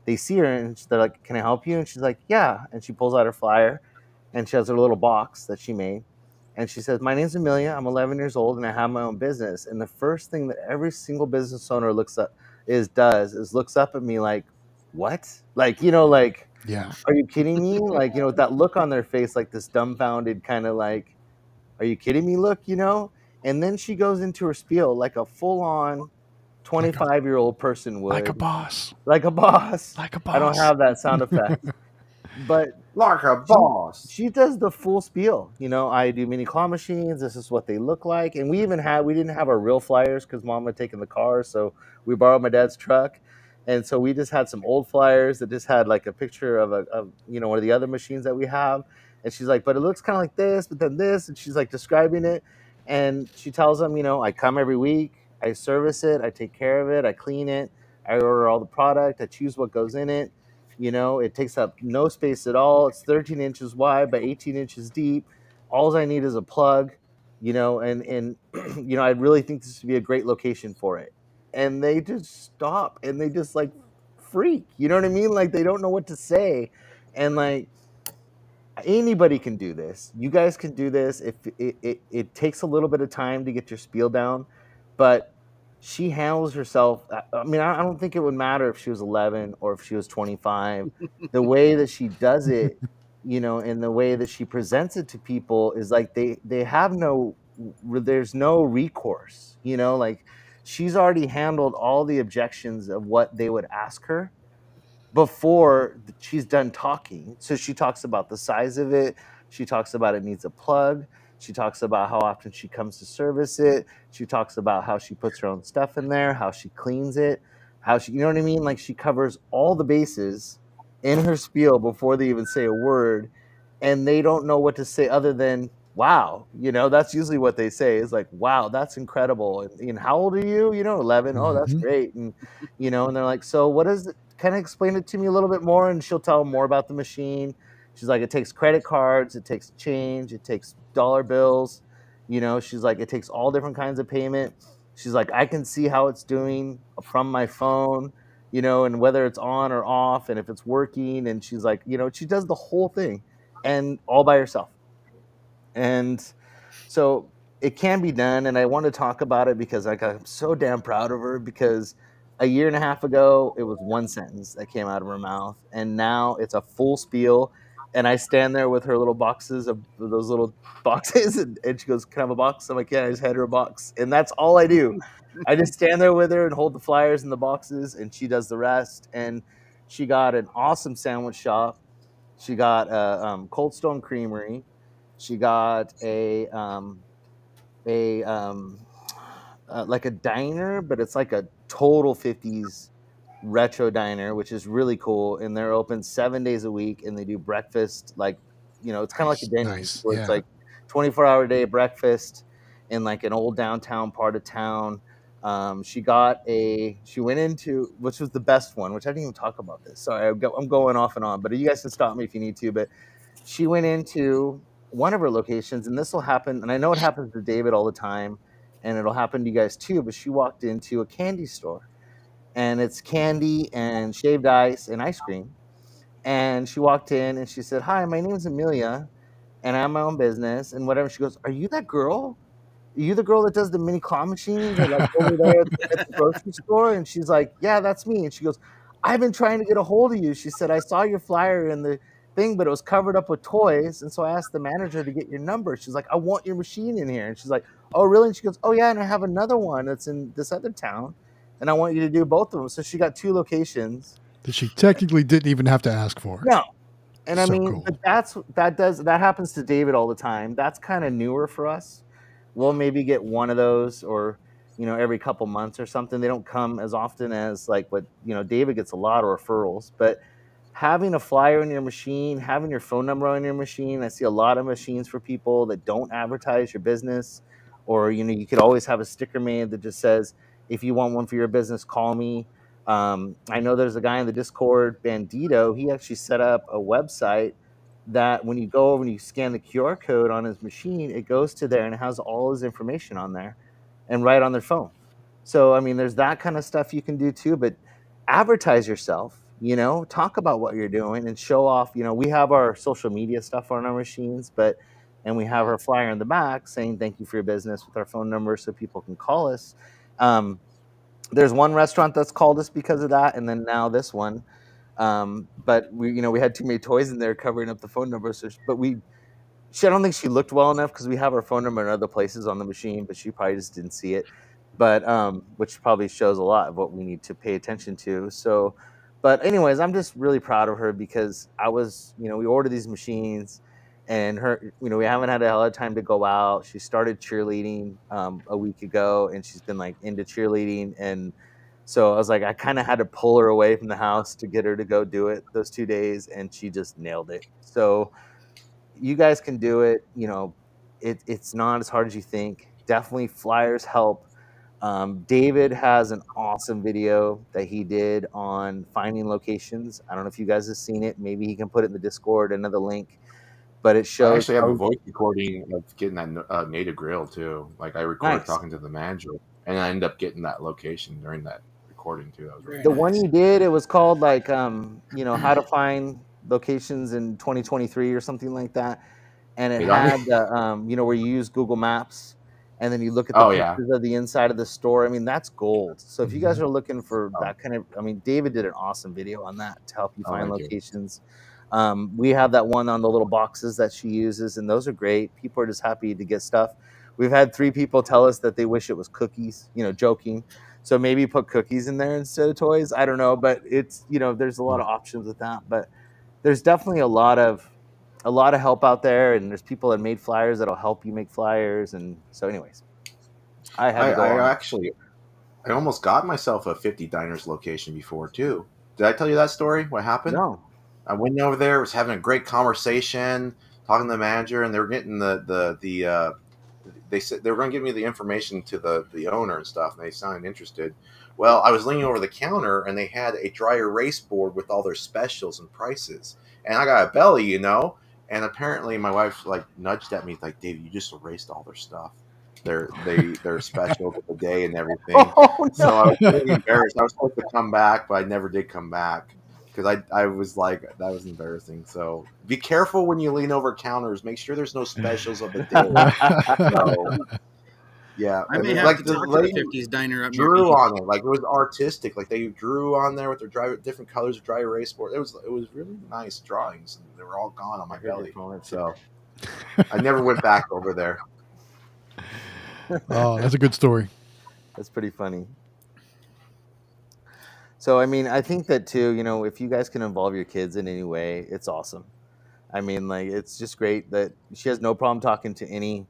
B: they see her, and they're like, "Can I help you?" And she's like, "Yeah." And she pulls out her flyer, and she has her little box that she made, and she says, "My name's Amelia. I'm 11 years old, and I have my own business." And the first thing that every single business owner looks up at me like, "What?" Like, like,
C: yeah.
B: "Are you kidding me?" Like, with that look on their face, like this dumbfounded kind of like, "Are you kidding me?" look. And then she goes into her spiel like a full-on
C: Like a
B: 25-year-old person
C: like a
B: would,
C: boss.
B: like a boss.
C: Like a
B: I don't
C: boss.
B: have that sound effect, but
D: Like a
B: she
D: boss.
B: she does the full spiel. I do mini claw machines. This is what they look like, and we didn't have our real flyers because Mom had taken the car, so we borrowed my dad's truck, and so we just had some old flyers that just had like a picture of one of the other machines that we have, and she's like, "But it looks kind of like this, but then this," and she's like describing it, and she tells them, "I come every week, I service it, I take care of it, I clean it, I order all the product, I choose what goes in it." It takes up no space at all. It's 13 inches wide by 18 inches deep. All I need is a plug, and I really think this would be a great location for it. And they just stop and they just like freak. You know what I mean? Like they don't know what to say. And like anybody can do this. You guys can do this. If it takes a little bit of time to get your spiel down, but she handles herself. I mean, I don't think it would matter if she was 11 or if she was 25. The way that she does it, and the way that she presents it to people is like they have there's no recourse. Like she's already handled all the objections of what they would ask her before she's done talking. So she talks about the size of it. She talks about it needs a plug. She talks about how often she comes to service it. She talks about how she puts her own stuff in there, how she cleans it, how she, you know what I mean? Like she covers all the bases in her spiel before they even say a word. And they don't know what to say other than, "Wow." That's usually what they say is like, "Wow, that's incredible." And how old are you? 11. "Oh, that's
C: Hmm.
B: great." And they're like, "So what is it? Kind of explain it to me a little bit more." And she'll tell them more about the machine. She's like, "It takes credit cards, it takes change, it takes dollar bills." She's like, "It takes all different kinds of payment." She's like, "I can see how it's doing from my phone, and whether it's on or off and if it's working." And she's like, she does the whole thing and all by herself. And so it can be done, and I want to talk about it because like I'm so damn proud of her, because a year and a half ago it was one sentence that came out of her mouth, and now it's a full spiel. And I stand there with her little boxes of those little boxes, and she goes, "Can I have a box?" I'm like, "Yeah." I just had her a box, and that's all I do. I just stand there with her and hold the flyers and the boxes, and she does the rest. And she got an awesome sandwich shop. She got a Cold Stone Creamery. She got a like a diner, but it's like a total 50s retro diner, which is really cool. And they're open 7 days a week, and they do breakfast. Like, it's kind of like a
C: Nice.
B: Denny's
C: Nice.
B: where it's
C: Yeah.
B: like 24-hour day breakfast in like an old downtown part of town. She went into, which was the best one, which I didn't even talk about this. Sorry, I'm going off and on, but you guys can stop me if you need to. But she went into one of her locations, and this will happen, and I know it happens to David all the time, and it'll happen to you guys too. But she walked into a candy store, and it's candy and shaved ice and ice cream. And she walked in and she said, "Hi, my name is Amelia, and I have my own business and whatever." She goes, "Are you that girl? Are you the girl that does the mini claw machines or like over there at the grocery store?" And she's like, "Yeah, that's me." And she goes, "I've been trying to get a hold of you." She said, "I saw your flyer in the thing, but it was covered up with toys. And so I asked the manager to get your number." She's like, "I want your machine in here." And she's like, "Oh, really?" And she goes, "Oh, yeah. And I have another one that's in this other town. And I want you to do both of them." So she got 2 locations.
C: That she technically didn't even have to ask for.
B: No. And I
C: So
B: mean,
C: cool.
B: but that happens to David all the time. That's kind of newer for us. We'll maybe get one of those, or every couple months or something. They don't come as often as like what David gets a lot of referrals. But having a flyer in your machine, having your phone number on your machine, I see a lot of machines for people that don't advertise your business, or you could always have a sticker made that just says, "If you want one for your business, call me." I know there's a guy in the Discord, Bandito. He actually set up a website that when you go over and you scan the QR code on his machine, it goes to there and it has all his information on there and right on their phone. So, I mean, there's that kind of stuff you can do too, but advertise yourself, talk about what you're doing and show off. We have our social media stuff on our machines, and we have our flyer in the back saying thank you for your business with our phone number so people can call us. There's one restaurant that's called us because of that, and then now this one. But we had too many toys in there covering up the phone number. So, I don't think she looked well enough because we have our phone number in other places on the machine, but she probably just didn't see it. But which probably shows a lot of what we need to pay attention to. So, but anyways, I'm just really proud of her because we ordered these machines, and her, we haven't had a lot of time to go out. She started cheerleading a week ago, and she's been like into cheerleading, and so I was like, I kind of had to pull her away from the house to get her to go do it those 2 days, and she just nailed it. So you guys can do it. It's not as hard as you think. Definitely flyers help. David has an awesome video that he did on finding locations. I don't know if you guys have seen it. Maybe he can put it in the Discord, another link. But it
D: I
B: shows.
D: actually have a voice recording of getting that native grill too. Like I recorded
B: Nice.
D: talking to the manager, and I ended up getting that location during that recording too. That was really
B: The
D: nice.
B: one you did, it was called like how to find locations in 2023 or something like that. And it
D: Hit on me?
B: had where you use Google Maps and then you look at the
D: Oh yeah.
B: pictures of the inside of the store. I mean, that's gold. So if you guys
C: Mhm.
B: are looking for
D: Oh.
B: that kind of, I mean, David did an awesome video on that to help you
D: Oh,
B: find
D: thank you.
B: locations. We have that one on the little boxes that she uses, and those are great. People are just happy to get stuff. We've had 3 people tell us that they wish it was cookies, joking. So maybe put cookies in there instead of toys. I don't know, but it's, there's a lot of options with that. But there's definitely a lot of help out there, and there's people that made flyers that'll help you make flyers. And so anyways, I had to go on.
D: I almost got myself a 50 diners location before too. Did I tell you that story? What happened?
B: No.
D: I went over there, was having a great conversation, talking to the manager, and they were getting they said they were going to give me the information to the owner and stuff, and they sounded interested. Well, I was leaning over the counter, and they had a dry erase board with all their specials and prices, and I got a belly, and apparently my wife like nudged at me like, "David, you just erased all their stuff. They're specials of the day and everything."
B: Oh, no.
D: So I was really embarrassed. I was supposed to come back, but I never did come back because I was like, that was embarrassing. So be careful when you lean over counters. Make sure there's no specials of the day. So, yeah,
E: I
D: and
E: may
D: then,
E: have
D: like
E: to
D: the
E: talk to the
D: lady
E: 50s diner up near
D: drew
E: me.
D: on it, like it was artistic. Like they drew on there with their different colors of dry erase board. It was really nice drawings, and they were all gone on my belly. So I never went back over there.
C: Oh, that's a good story.
B: That's pretty funny. So, I mean, I think that too, if you guys can involve your kids in any way, it's awesome. I mean, like, it's just great that she has no problem talking to any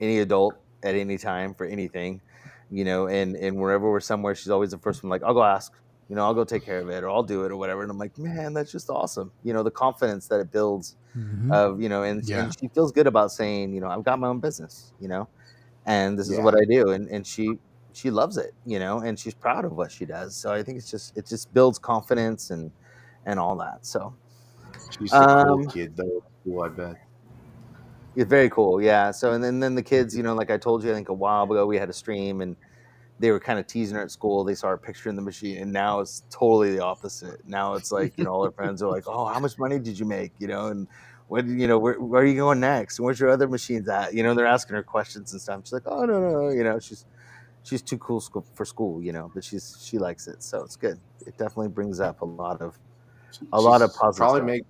B: adult at any time for anything, and wherever we're somewhere, she's always the first one, like, I'll go ask, I'll go take care of it, or I'll do it, or whatever. And I'm like, man, that's just awesome. The confidence that it builds
C: Mhm.
B: of,
C: Yeah.
B: and she feels good about saying, I've got my own business, and this is
D: Yeah.
B: what I do. And she loves it, and she's proud of what she does. So I think it just builds confidence and all that. So
D: She's a cool kid, though. Cool, I bet.
B: it's very cool. Yeah. So, and then the kids, like I told you, I think a while ago we had a stream, and they were kind of teasing her at school. They saw her picture in the machine, and now it's totally the opposite. Now it's like, all her friends are like, "Oh, how much money did you make?" And what, where are you going next? And where's your other machines at? They're asking her questions and stuff. She's like, "Oh, no." She's too cool for school, but she likes it, so it's good. It definitely brings up a lot of positive
D: probably
B: stuff.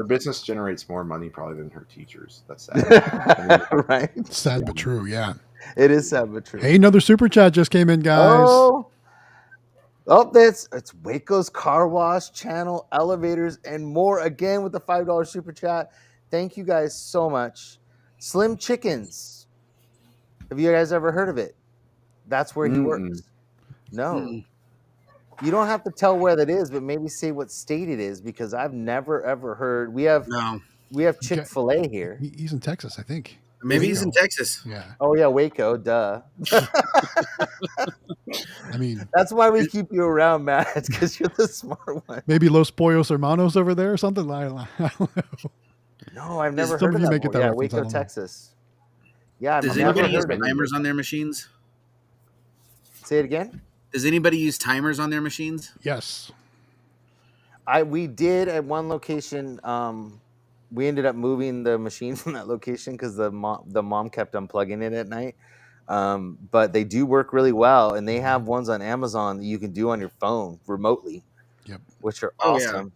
D: her business generates more money probably than her teachers. That's sad.
B: Right?
C: Sad but true. Yeah.
B: It is sad but true.
C: Hey, another super chat just came in, guys.
B: It's Waco's Car Wash Channel, Elevators, and more again with the $5 super chat. Thank you guys so much. Slim Chickens. Have you guys ever heard of it? That's where he works. No. You don't have to tell where that is, but maybe say what state it is, because I've never ever heard. We have Chick-fil-A here.
C: He's in Texas, I think.
E: Maybe he's in Texas.
C: Yeah.
B: Oh yeah, Waco, duh.
C: I mean,
B: that's why we keep you around, Matt, because you're the smart one.
C: Maybe Los Pollos Hermanos over there or something. I don't know.
B: No, I've never heard of that. Yeah, Waco, Texas. Yeah,
E: does anybody use timers on their machines?
B: Say it again.
E: Does anybody use timers on their machines?
C: Yes.
B: We did at one location. We ended up moving the machine from that location because the mom kept unplugging it at night. But they do work really well, and they have ones on Amazon that you can do on your phone remotely, which are awesome.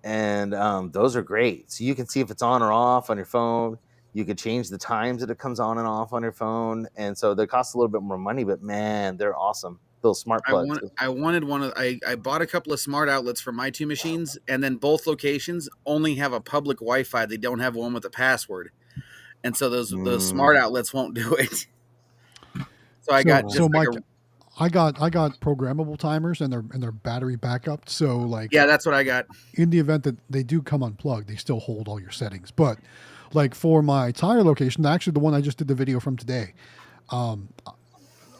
B: And those are great. So you can see if it's on or off on your phone. You could change the times that it comes on and off on your phone. And so they cost a little bit more money, but man, they're awesome. Those smart plugs.
E: I wanted one of. I bought a couple of smart outlets for my two machines, and then both locations only have a public Wi-Fi. They don't have one with a password, and so those smart outlets won't do it. So I got
C: programmable timers and they're battery backup. So like
E: that's what I got.
C: In the event that they do come unplugged, they still hold all your settings. But like for my tire location, actually the one I just did the video from today,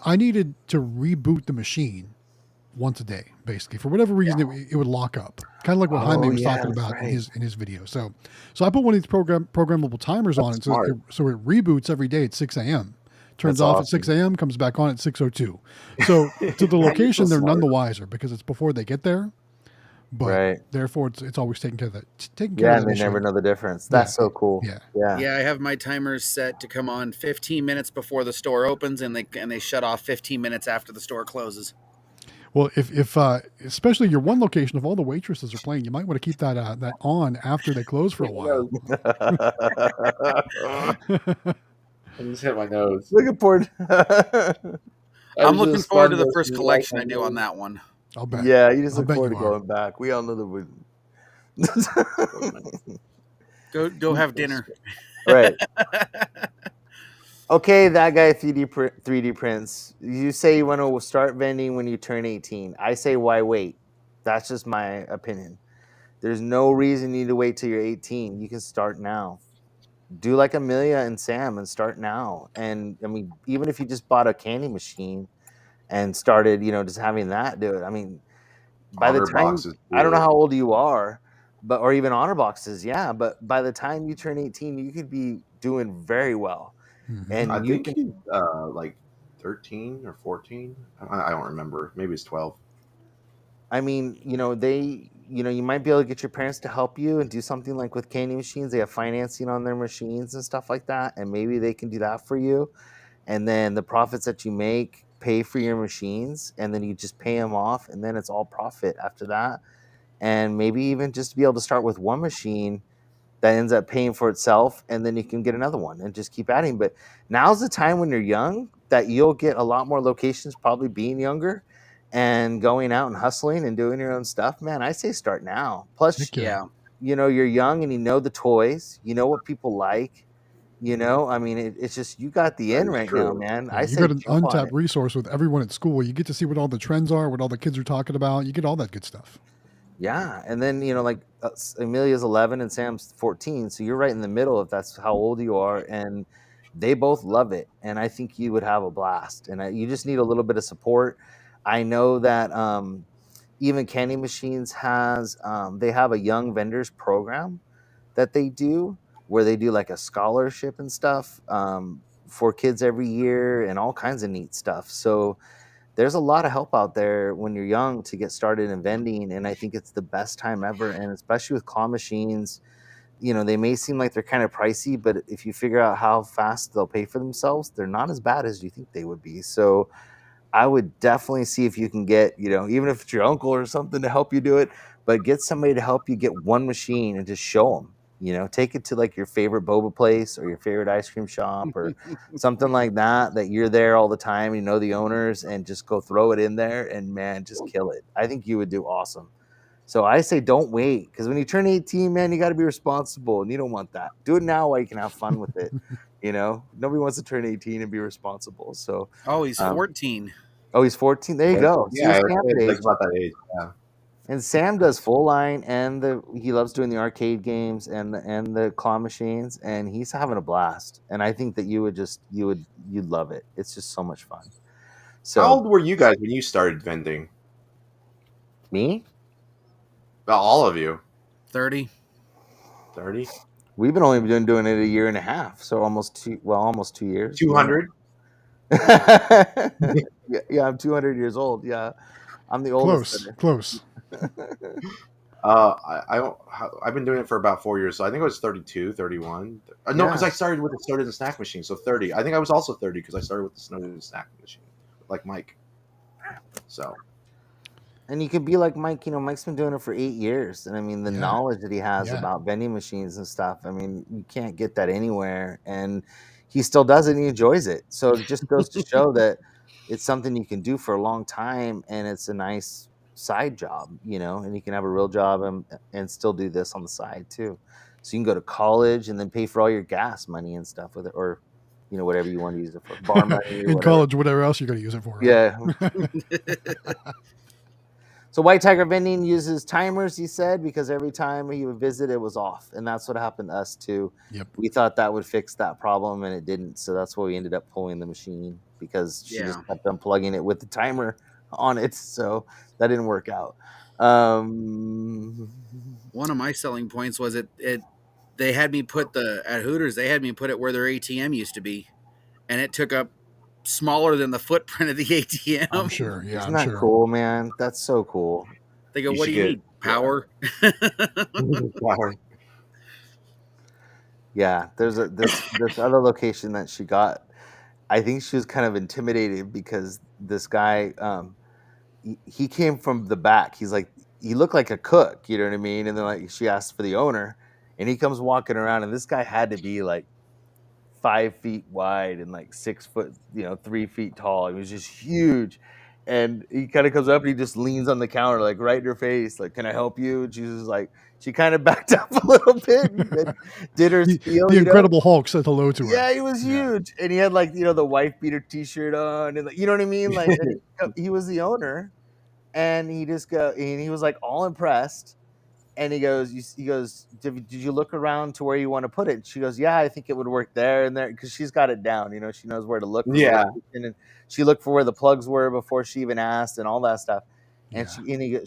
C: I needed to reboot the machine once a day, basically. For whatever reason, it would lock up. Kind of like what Jaime was talking about in his video. So I put one of these programmable timers on it, so it reboots every day at 6 a.m. Turns off at 6 a.m., comes back on at 6:02. So to the location, they're none the wiser because it's before they get there. But therefore, it's always taking care of that.
B: And they never know the difference. That's so cool.
E: Yeah. I have my timers set to come on 15 minutes before the store opens, and they shut off 15 minutes after the store closes.
C: Well, if especially your one location, if all the waitresses are playing, you might want to keep that on after they close for a while.
D: I just hit my nose.
B: Looking forward.
E: I'm looking forward to the first collection I do on that one.
C: I'll bet.
B: Yeah, you just look forward to going back. We all know that we
E: go have dinner.
B: Right. Okay, that guy 3D prints. You say you want to start vending when you turn 18. I say why wait? That's just my opinion. There's no reason you need to wait till you're 18. You can start now. Do like Amelia and Sam and start now. And I mean, even if you just bought a candy machine and started, just having that do it. I mean, by the time, I don't know how old you are, or even honor boxes, but by the time you turn 18, you could be doing very well.
D: Mm-hmm. And I think like 13 or 14. I don't remember. Maybe it's 12.
B: I mean, you might be able to get your parents to help you and do something like with candy machines. They have financing on their machines and stuff like that. And maybe they can do that for you. And then the profits that you make pay for your machines, and then you just pay them off, and then it's all profit after that. And maybe even just be able to start with one machine that ends up paying for itself, and then you can get another one and just keep adding. But now's the time when you're young that you'll get a lot more locations, probably being younger and going out and hustling and doing your own stuff. Man, I say start now. Plus, you're young and you know the toys, you know what people like. I mean, it's just, you got the end right now, man.
C: Yeah, you got an untapped resource with everyone at school. You get to see what all the trends are, what all the kids are talking about. You get all that good stuff.
B: Yeah. And then, like Amelia's 11 and Sam's 14. So you're right in the middle if that's how old you are. And they both love it. And I think you would have a blast. And you just need a little bit of support. I know that even Candy Machines they have a young vendors program that they do, where they do like a scholarship and stuff for kids every year and all kinds of neat stuff. So there's a lot of help out there when you're young to get started in vending, and I think it's the best time ever. And especially with claw machines, they may seem like they're kind of pricey, but if you figure out how fast they'll pay for themselves, they're not as bad as you think they would be. So I would definitely see if you can get, even if it's your uncle or something to help you do it, but get somebody to help you get one machine and just show them. Take it to like your favorite boba place or your favorite ice cream shop or something like that you're there all the time, the owners, and just go throw it in there and, man, just kill it. I think you would do awesome. So I say don't wait, because when you turn 18, man, you got to be responsible, and you don't want that. Do it now while you can have fun with it. Nobody wants to turn 18 and be responsible. So
E: he's 14.
B: Oh, he's 14. There you go.
D: Yeah,
B: See,
D: it's about that age. Yeah.
B: And Sam does full line, and he loves doing the arcade games and the claw machines, and he's having a blast. And I think that you'd love it. It's just so much fun. So,
D: how old were you guys when you started vending?
B: Me?
D: All of you.
E: 30.
D: 30?
B: We've been only been doing it a year and a half, so almost 2 years.
D: 200?
B: Yeah, I'm 200 years old. Yeah, I'm the oldest.
C: Close.
D: I've been doing it for about 4 years, so I think I was 32, 31. No, because I started with the Snowden snack machine, so 30. I think I was also 30 because I started with the Snowden snack machine, like Mike. So.
B: And you could be like Mike. Mike's been doing it for 8 years, and I mean the knowledge that he has about vending machines and stuff. I mean, you can't get that anywhere, and he still does it and he enjoys it. So it just goes to show that it's something you can do for a long time, and it's a nice side job, and you can have a real job and still do this on the side too. So you can go to college and then pay for all your gas money and stuff with it, or whatever you want to use it for, bar money.
C: In college, whatever else you're going to use it for. Right?
B: Yeah. So White Tiger Vending uses timers, he said, because every time he would visit, it was off. And that's what happened to us, too.
C: Yep.
B: We thought that would fix that problem, and it didn't. So that's why we ended up pulling the machine, because she just kept unplugging it with the timer on it. So that didn't work out.
E: One of my selling points was they had me put at Hooters, they had me put it where their ATM used to be. And it took up smaller than the footprint of the ATM.
C: I'm sure. Yeah,
B: Isn't that cool, man? That's so cool.
E: They go, what do you need? Power?
D: Power.
B: Yeah, there's this other location that she got. I think she was kind of intimidated because this guy, he came from the back. He's like, he looked like a cook, you know what I mean? And then like she asked for the owner, and he comes walking around, and this guy had to be like 5 feet wide and like 6 foot, 3 feet tall. He was just huge. And he kind of comes up and he just leans on the counter, like right in her face, like, "Can I help you?" And she's just like, she kind of backed up a little bit and did her spiel.
C: The Incredible Hulk said hello to her.
B: Yeah, he was huge. And he had like, the wife beater t-shirt on, and you know what I mean? Like, he was the owner, and he was like all impressed. And he goes, did you look around to where you want to put it? And she goes, yeah, I think it would work there and there, because she's got it down. She knows where to look.
D: Yeah.
B: And she looked for where the plugs were before she even asked and all that stuff. And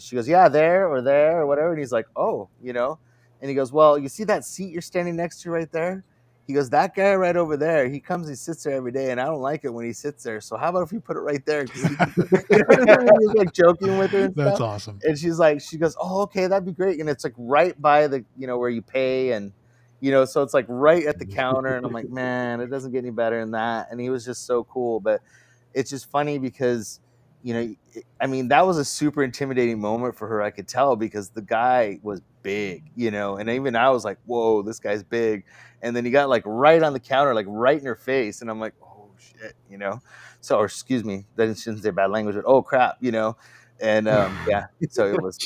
B: she goes, yeah, there or whatever. And he's like, oh, And he goes, well, you see that seat you're standing next to right there? He goes, that guy right over there, he comes, he sits there every day, and I don't like it when he sits there. So how about if we put it right there? He was like joking with her and
C: That's
B: stuff.
C: awesome.
B: And she goes, oh, okay, that'd be great. And it's like right by the, where you pay, and, so it's like right at the counter. And I'm like, man, it doesn't get any better than that. And he was just so cool. But it's just funny because, that was a super intimidating moment for her, I could tell, because the guy was big, and even I was like, whoa, this guy's big. And then he got like right on the counter, like right in her face. And I'm like, oh shit, so, or excuse me, that shouldn't say bad language, but oh crap, and yeah, so it was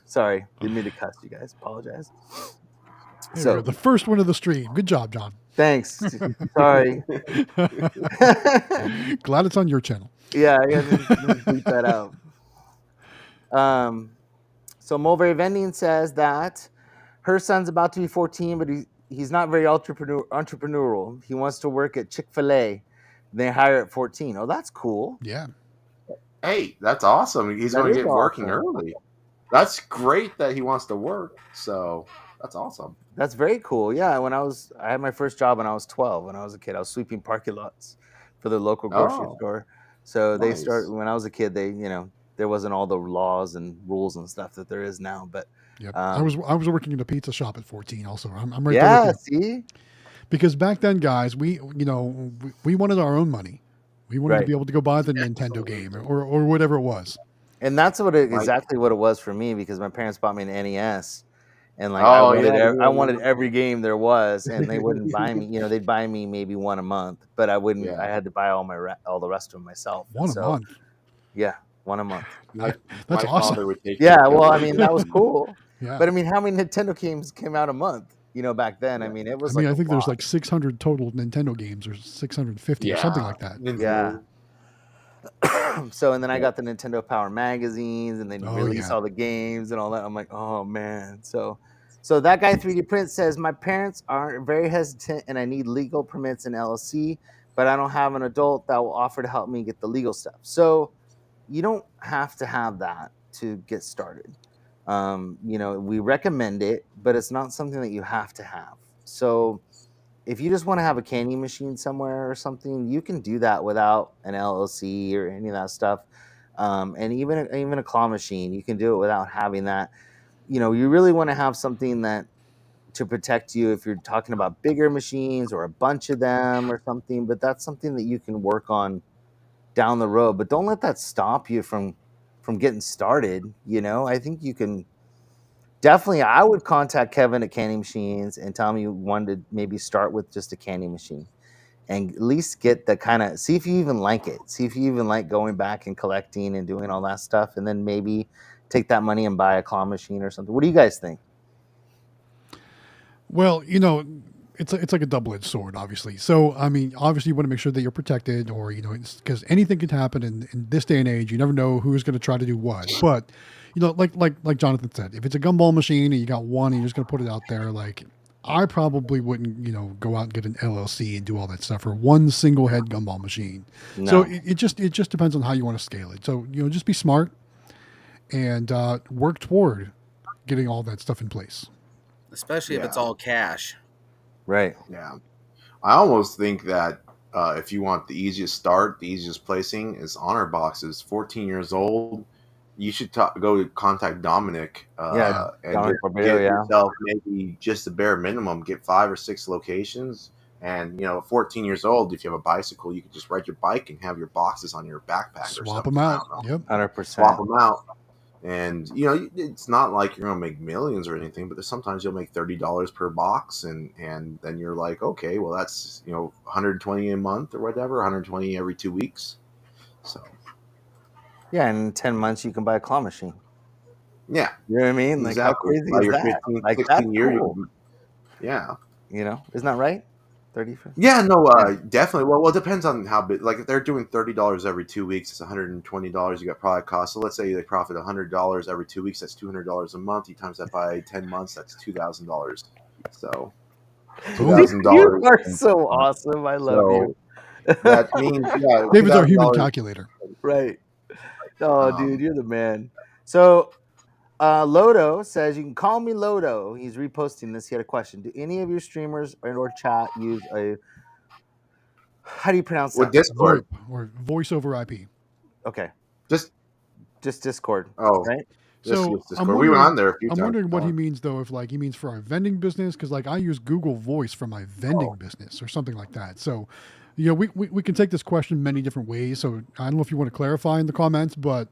B: sorry, didn't mean to cuss you guys, apologize.
C: So the first one of the stream. Good job, John.
B: Thanks. Sorry.
C: Glad it's on your channel.
B: Yeah, I got to bleep that out. So Mulberry Vending says that her son's about to be 14, but he's not very entrepreneurial. He wants to work at Chick-fil-A. They hire at 14. Oh, that's cool.
C: Yeah.
D: Hey, that's awesome. He's going to get working early. That's great that he wants to work. So that's awesome.
B: That's very cool. Yeah, I had my first job when I was 12. When I was a kid, I was sweeping parking lots for the local grocery store. So they
D: Nice.
B: start when I was a kid. They, there wasn't all the laws and rules and stuff that there is now. But
C: Yep. I was working in a pizza shop at 14. Also, I'm right there
B: yeah,
C: with you.
B: see,
C: Because back then, guys, we wanted our own money. We wanted to
B: Right.
C: be able to go buy the Nintendo game or whatever it was.
B: and that's
D: Right.
B: exactly what it was for me because my parents bought me an NES, and like
D: Oh, yeah, you
B: I wanted
D: remember.
B: every game there was, and they wouldn't buy me. They'd buy me maybe one a month, but I wouldn't.
D: Yeah.
B: I had to buy all the rest of them myself.
C: One a month.
B: Yeah, one a month.
D: My
C: That's awesome.
D: father would take
B: Yeah,
D: me to
B: well, I
D: Nintendo
B: mean that was
D: games.
B: cool.
C: Yeah.
B: But I mean, how many Nintendo games came out a month? Back then, I
D: Yeah.
B: mean, it was.
C: I mean,
B: like
C: I think there's like 600 total Nintendo games or 650 or something like that.
B: Yeah. So and then I
C: Yeah.
B: got the Nintendo Power magazines, and then
C: Oh,
B: release
C: yeah.
B: all the games and all that. I'm like, oh man. So that guy 3D Print says my parents are very hesitant, and I need legal permits and LLC, but I don't have an adult that will offer to help me get the legal stuff. So you don't have to have that to get started. We recommend it, but it's not something that you have to have. So if you just want to have a candy machine somewhere or something, you can do that without an LLC or any of that stuff. And even a claw machine, you can do it without having that. You really want to have something that to protect you if you're talking about bigger machines or a bunch of them or something. But that's something that you can work on down the road. But don't let that stop you from getting started. I think you can. Definitely, I would contact Kevin at Candy Machines and tell him you wanted to maybe start with just a candy machine and at least get the kind of see if you even like it. See if you even like going back and collecting and doing all that stuff, and then maybe take that money and buy a claw machine or something. What do you guys think?
C: Well, it's like a double-edged sword, obviously. So, I mean, obviously, you want to make sure that you're protected, or because anything can happen in this day and age. You never know who's going to try to do what. But like Jonathan said, if it's a gumball machine and you got one and you're just going to put it out there, like I probably wouldn't, go out and get an LLC and do all that stuff for one single head gumball machine.
B: No.
C: So it just depends on how you want to scale it. So just be smart and work toward getting all that stuff in place.
E: Especially if it's all cash.
B: Right.
D: Yeah. I almost think that if you want the easiest start, the easiest placing is honor boxes. 14 years old, you should go contact Dominic and
B: Dominic
D: get
B: Barbero,
D: yourself maybe just the bare minimum. Get 5 or 6 locations. And, 14 years old, if you have a bicycle, you can just ride your bike and have your boxes on your backpack.
C: Swap them out. Yep.
B: 100%.
D: Swap them out. And, it's not like you're going to make millions or anything, but there's sometimes you'll make $30 per box. And then you're like, okay, well, that's, 120 a month or whatever, 120 every 2 weeks. So.
B: Yeah, and in 10 months, you can buy a claw machine.
D: Yeah.
B: You know what I mean? Like,
D: exactly.
B: how crazy is that?
D: 15,
B: like,
D: 16
B: that's
D: years.
B: cool.
D: Yeah.
B: Isn't that right? 30, 50?
D: Yeah, no, definitely. Well, it depends on how big. Like, if they're doing $30 every 2 weeks, it's $120. You got product cost. So let's say they profit $100 every 2 weeks. That's $200 a month. You times that by 10 months. That's $2,000. So $2,000.
B: You are so awesome. I love you.
D: That means
C: David's our human calculator.
B: Right. Oh, dude, you're the man. So Lodo says you can call me Lodo. He's reposting this. He had a question. Do any of your streamers or chat use a how do you pronounce that?
D: Discord
C: or voice over IP.
B: Okay.
D: Just
B: Discord.
D: Oh,
B: right.
C: So
D: we were on there a few
C: I'm
D: times.
C: wondering what he means though, if he means for our vending business, because I use Google Voice for my vending business or something like that. So, we can take this question many different ways. So I don't know if you want to clarify in the comments, but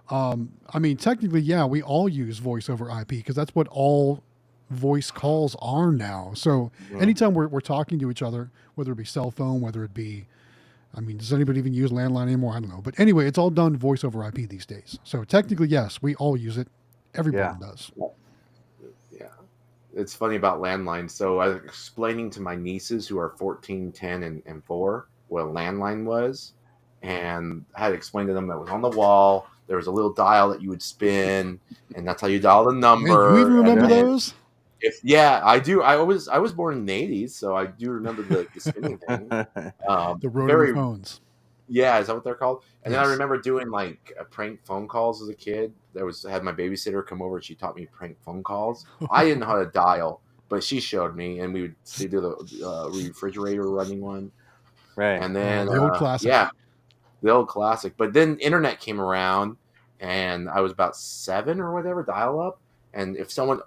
C: I mean technically, yeah, we all use voice over IP because that's what all voice calls are now. So anytime we're talking to each other, whether it be cell phone, whether it be does anybody even use landline anymore? I don't know. But anyway, it's all done voice over IP these days. So technically, yes, we all use it. Everyone does.
D: Yeah. It's funny about landline. So I was explaining to my nieces who are 14, 10, and 4 what a landline was. And I had to explain to them that it was on the wall. There was a little dial that you would spin. And that's how you dial the number.
C: Man, you even remember those?
D: I do. I was born in the 80s, so I do remember the spinning thing.
C: The rotary phones.
D: Yeah, is that what they're called? And
C: Yes.
D: then I remember doing prank phone calls as a kid. Had my babysitter come over and she taught me prank phone calls. I didn't know how to dial, but she showed me, and we would do the refrigerator running one.
B: Right.
D: And then
C: the old classic.
D: Yeah. The old classic. But then internet came around, and I was about 7 or whatever, dial up. And if someone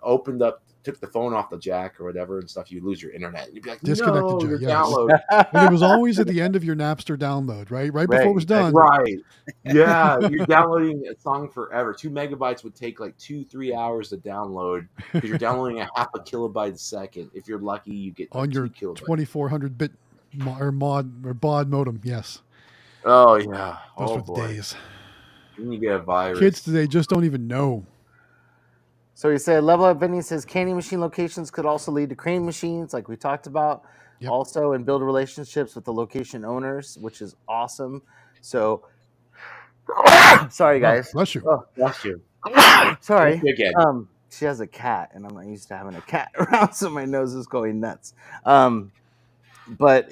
D: took the phone off the jack or whatever and stuff, you lose your internet. And you'd be like,
C: Disconnected
D: no,
C: jack,
D: your
C: yes.
D: download.
C: And it was always at the end of your Napster download, right? Right before it was done.
D: Right. Yeah, you're downloading a song forever. 2 megabytes would take like 2-3 hours to download because you're downloading a half a kilobyte a second. If you're lucky, you get
C: On your
D: 2 kilobytes.
C: 2400-bit baud modem, yes.
D: Oh, yeah.
C: Those
D: Oh,
C: were the
D: boy.
C: days.
D: Then you get a virus.
C: Kids today just don't even know.
B: So he said, Level Up Vending says candy machine locations could also lead to crane machines, like we talked about.
C: Yep.
B: Also, and build relationships with the location owners, which is awesome. So, sorry guys.
C: Oh, bless you.
D: Oh, bless you.
B: Sorry.
D: Bless you again.
B: She has a cat, and I'm not used to having a cat around, so my nose is going nuts. But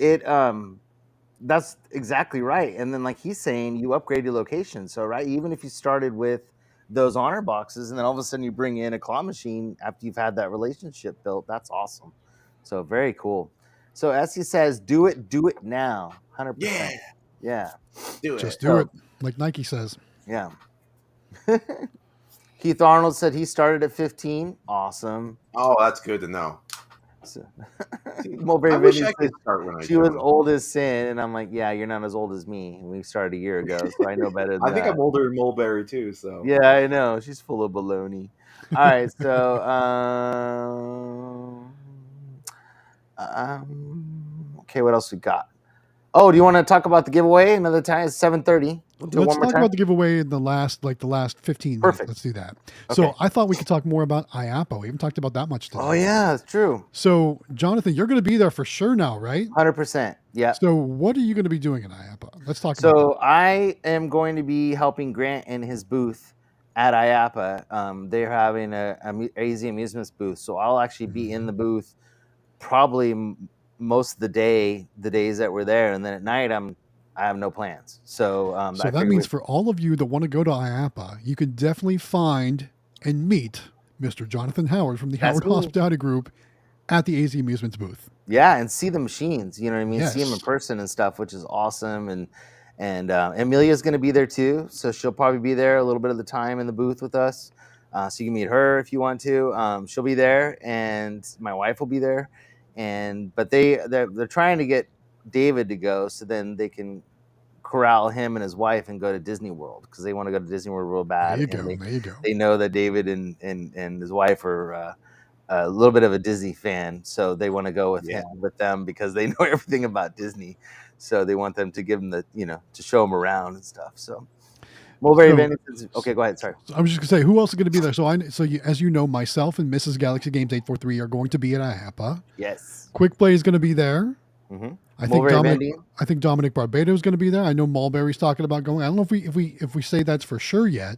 B: that's exactly right. And then, like he's saying, you upgrade your location. So, right, even if you started with those honor boxes, and then all of a sudden you bring in a claw machine after you've had that relationship built, that's awesome. So, very cool. So, Essie says, do it now. 100%. Yeah.
D: Do it.
C: Just do it, like Nike says.
B: Yeah. Keith Arnold said he started at 15. Awesome.
D: Oh, that's good to know.
B: So,
D: I wish I could start when I
B: she was old as sin, and I'm like, yeah, you're not as old as me. We started a year ago, so I know better than
D: I think
B: that.
D: I'm older than Mulberry too. So
B: Yeah, I know. She's full of baloney. All right, so okay, what else we got? Oh, do you want to talk about the giveaway another time? It's 7:30.
C: Let's talk about the giveaway in the last 15 minutes.
B: Perfect.
C: Let's do that.
B: Okay.
C: So I thought we could talk more about IAPA. We haven't talked about that much today.
B: Oh yeah, that's true.
C: So Jonathan, you're going to be there for sure now, right?
B: 100%. Yeah.
C: So what are you going to be doing in IAPA? Let's talk about
B: So I am going to be helping Grant in his booth at IAPA. They're having a AZ Amusements booth, so I'll actually be in the booth probably most of the days that we're there, and then at night I have no plans. So
C: so that means for all of you that want to go to IAPA, you can definitely find and meet Mr. Jonathan Howard from the
B: That's
C: Howard
B: me.
C: Hospitality Group at the AZ Amusements booth.
B: Yeah, and see the machines. You know what I mean?
C: Yes.
B: See them in person and stuff, which is awesome. And Amelia's going to be there too, so she'll probably be there a little bit of the time in the booth with us. So you can meet her if you want to. She'll be there, and my wife will be there. But they're trying to get David to go, so then they can corral him and his wife and go to Disney World, because they want to go to Disney World real bad.
C: There you go.
B: They know that David and his wife are a little bit of a Disney fan, so they want to go with them because they know everything about Disney. So they want them to give them to show them around and stuff. So Mulberry Vending. Okay, go ahead. Sorry.
C: I was just gonna say, who else is going to be there? As you know, myself and Mrs. Galaxy Games 843 are going to be at IAPA.
B: Yes.
C: Quick Play is going to be there.
B: Mm-hmm.
C: I think Dominic Barbado is going to be there. I know Mulberry's talking about going. I don't know if we say that's for sure yet.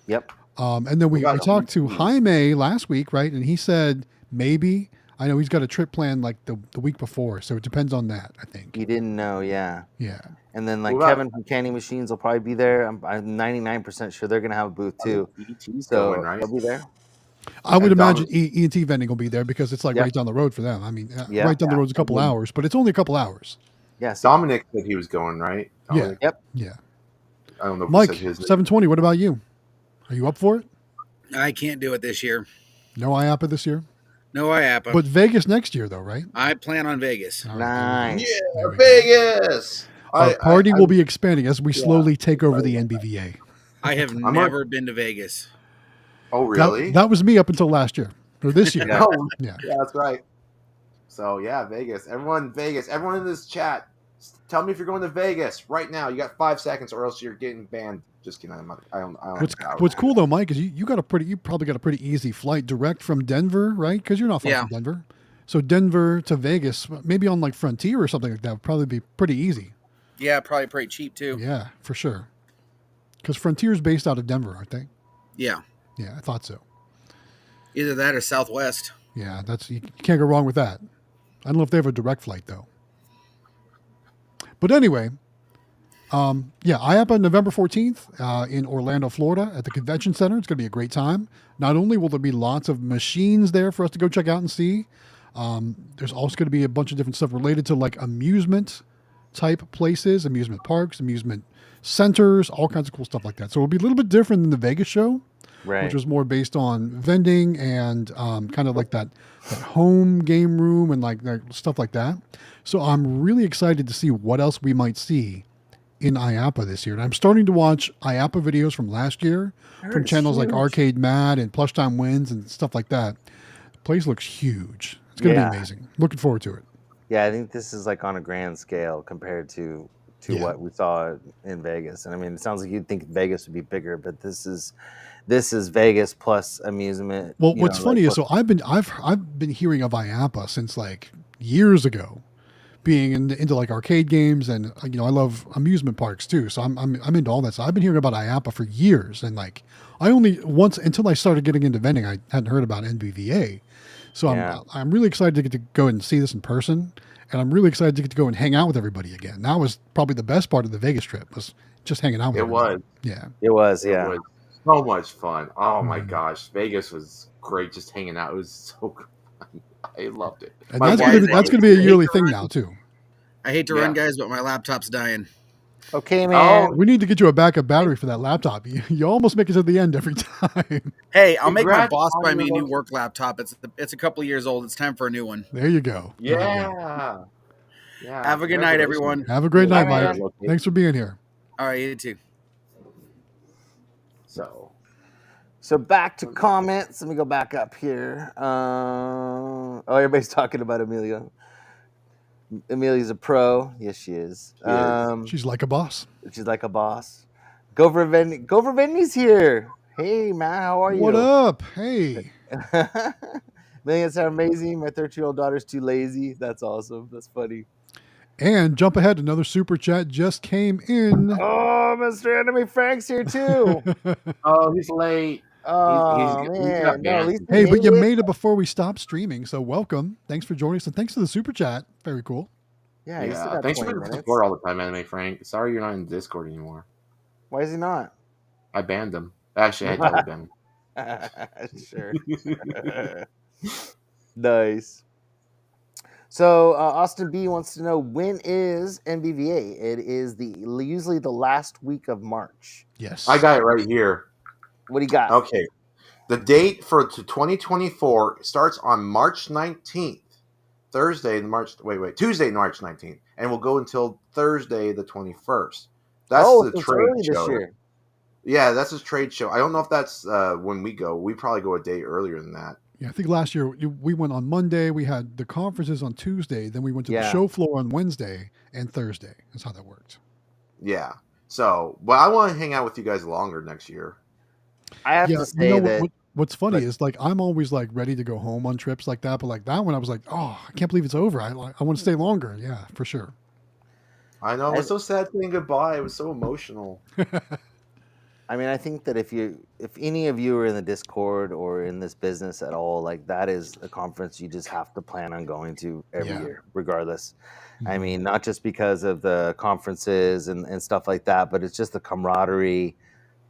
B: Yep.
C: And then we talked to Jaime last week, right? And he said maybe. I know he's got a trip planned like the week before, so it depends on that, I think.
B: You didn't know, yeah.
C: Yeah.
B: And then Kevin from Candy Machines will probably be there. I'm 99% sure they're going to have a booth too. So
D: going, right?
B: they'll be there.
C: I would imagine E&T Vending will be there because it's like
B: Yep.
C: right down the road for them. I mean,
B: Yeah.
C: right down the road is a couple hours, but it's only a couple hours.
B: Yes.
D: Dominic said he was going, right? Dominic?
B: Yep.
C: Yeah.
D: I don't know if
C: Mike,
D: he said his name.
C: 720, what about you? Are you up for it?
E: I can't do it this year.
C: No IAPA this year?
E: No IAPA.
C: But Vegas next year, though, right?
E: I plan on Vegas.
C: All right,
B: Nice.
C: there we go.
D: Vegas.
C: Our party will be expanding as we slowly take over the NBVA.
E: I have never been to Vegas.
D: Oh, really?
C: That was me up until last year, or this year.
D: Yeah.
C: Yeah.
D: Yeah, that's right. So yeah, Vegas. Everyone in this chat, tell me if you're going to Vegas right now. You got 5 seconds, or else you're getting banned. Just kidding. I don't
C: What's cool though, Mike, is you probably got a pretty easy flight direct from Denver, right? Because you're not far from Denver. So Denver to Vegas, maybe on like Frontier or something like that, would probably be pretty easy.
E: Yeah, probably pretty cheap too.
C: Yeah, for sure. Because Frontier's based out of Denver, aren't they?
E: Yeah.
C: Yeah, I thought so.
E: Either that or Southwest.
C: Yeah, you can't go wrong with that. I don't know if they have a direct flight though. But anyway, IAPA November 14th in Orlando, Florida at the Convention Center. It's going to be a great time. Not only will there be lots of machines there for us to go check out and see, there's also going to be a bunch of different stuff related to like amusement type places, amusement parks, amusement centers, all kinds of cool stuff like that. So it'll be a little bit different than the Vegas show,
B: Right.
C: which was more based on vending and kind of like that home game room and like stuff like that. So I'm really excited to see what else we might see in IAPA this year. And I'm starting to watch IAPA videos from last year from channels like Arcade Mad and Plush Time Wins and stuff like that. The place looks huge. It's going to be amazing. Looking forward to it.
B: Yeah, I think this is like on a grand scale compared to what we saw in Vegas. And I mean, it sounds like you'd think Vegas would be bigger, but this is Vegas plus amusement.
C: Well, what's funny is so I've been hearing of IAPA since like years ago, being into like arcade games, and I love amusement parks too. So I'm into all that. So I've been hearing about IAPA for years, and like I only once until I started getting into vending, I hadn't heard about NBVA. So I'm really excited to get to go and see this in person, and I'm really excited to get to go and hang out with everybody again. That was probably the best part of the Vegas trip, was just hanging out with everybody.
D: Was.
C: Yeah.
B: It was, yeah.
D: It was so much fun. Oh my gosh. Vegas was great, just hanging out. It was so fun. I loved it.
C: And that's gonna be a yearly thing now too.
E: I hate to run, guys, but my laptop's dying.
B: Okay, man.
C: We need to get you a backup battery for that laptop. You almost make it to the end every time.
E: Hey, I'll make my boss buy me a new work laptop. It's a couple years old. It's time for a new one.
C: There you go.
D: Yeah.
E: Have a good night, everyone.
C: Have a great night, Mike. Thanks for being here.
E: All right, you too.
B: So back to comments. Let me go back up here. Everybody's talking about Amelia. Amelia's a pro. Yes, she is.
C: She's like a boss.
B: She's like a boss. Gopher Vending's here. Hey, man, how are you?
C: What up? Hey.
B: Millions are amazing. My 13-year-old daughter's too lazy. That's awesome. That's funny.
C: And jump ahead. Another super chat just came in.
B: Oh, Mr. Enemy Frank's here too.
D: Oh, he's late.
B: Oh, man.
C: Hey, but you made it before we stopped streaming, so welcome. Thanks for joining us, and thanks for the super chat. Very cool.
B: Yeah.
D: Thanks for the support all the time, Anime Frank. Sorry you're not in Discord anymore.
B: Why is he not?
D: I banned him. Actually, I totally banned him.
B: Sure. Nice. So Austin B wants to know, when is NBVA? It is usually the last week of March.
C: Yes.
D: I got it right here.
B: What do you got?
D: Okay. The date for 2024 starts on March 19th. Tuesday, March 19th. And will go until Thursday, the 21st. That's the trade show. This year. Yeah, that's a trade show. I don't know if that's when we go. We probably go a day earlier than that.
C: Yeah, I think last year we went on Monday. We had the conferences on Tuesday. Then we went to the show floor on Wednesday and Thursday. That's how that worked.
D: Yeah. So, but I want to hang out with you guys longer next year.
B: I have to say that.
C: What's funny is like I'm always like ready to go home on trips like that, but like that one I was like, oh, I can't believe it's over. I want to stay longer. Yeah, for sure.
D: I know. It was so sad saying goodbye. It was so emotional.
B: I mean, I think that if any of you are in the Discord or in this business at all, like that is a conference you just have to plan on going to every year, regardless. Mm-hmm. I mean, not just because of the conferences and stuff like that, but it's just the camaraderie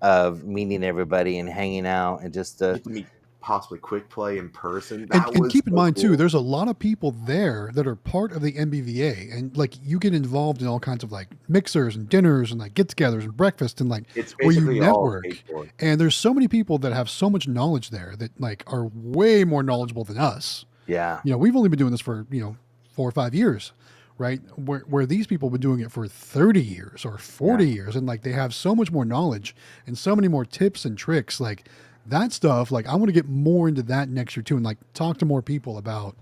B: of meeting everybody and hanging out and just
D: to meet possibly Quick Play in person.
C: And keep in mind too, there's a lot of people there that are part of the NBVA, and like you get involved in all kinds of like mixers and dinners and like get-togethers and breakfast and like where you network. And there's so many people that have so much knowledge there that like are way more knowledgeable than us.
B: Yeah,
C: we've only been doing this for 4 or 5 years, right? Where these people have been doing it for 30 years or 40 years, and like they have so much more knowledge and so many more tips and tricks, like. That stuff, like I want to get more into that next year too, and like talk to more people about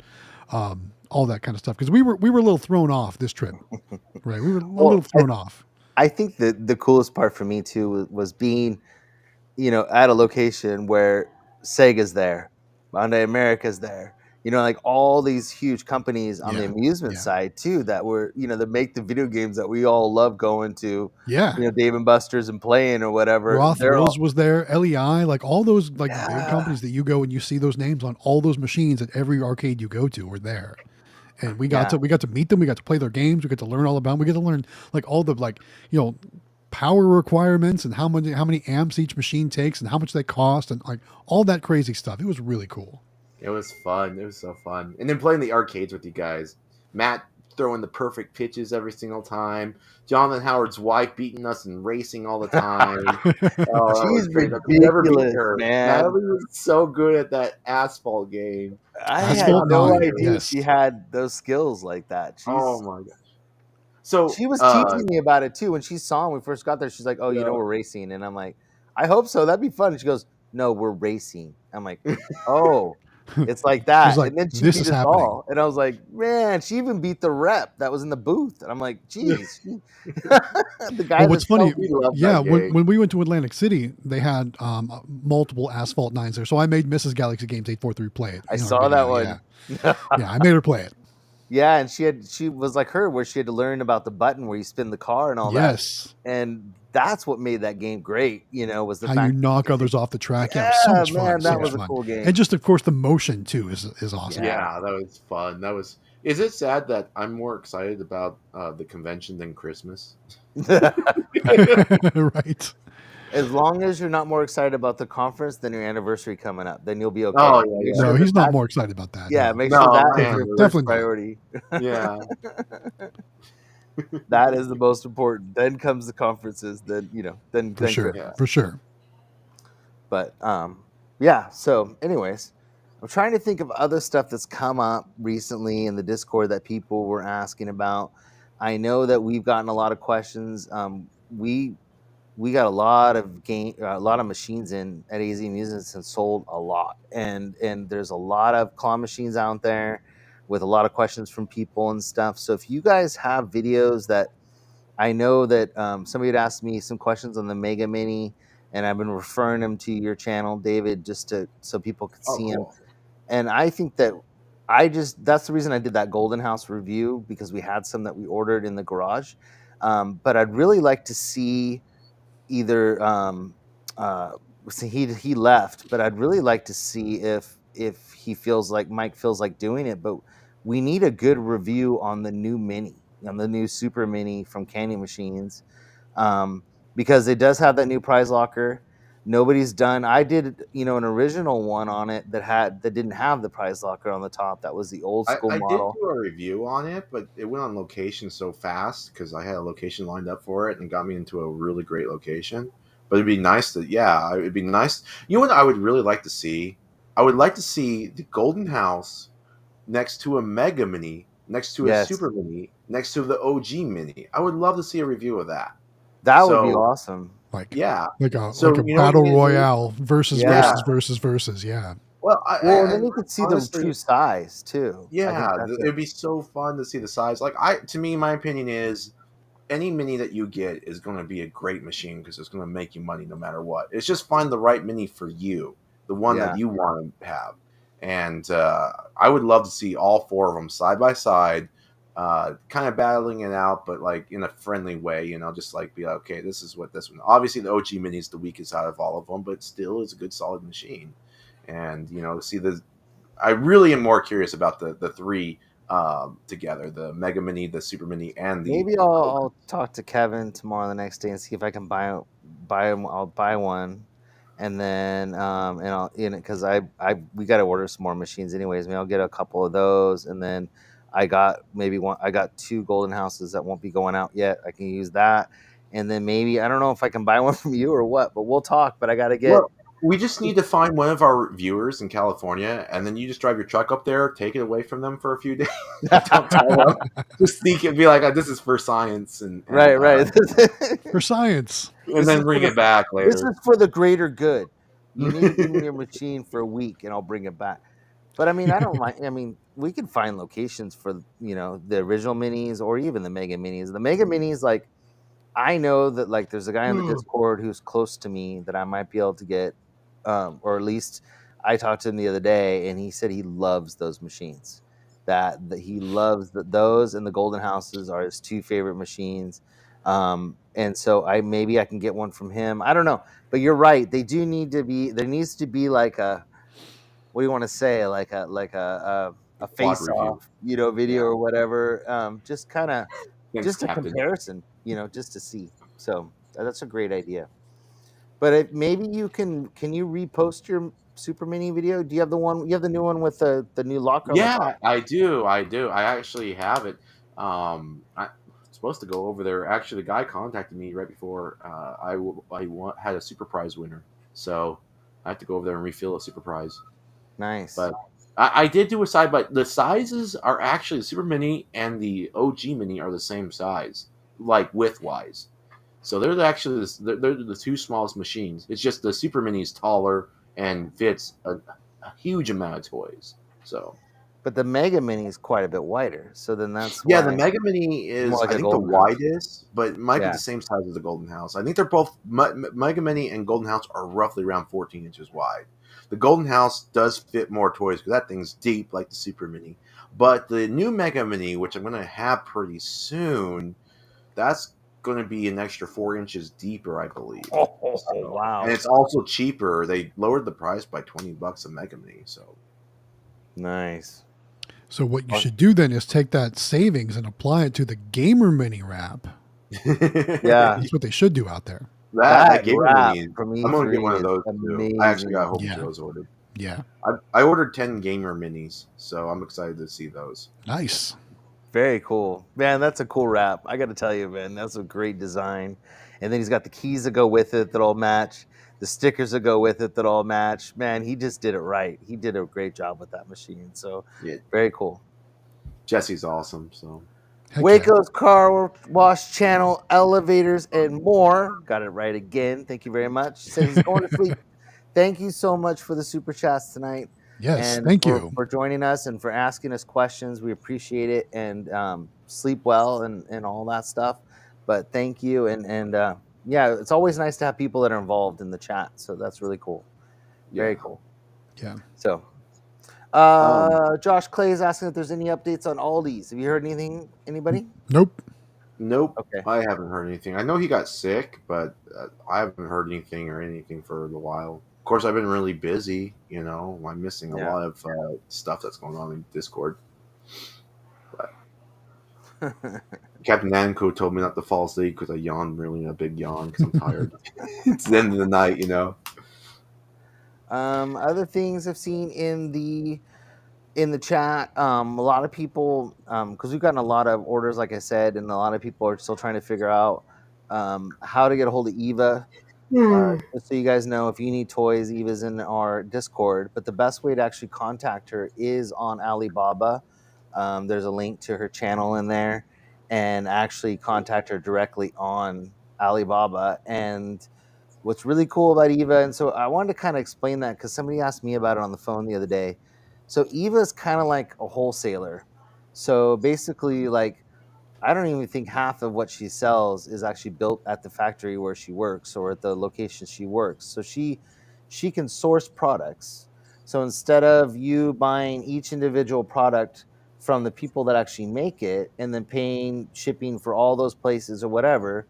C: all that kind of stuff, because we were a little thrown off this trip, right? We were a little thrown off.
B: I think the coolest part for me too was being, at a location where Sega's there, Bandai America's there, like all these huge companies on the amusement side too that were, that make the video games that we all love going to. Yeah. Dave and Buster's and playing or whatever.
C: Roth Rose was there, LEI, like all those like big companies that you go and you see those names on all those machines at every arcade you go to were there. And we got to meet them, we got to play their games, we got to learn all about them. We get to learn like all the like, power requirements and how many amps each machine takes and how much they cost and like all that crazy stuff. It was really cool.
D: It was fun. It was so fun. And then playing the arcades with you guys. Matt throwing the perfect pitches every single time. Jonathan Howard's wife beating us in racing all the time. Oh, that was
B: She's
D: great. I could never beat
B: ridiculous,
D: her.
B: man.
D: Natalie was so good at that asphalt game.
B: I had
C: Asphalt
B: no
C: 9,
B: idea
C: yes.
B: she had those skills like that.
D: Oh my gosh. So
B: She was teaching me about it too. When she saw when we first got there, she's like, "Oh, you know, we're racing," and I'm like, "I hope so. That'd be fun." And she goes, "No, we're racing." I'm like, "Oh, it's like that."
C: She's like,
B: and then she
C: "This
B: beat
C: is
B: us
C: happening."
B: all, and I was like, "Man, she even beat the rep that was in the booth." And I'm like, "Geez." The guy
C: Well, what's funny,
D: we love
C: yeah,
D: that game.
C: when we went to Atlantic City, they had multiple Asphalt 9s there. So I made Mrs. Galaxy Games 843 play it.
B: I
C: in our
B: saw that
C: video,
B: one.
C: Yeah, I made her play it.
B: Yeah, and she was like her, where she had to learn about the button where you spin the car and all
C: Yes.
B: that. And that's what made that game great, was the
C: How
B: fact
C: you knock others off the track. Yeah, it was
B: Yeah,
C: so much
B: man,
C: fun. So
B: that
C: much
B: was a
C: fun.
B: cool game.
C: And just, of course, the motion, too, is awesome.
D: Yeah, that was fun. Is it sad that I'm more excited about the convention than Christmas?
C: Right.
B: As long as you're not more excited about the conference than your anniversary coming up, then you'll be okay.
D: Oh, yeah,
B: Make
D: yeah.
B: sure
C: No, he's
B: that-
C: not more excited about that.
B: Yeah,
C: no.
B: make
D: No,
B: sure that
D: man,
B: is your first
C: definitely not.
B: priority.
D: Yeah.
B: That is the most important. Then comes the conferences. Then then
C: For sure.
B: Christmas.
C: For sure.
B: But yeah. So, anyways, I'm trying to think of other stuff that's come up recently in the Discord that people were asking about. I know that we've gotten a lot of questions. We got a lot of machines in at AZ Amusements and sold a lot, and there's a lot of claw machines out there with a lot of questions from people and stuff. So if you guys have videos that I know that somebody had asked me some questions on the Mega Mini, and I've been referring them to your channel, David, so people could see them.
D: Cool.
B: And I think that that's the reason I did that Golden House review, because we had some that we ordered in the garage. But I'd really like to see either he left, but I'd really like to see if Mike feels like doing it. But we need a good review on the new Mini, on the new Super Mini from Candy Machines, because it does have that new prize locker. Nobody's done. I did, an original one on it that didn't have the prize locker on the top. That was the old school
D: I
B: model.
D: did do a review on it, but it went on location so fast because I had a location lined up for it and got me into a really great location. But it'd be nice it'd be nice. You know what I would really like to see? I would like to see the Golden House next to a Mega Mini, next to a
B: Yes.
D: Super Mini, next to the OG Mini. I would love to see a review of that.
B: That would be
D: So-
B: awesome.
C: Like
D: Yeah.
C: a
D: So, you know what
C: battle
D: we need to do?
C: royale versus
B: Yeah.
C: versus. Yeah.
D: Well,
B: Well, then you could see
D: honestly,
B: the true size too.
D: Yeah,
B: I think
D: it'd be so fun to see the size. To me, my opinion is any mini that you get is going to be a great machine because it's going to make you money no matter what. It's just find the right mini for you, the one that you want to have. And I would love to see all four of them side by side, kind of battling it out, but like in a friendly way, just like be like, okay, this is what this one. Obviously, the OG mini is the weakest out of all of them, but still is a good solid machine. And see I really am more curious about the three together: the Mega Mini, the Super Mini, and the.
B: Maybe I'll talk to Kevin tomorrow, the next day, and see if I can buy him. I'll buy one, and then and I'll because we got to order some more machines anyways. Maybe I'll get a couple of those, and then I got two Golden Houses that won't be going out yet. I can use that, and then maybe I don't know if I can buy one from you or what, but we'll talk. But I got to get.
D: Well, we just need to find one of our viewers in California, and then you just drive your truck up there, take it away from them for a few days. Don't tell them. Just sneak it, and be like, "This is for science," and
B: right.
C: For science.
D: and then bring it back later.
B: This is for the greater good. You need to give me your machine for a week, and I'll bring it back. But I mean, I don't mind. I mean, we can find locations for the original minis or even the Mega Minis. The Mega Minis, like, I know that like there's a guy in the Discord who's close to me that I might be able to get, or at least I talked to him the other day, and he said he loves those machines. That he loves those and the Golden Houses are his two favorite machines. And so maybe I can get one from him. I don't know, but you're right. They do need to be. There needs to be like a, what do you want to say? Like a face off, video or whatever. Just kind of, just a comparison, just to see. So that's a great idea. But maybe can you repost your Super Mini video? Do you have the one? You have the new one with the new locker?
D: Yeah, I do. I actually have it. I supposed to go over there. Actually, the guy contacted me right before had a super prize winner, so I have to go over there and refill a super prize.
B: Nice.
D: But I did do a side, but the sizes are actually the Super Mini and the OG Mini are the same size, like width wise. So they're actually they're the two smallest machines. It's just the Super Mini is taller and fits a huge amount of toys. So
B: But the Mega Mini is quite a bit wider, so then that's
D: yeah,
B: why
D: the Mega Mini
B: it's more
D: is
B: like
D: I
B: a
D: think the
B: Golden House.
D: widest, but it might be
B: Yeah.
D: the same size as the Golden House. I think they're both Mega Mini and Golden House are roughly around 14 inches wide. The Golden House does fit more toys because that thing's deep like the Super Mini. But the new Mega Mini, which I'm going to have pretty soon, that's going to be an extra 4 inches deeper, I believe.
B: Oh, wow.
D: And it's also cheaper. They lowered the price by $20 a Mega Mini. So
B: Nice.
C: So what you should do then is take that savings and apply it to the Gamer Mini wrap.
B: Yeah.
C: That's what they should do out there.
D: that Gamer
B: wrap
D: Mini,
B: from
D: I'm going to get one
B: E3
D: of those
B: is
D: too. I actually got a whole bunch
C: Yeah.
D: of those ordered.
C: Yeah.
D: I ordered 10 Gamer Minis, so I'm excited to see those.
C: Nice.
B: Very cool. Man, that's a cool wrap. I got to tell you, man, that's a great design. And then he's got the keys that go with it that all match, the stickers that go with it that all match. Man, he just did it right. He did a great job with that machine. So,
D: Yeah,
B: very cool.
D: Jesse's awesome. So
C: Heck yeah.
B: Waco's Car Wash Channel, elevators, and more. Got it right again. Thank you very much. Said he's going to sleep. Thank you so much for the super chats tonight.
C: Yes,
B: And
C: thank
B: for,
C: you.
B: for joining us and for asking us questions. We appreciate it, and sleep well and all that stuff. But thank you, and yeah, it's always nice to have people that are involved in the chat. So that's really cool. Very
D: yeah.
B: cool.
C: Yeah.
B: So, Josh Clay is asking if there's any updates on Aldi's. Have you heard anything? Anybody?
C: Nope.
D: Nope.
B: Okay.
D: I haven't heard anything. I know he got sick, but I haven't heard anything for a while. Of course, I've been really busy. You know, I'm missing a lot of stuff that's going on in Discord. But Captain Namco told me not to fall asleep because I yawned really a big yawn because I'm tired. It's the end of the night, you know.
B: Other things I've seen in the chat, a lot of people, because we've gotten a lot of orders, like I said, and a lot of people are still trying to figure out how to get a hold of Eva. Just so you guys know, if you need toys, Eva's in our Discord. But the best way to actually contact her is on Alibaba. There's a link to her channel in there, and actually contact her directly on Alibaba. And what's really cool about Eva, and so I wanted to kind of explain that because somebody asked me about it on the phone the other day. So Eva is kind of like a wholesaler. So basically, like, I don't even think half of what she sells is actually built at the factory where she works or at the location she works. So she can source products. So instead of you buying each individual product from the people that actually make it and then paying shipping for all those places or whatever,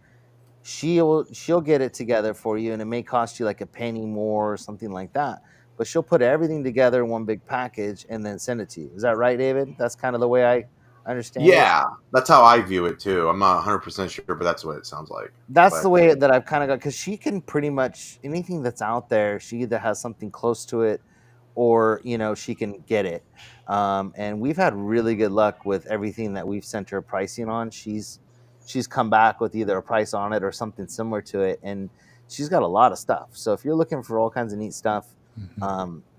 B: she'll get it together for you, and it may cost you like a penny more or something like that. But she'll put everything together in one big package and then send it to you. Is that right, David? That's kind of the way I understand it.
D: Yeah, that's how I view it too. I'm not 100% sure, but that's what it sounds like.
B: That's the way that I've kind of got, because she can pretty much anything that's out there, she either has something close to it or, you know, she can get it. And we've had really good luck with everything that we've sent her pricing on. She's come back with either a price on it or something similar to it. And she's got a lot of stuff. So if you're looking for all kinds of neat stuff,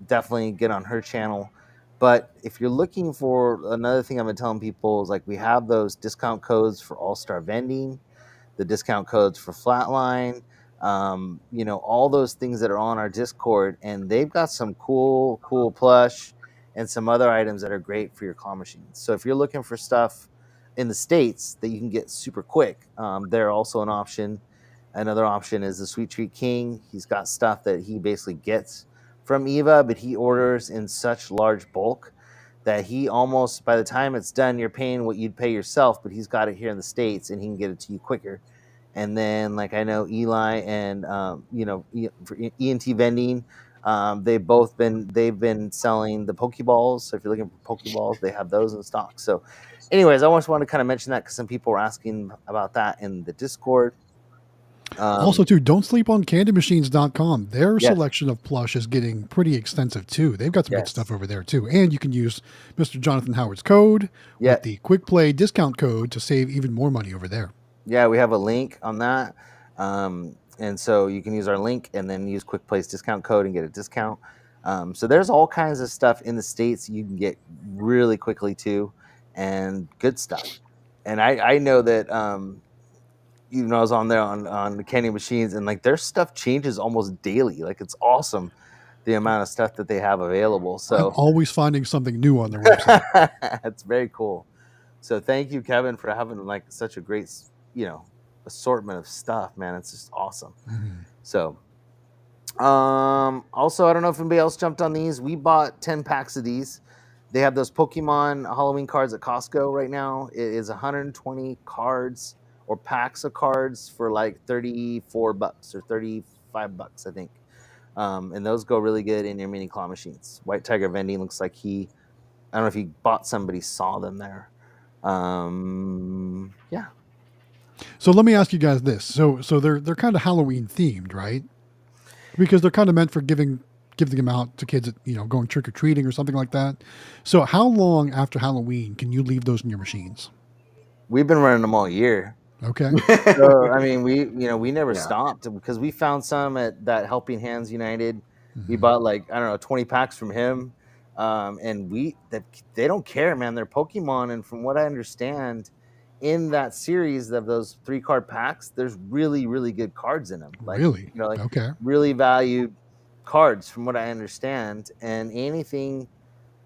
B: definitely get on her channel. But if you're looking for another thing I've been telling people is, like, we have those discount codes for All-Star Vending, the discount codes for Flatline, you know, all those things that are on our Discord, and they've got some cool plush and some other items that are great for your claw machines. So if you're looking for stuff in the States that you can get super quick, they're also an option. Another option is the Sweet Treat King. He's got stuff that he basically gets from Eva, but he orders in such large bulk that he almost, by the time it's done, you're paying what you'd pay yourself, but he's got it here in the States and he can get it to you quicker. And then, like, I know Eli and you know, for ENT Vending, they've been selling the Pokeballs. So if you're looking for Pokeballs, they have those in stock. So anyways, I just wanted to kind of mention that because some people were asking about that in the Discord.
C: Also, too, don't sleep on candymachines.com. Their
B: Yes.
C: selection of plush is getting pretty extensive, too. They've got some good
B: Yes.
C: stuff over there, too. And you can use Mr. Jonathan Howard's code
B: Yeah.
C: with the Quick Play discount code to save even more money over there.
B: Yeah, we have a link on that. And so you can use our link and then use Quick Place discount code and get a discount. So there's all kinds of stuff in the States you can get really quickly too, and good stuff. And I know that even though I was on there on the Candy Machines, and like their stuff changes almost daily. Like it's awesome the amount of stuff that they have available.
C: I'm
B: So
C: always finding something new on their website.
B: it's very cool. So thank you, Kevin, for having like such a great, assortment of stuff, man. It's just awesome.
C: Mhm.
B: So, also, I don't know if anybody else jumped on these. We bought 10 packs of these. They have those Pokemon Halloween cards at Costco right now. It is 120 cards or packs of cards for like $34 or $35, I think. And those go really good in your mini claw machines. White Tiger Vending looks like I don't know if he bought somebody saw them there. Yeah.
C: So let me ask you guys this. So they're kind of Halloween themed, right? Because they're kind of meant for giving them out to kids, going trick or treating or something like that. So how long after Halloween can you leave those in your machines?
B: We've been running them all year.
C: Okay.
B: So I mean, we never
D: Yeah.
B: stopped because we found some at that Helping Hands United. We
C: Mhm.
B: bought like, I don't know, 20 packs from him. And they don't care, man. They're Pokemon, and from what I understand, in that series of those 3-card packs, there's really, really good cards in them. Like,
C: Really?
B: like
C: Okay.
B: really valued cards, from what I understand. And anything,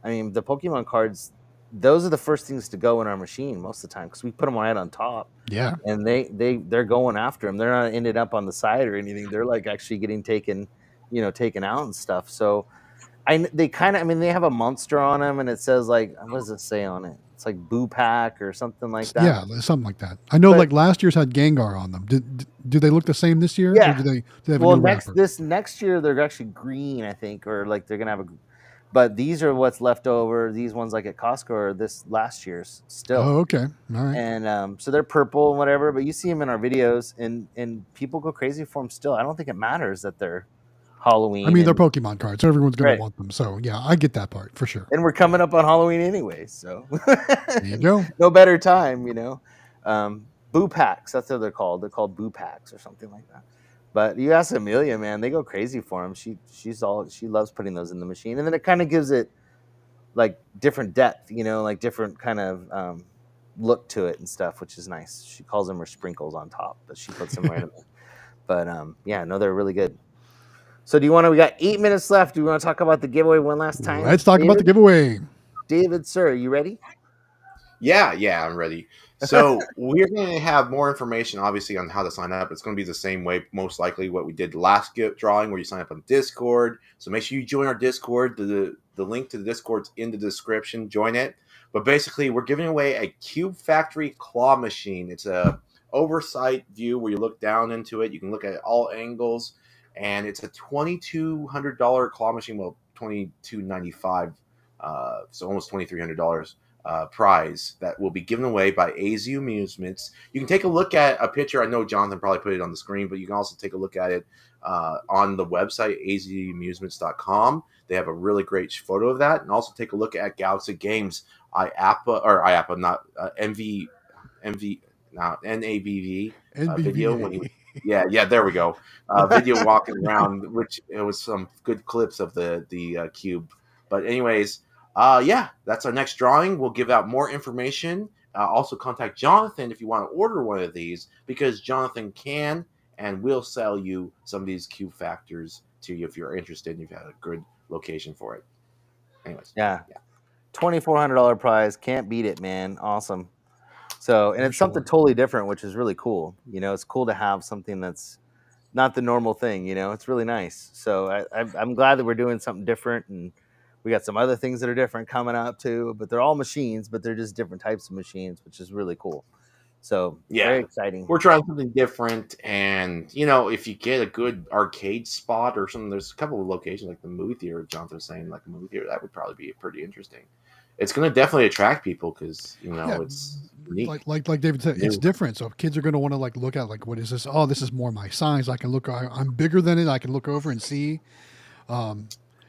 B: I mean, the Pokemon cards, those are the first things to go in our machine most of the time because we put them right on top.
C: Yeah.
B: And they're going after them. They're not ended up on the side or anything. They're like actually getting taken out and stuff. So they have a monster on them, and it says like, what does it say on it? It's like Boo Pack or something like that.
C: Yeah, something like that. I know,
B: But-
C: like last year's had Gengar on them. Do they look the same this year?
B: Yeah.
C: Or do they have
B: Well,
C: a new wrapper?
B: next year they're actually green, I think, or like they're gonna have but these are what's left over. These ones like at Costco are this last year's still.
C: Oh, okay. All right.
B: And so they're purple and whatever, but you see them in our videos, and people go crazy for them still. I don't think it matters that they're Halloween.
C: I mean, they're Pokemon cards, so everyone's going
B: Right.
C: to want them. So, yeah, I get that part for sure.
B: And we're coming up on Halloween anyway, so
C: There you go.
B: no better time, Boo Packs, that's what they're called. They're called Boo Packs or something like that. But you ask Amelia, man, they go crazy for them. She loves putting those in the machine, and then it kind of gives it like different depth, like different kind of look to it and stuff, which is nice. She calls them her sprinkles on top, but she puts them right in there. But yeah, no, they're really good. So we got 8 minutes left. Do we want to talk about the giveaway one last time?
C: Let's talk about the giveaway.
B: David, sir, are you ready?
D: Yeah, I'm ready. So we're going to have more information, obviously, on how to sign up. It's going to be the same way, most likely, what we did last drawing, where you sign up on Discord. So make sure you join our Discord. The link to the Discord's in the description. Join it. But basically, we're giving away a Cube Factory claw machine. It's a oversight view where you look down into it. You can look at all angles, and it's a $2,200 claw machine. Well, $2,295, so almost $2,300. Prize that will be given away by AZ Amusements. You can take a look at a picture. I know Jonathan probably put it on the screen, but you can also take a look at it on the website, azamusements.com. They have a really great photo of that. And also take a look at Galaxy Games NABV video. When yeah, there we go. Video walking around, which it was some good clips of the cube. But anyways, that's our next drawing. We'll give out more information. Also contact Jonathan if you want to order one of these, because Jonathan can and will sell you some of these cube factors to you if you're interested and you've had a good location for it. Anyways.
B: Yeah. $2,400 prize. Can't beat it, man. Awesome. So, and it's something totally different, which is really cool. It's cool to have something that's not the normal thing. It's really nice. So I'm glad that we're doing something different, and we got some other things that are different coming up too. But they're all machines, but they're just different types of machines, which is really cool. So very exciting.
D: We're trying something different, and if you get a good arcade spot or something, there's a couple of locations like the movie theater. Jonathan was saying, like a movie theater, that would probably be pretty interesting. It's going to definitely attract people because it's unique.
C: like David said, it's
D: New.
C: different. So kids are going to want to like look at like, what is this? Oh, this is more my size. I can look. I'm bigger than it. I can look over and see.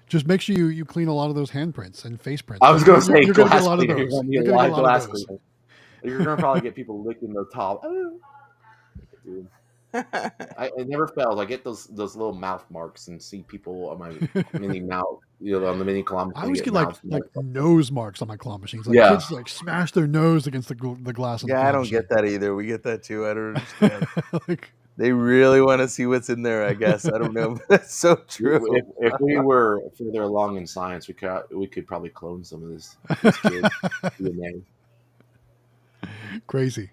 C: Just make sure you clean a lot of those handprints and face prints.
D: I was going to say
C: You're going to get
D: glass
C: a lot of
D: cleaner.
C: those.
D: You're
C: You're
D: going to
C: going to
D: get
C: get a lot of those.
D: glass cleaner. You're going to probably get people licking their top. Dude. I never fails. I get those little mouth marks and see people on my mini mouth, on the mini claw machine.
C: I always get like nose marks on my claw machines. Like
D: Yeah.
C: kids like smash their nose against the glass. On the
B: Yeah,
C: claw
B: I don't
C: machine.
B: get that either. We get that too. I don't understand.
C: Like,
B: They really want to see what's in there, I guess. I don't know. That's so true.
D: If we were further along in science, we could probably clone some of this kid DNA.
C: crazy.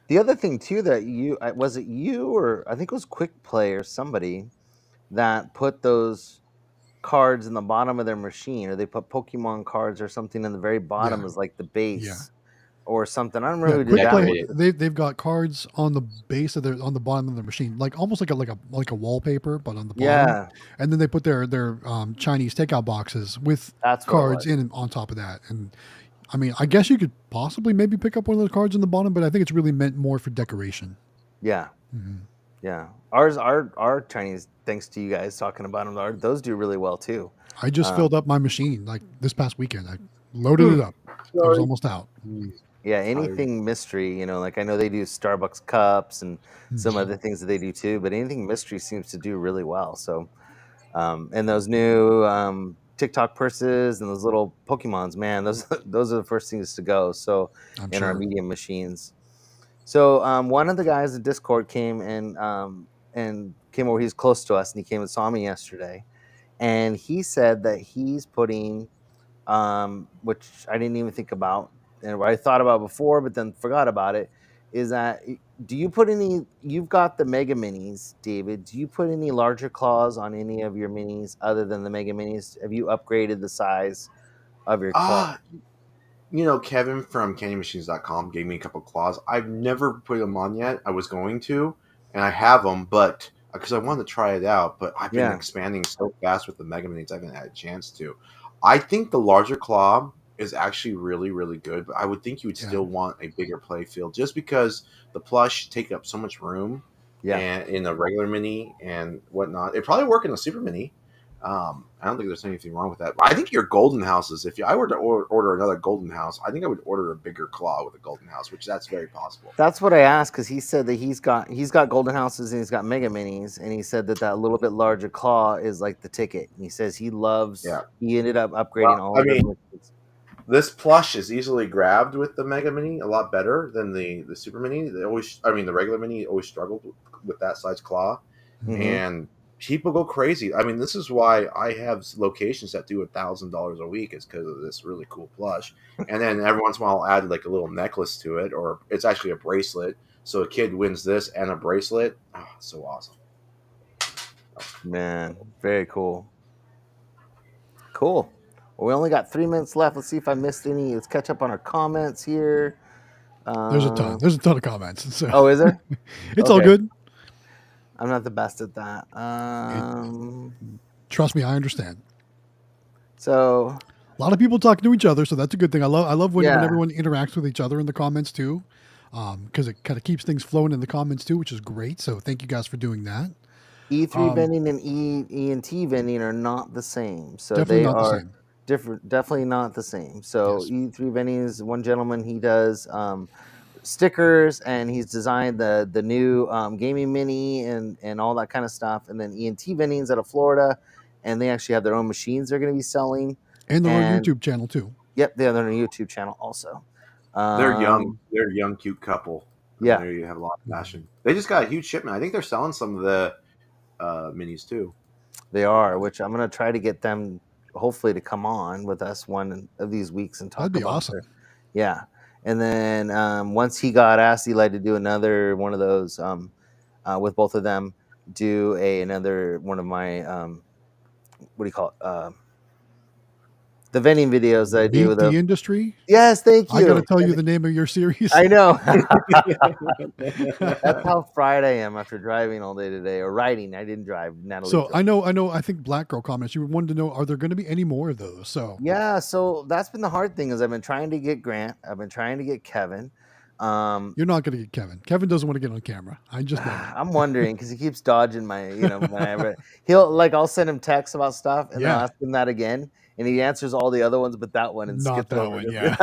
B: The other thing too that was it you or I think it was Quick Play or somebody that put those cards in the bottom of their machine, or they put Pokemon cards or something in the very bottom
C: Yeah.
B: as like the base.
C: Yeah.
B: Or something. I don't remember who did
C: Quick
B: that
C: Play,
B: one.
C: they've got cards on the base of on the bottom of their machine, like almost like a wallpaper, but on the bottom.
B: Yeah,
C: And then they put their Chinese takeout boxes with
B: that's what it
C: cards
B: was.
C: in on top of that. And I mean, I guess you could possibly maybe pick up one of those cards in the bottom, but I think it's really meant more for decoration.
B: Yeah,
C: Mhm.
B: yeah. Our Chinese, thanks to you guys talking about them, those do really well too.
C: I just filled up my machine like this past weekend. I loaded it up. I was almost out.
B: Yeah, anything mystery, like I know they do Starbucks cups and some other things that they do too, but anything mystery seems to do really well. So, and those new TikTok purses and those little Pokemons, man, those are the first things to go. So,
C: I'm
B: in our
C: sure.
B: medium machines. So, one of the guys at Discord came and came over. He's close to us, and he came and saw me yesterday, and he said that he's putting, which I didn't even think about. And what I thought about before, but then forgot about it, is that do you put any? You've got the Mega Minis, David. Do you put any larger claws on any of your minis other than the Mega Minis? Have you upgraded the size of your claw?
D: Kevin from CandyMachines.com gave me a couple claws. I've never put them on yet. I was going to, and I have them, but because I wanted to try it out. But I've been expanding so fast with the Mega Minis, I haven't had a chance to. I think the larger claw is actually really, really good, but I would think you would still want a bigger play field just because the plush take up so much room and in a regular mini and whatnot. It'd probably work in a super mini. I don't think there's anything wrong with that. But I think your golden houses, if I were to order another golden house, I think I would order a bigger claw with a golden house, which that's very possible.
B: That's what I asked, because he said that he's got golden houses and he's got Mega Minis, and he said that little bit larger claw is like the ticket. And he says he loves. Yeah. He ended up upgrading all of them.
D: This plush is easily grabbed with the Mega Mini a lot better than the Super Mini. The regular Mini always struggled with that size claw, and people go crazy. I mean, this is why I have locations that do $1,000 a week, is because of this really cool plush. And then every once in a while, I'll add like a little necklace to it, or it's actually a bracelet. So a kid wins this and a bracelet. Oh, so awesome.
B: Man, very cool. Cool. Well, we only got 3 minutes left. Let's see if I missed any. Let's catch up on our comments here.
C: There's a ton. There's a ton of comments. So.
B: Oh, is there?
C: It's all good.
B: I'm not the best at that.
C: Trust me, I understand.
B: So
C: a lot of people talking to each other, so that's a good thing. I love when everyone interacts with each other in the comments too, because it kind of keeps things flowing in the comments too, which is great. So thank you guys for doing that.
B: E3 vending and ENT vending are not the same. So
C: definitely
B: they
C: not
B: are
C: the same.
B: Different. Definitely not the same. So E3 vending is one gentleman. He does stickers, and he's designed the new gaming mini and all that kind of stuff. And then ENT vending's out of Florida, and they actually have their own machines they're going to be selling.
C: And their own YouTube channel too.
B: Yep, they have their own YouTube channel also.
D: They're young. They're a young, cute couple.
B: Yeah,
D: there you have a lot of passion. They just got a huge shipment. I think they're selling some of the minis too.
B: They are, which I'm going to try to get them hopefully to come on with us one of these weeks and talk.
C: That'd be
B: about
C: awesome.
B: it. Yeah. And then once he got asked Eli to do another one of those with both of them, do another one of my what do you call it? The vending videos that I do with
C: the industry.
B: Yes, thank you.
C: I got to tell you the name of your series.
B: I know. That's how fried I am after driving all day today, or riding. I didn't drive. Natalie.
C: So I know. I think Black Girl comments. You wanted to know, are there going to be any more of those? So
B: yeah. So that's been the hard thing, is I've been trying to get Grant. I've been trying to get Kevin.
C: You're not going to get Kevin. Kevin doesn't want to get on camera. I just know it.
B: I'm wondering because he keeps dodging my, whenever I'll send him texts about stuff and then I'll ask him that again, and he answers all the other ones but that one and
C: Not
B: skips
C: that
B: over.
C: one, yeah.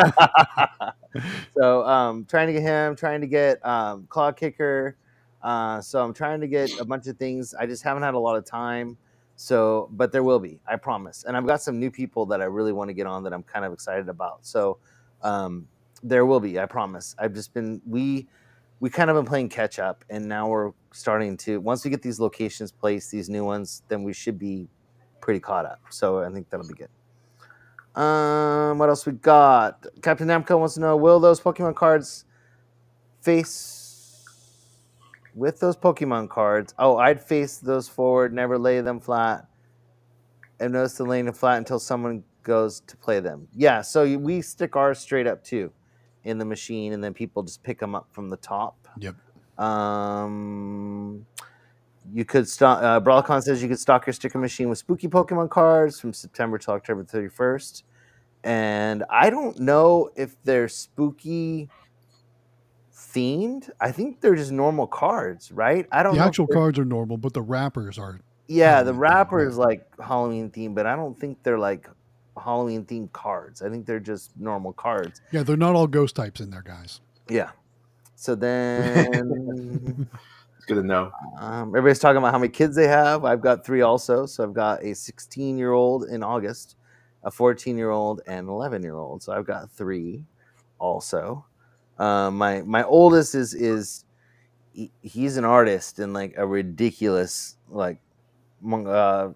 B: So trying to get him, trying to get Claw Kicker. So I'm trying to get a bunch of things. I just haven't had a lot of time. So, but there will be, I promise. And I've got some new people that I really want to get on that I'm kind of excited about. So there will be, I promise. I've just been we kind of been playing catch up, and now we're starting to, once we get these locations placed, these new ones, then we should be pretty caught up. So I think that'll be good. What else we got? Captain Namco wants to know, will those Pokemon cards face with those Pokemon cards? Oh, I'd face those forward, never lay them flat. I've noticed the laying them flat until someone goes to play them. Yeah, so we stick ours straight up too in the machine, and then people just pick them up from the top.
C: Yep.
B: You could stock. Brawlcon says you could stock your sticker machine with spooky Pokemon cards from September to October 31st, and I don't know if they're spooky themed. I think they're just normal cards, right? I don't know.
C: The actual cards are normal, but the wrappers are.
B: Yeah, the wrapper is like Halloween themed, but I don't think they're like Halloween themed cards. I think they're just normal cards.
C: Yeah, they're not all ghost types in there, guys.
B: Yeah. So then
D: It's good to know.
B: Everybody's talking about how many kids they have. I've got 3 also. So I've got a 16-year-old in August, a 14-year-old, and an 11-year-old. So I've got 3 also. My oldest is he's an artist and like a ridiculous anime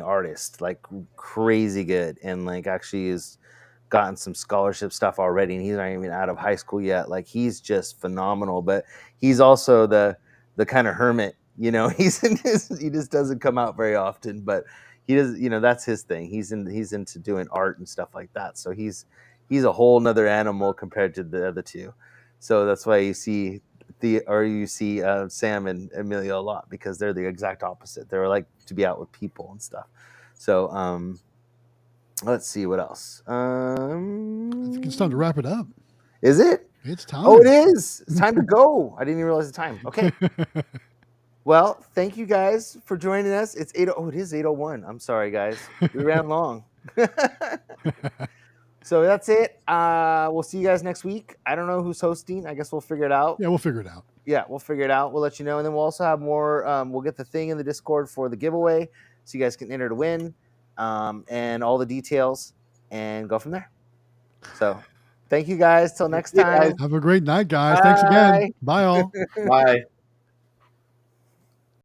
B: artist, like crazy good, and like actually has gotten some scholarship stuff already, and he's not even out of high school yet. Like he's just phenomenal, but he's also the kind of hermit, he just doesn't come out very often, but he does, that's his thing. He's into doing art and stuff like that. So he's a whole nother animal compared to the other two. So that's why you see Sam and Emilio a lot, because they're the exact opposite. They're like to be out with people and stuff. So let's see what else.
C: I think it's time to wrap it up.
B: Is it?
C: It's time.
B: Oh, it is. It's time to go. I didn't even realize the time. Okay. Well, thank you guys for joining us. It's 8. Oh, it is 8:01. I'm sorry, guys. We ran long. So that's it. We'll see you guys next week. I don't know who's hosting. I guess we'll figure it out.
C: Yeah, we'll figure it out.
B: Yeah, we'll figure it out. We'll let you know. And then we'll also have more. We'll get the thing in the Discord for the giveaway, so you guys can enter to win, and all the details, and go from there. So thank you guys. Till next time.
C: Have a great night, guys. Thanks again. Bye, all.
D: Bye.